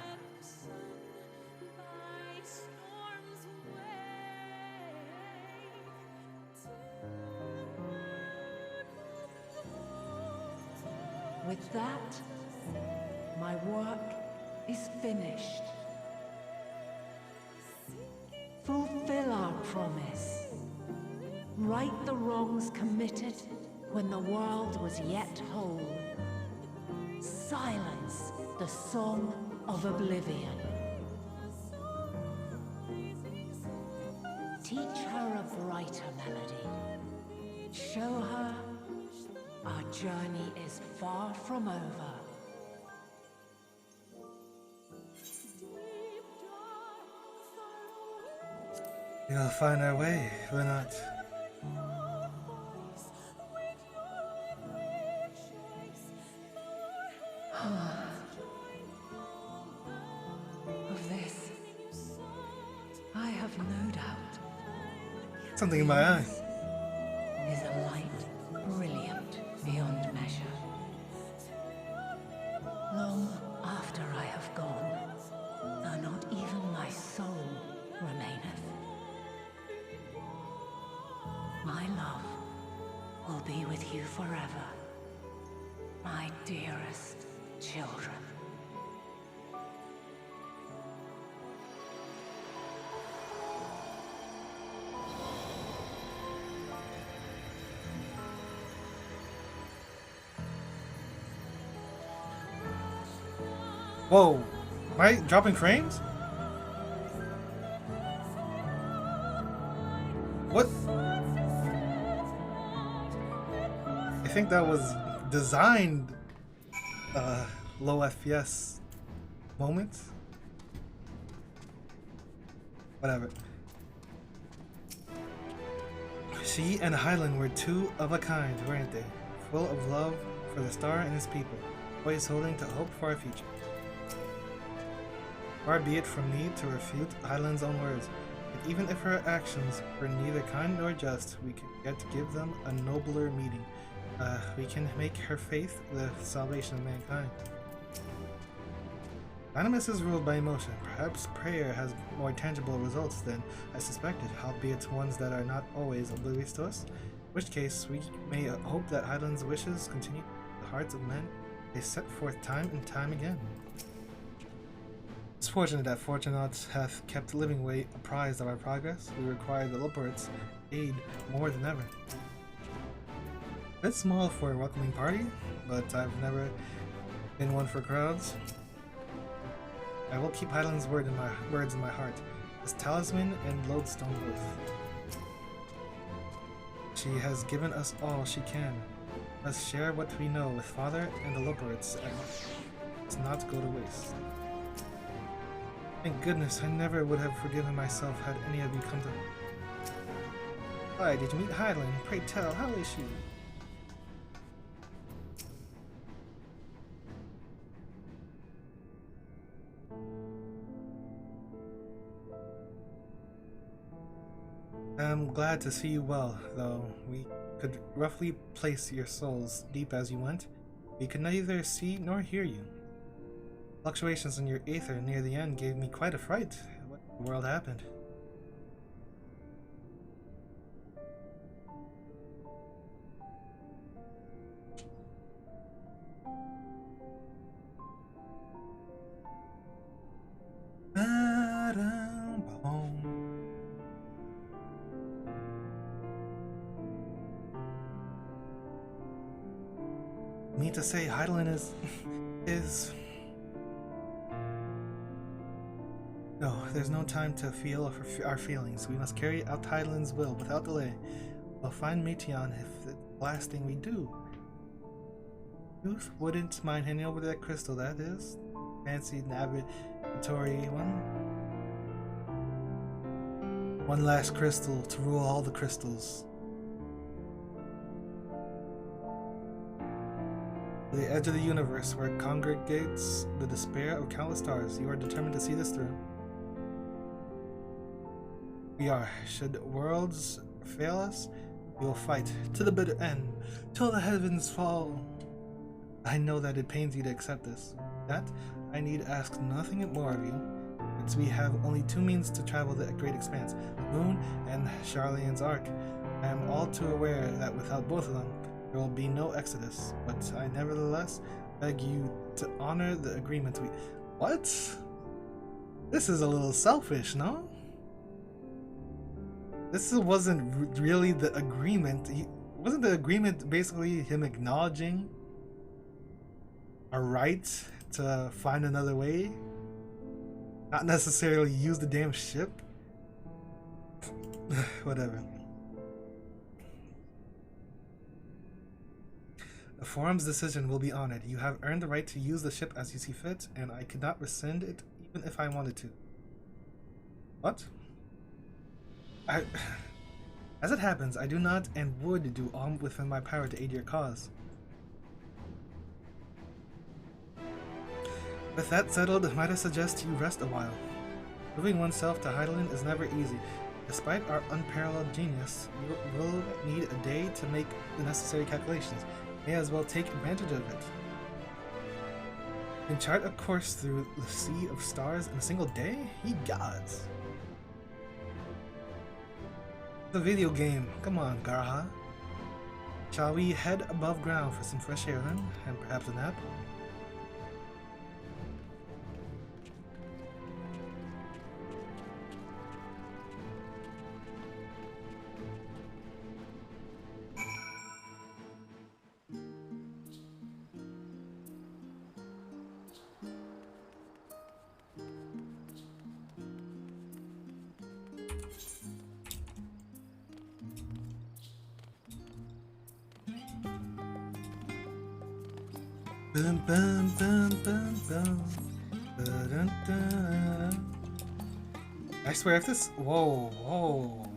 With that, my work is finished. Fulfill our promise. Right the wrongs committed when the world was yet whole. Silence the song of oblivion. Teach her a brighter melody. Show her our journey is far from over. We'll find our way, will not? Of this, I have no doubt. Something in my eye. Is a light brilliant beyond measure. Long after I have gone, though not even my soul remaineth, my love will be with you forever, my dearest children. Whoa, am I dropping frames? What? I think that was designed low FPS moment. Whatever. She and Hyland were two of a kind, weren't they? Full of love for the star and his people, always holding to hope for our future. Far be it from me to refute Hyland's own words, but even if her actions were neither kind nor just, we can yet give them a nobler meaning. We can make her faith the salvation of mankind. Animus is ruled by emotion. Perhaps prayer has more tangible results than I suspected, albeit ones that are not always oblivious to us. In which case, we may hope that Hyland's wishes continue in the hearts of men they set forth time and time again. It's fortunate that Fortunatus hath kept Livingway apprised of our progress. We require the Lupert's aid more than ever. A bit small for a welcoming party, but I've never been one for crowds. I will keep Hyland's words in my heart, as talisman and lodestone both. She has given us all she can. Let's share what we know with Father and the Luperts, and let's not go to waste. Thank goodness, I never would have forgiven myself had any of you come to... Why, did you meet Hyland? Pray tell, how is she? I'm glad to see you well, though we could roughly place your souls deep as you went. We could neither see nor hear you. Fluctuations in your aether near the end gave me quite a fright. What in the world happened? Mean to say Heidelin is... No, there's no time to feel our feelings. We must carry out Heidelin's will without delay. We'll find Meteon if it's the last thing we do. You wouldn't mind handing over that crystal, that is? Fancy navigatory one? One last crystal to rule all the crystals. To the edge of the universe where congregates the despair of countless stars, you are determined to see this through. We are. Should worlds fail us, we will fight to the bitter end, till the heavens fall. I know that it pains you to accept this. That I need ask nothing more of you. It's we have only two means to travel the great expanse, the moon and Charlene's Ark. I am all too aware that without both of them, there will be no exodus, but I nevertheless beg you to honor the agreement we... What? This is a little selfish, no? This wasn't really the agreement. Wasn't the agreement basically him acknowledging a right to find another way? Not necessarily use the damn ship? Whatever. The forum's decision will be honored. You have earned the right to use the ship as you see fit, and I could not rescind it even if I wanted to. What? As it happens, I do not and would do all within my power to aid your cause. With that settled, might I suggest you rest a while? Proving oneself to Heidelin is never easy. Despite our unparalleled genius, you will need a day to make the necessary calculations. May as well take advantage of it. You can chart a course through the sea of stars in a single day? Ye gods! The video game. Come on, Garha. Shall we head above ground for some fresh air then, and perhaps a nap? Bum, bum, bum, bum, bum. Ba-dun, dun. I swear if this... Whoa, whoa.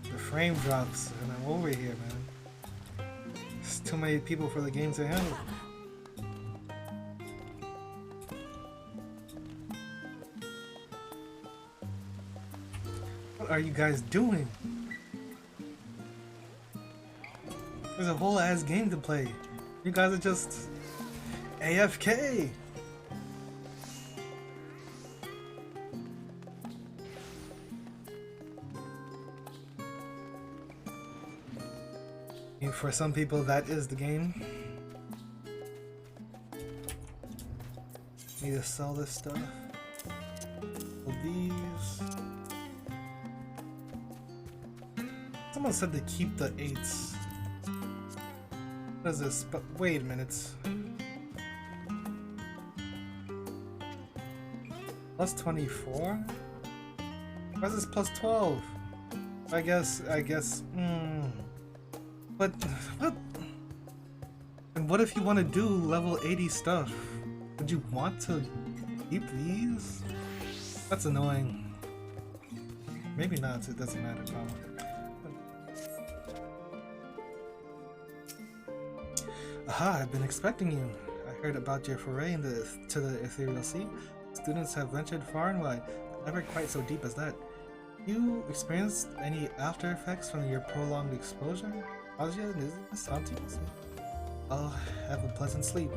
The frame drops and I'm over here, man. There's too many people for the game to handle. What are you guys doing? There's a whole ass game to play. You guys are just AFK. And for some people, that is the game. Need to sell this stuff. Sell these. Someone said to keep the 8s. What is this? But wait a minute. Plus 24? Why is this plus 12? I guess, But, what? And what if you want to do level 80 stuff? Would you want to keep these? That's annoying. Maybe not, it doesn't matter probably. Aha, I've been expecting you. I heard about your foray to the Ethereal Sea. Students have ventured far and wide, but never quite so deep as that. You experienced any after effects from your prolonged exposure? Nausea, dizziness, hauntings? Oh, have a pleasant sleep.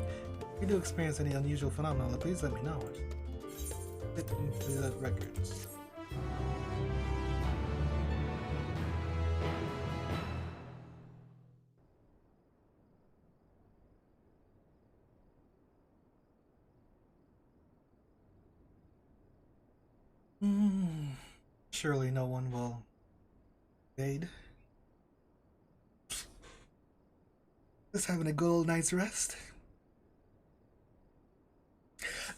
If you do experience any unusual phenomena, please let me know. Fit into the records. Surely no one will evade. Just having a good old night's rest.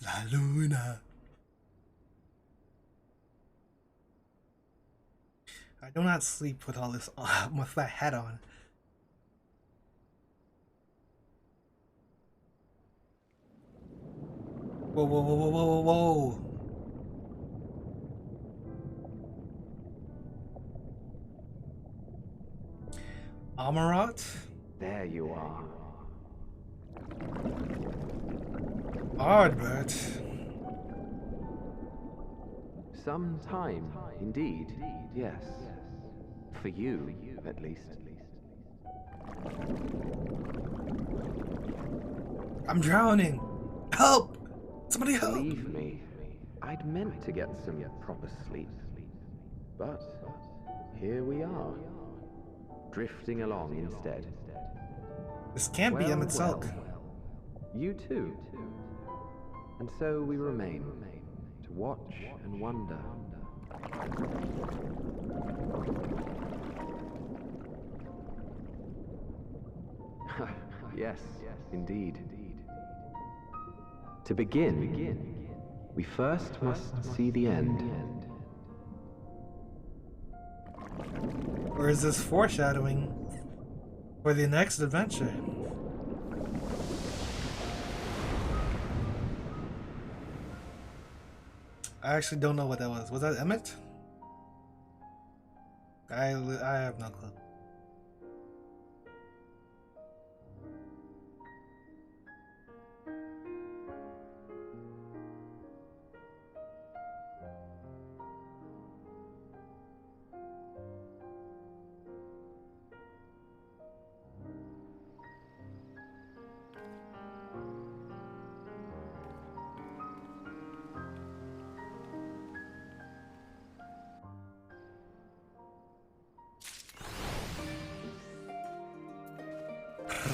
La Luna. I do not sleep with all this with that hat on. Whoa, whoa, whoa, whoa, whoa, whoa. Amarat? There you are. Ardbert. Some time, indeed, yes. For you, at least. I'm drowning! Help! Somebody help! Believe me, I'd meant to get some proper sleep. But here we are, drifting along instead. This can't be Emmett Selk. You too. And so we remain, to watch and wonder. Yes, indeed. To begin, we first must see the end. Or is this foreshadowing for the next adventure? I actually don't know what that was. Was that Emmett? I have no clue.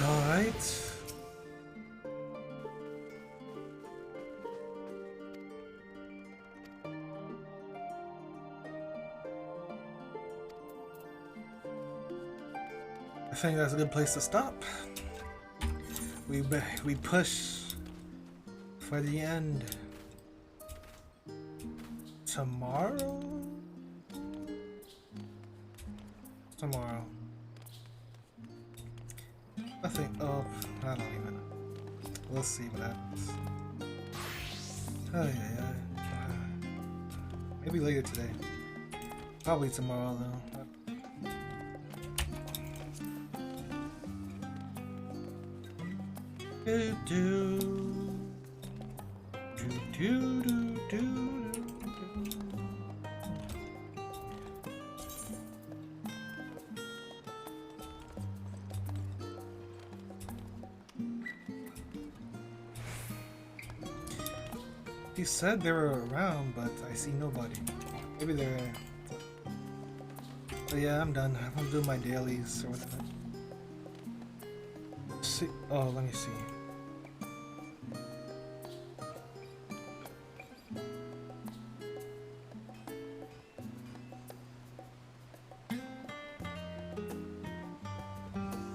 Right. I think that's a good place to stop. We push for the end tomorrow. Tomorrow. I think. Oh, I don't even know. We'll see what happens. Oh yeah. Maybe later today. Probably tomorrow though. Do do do do do do. He said they were around, but I see nobody. Maybe they're. But yeah, I'm done. I'm doing my dailies or whatever. See. Oh, let me see.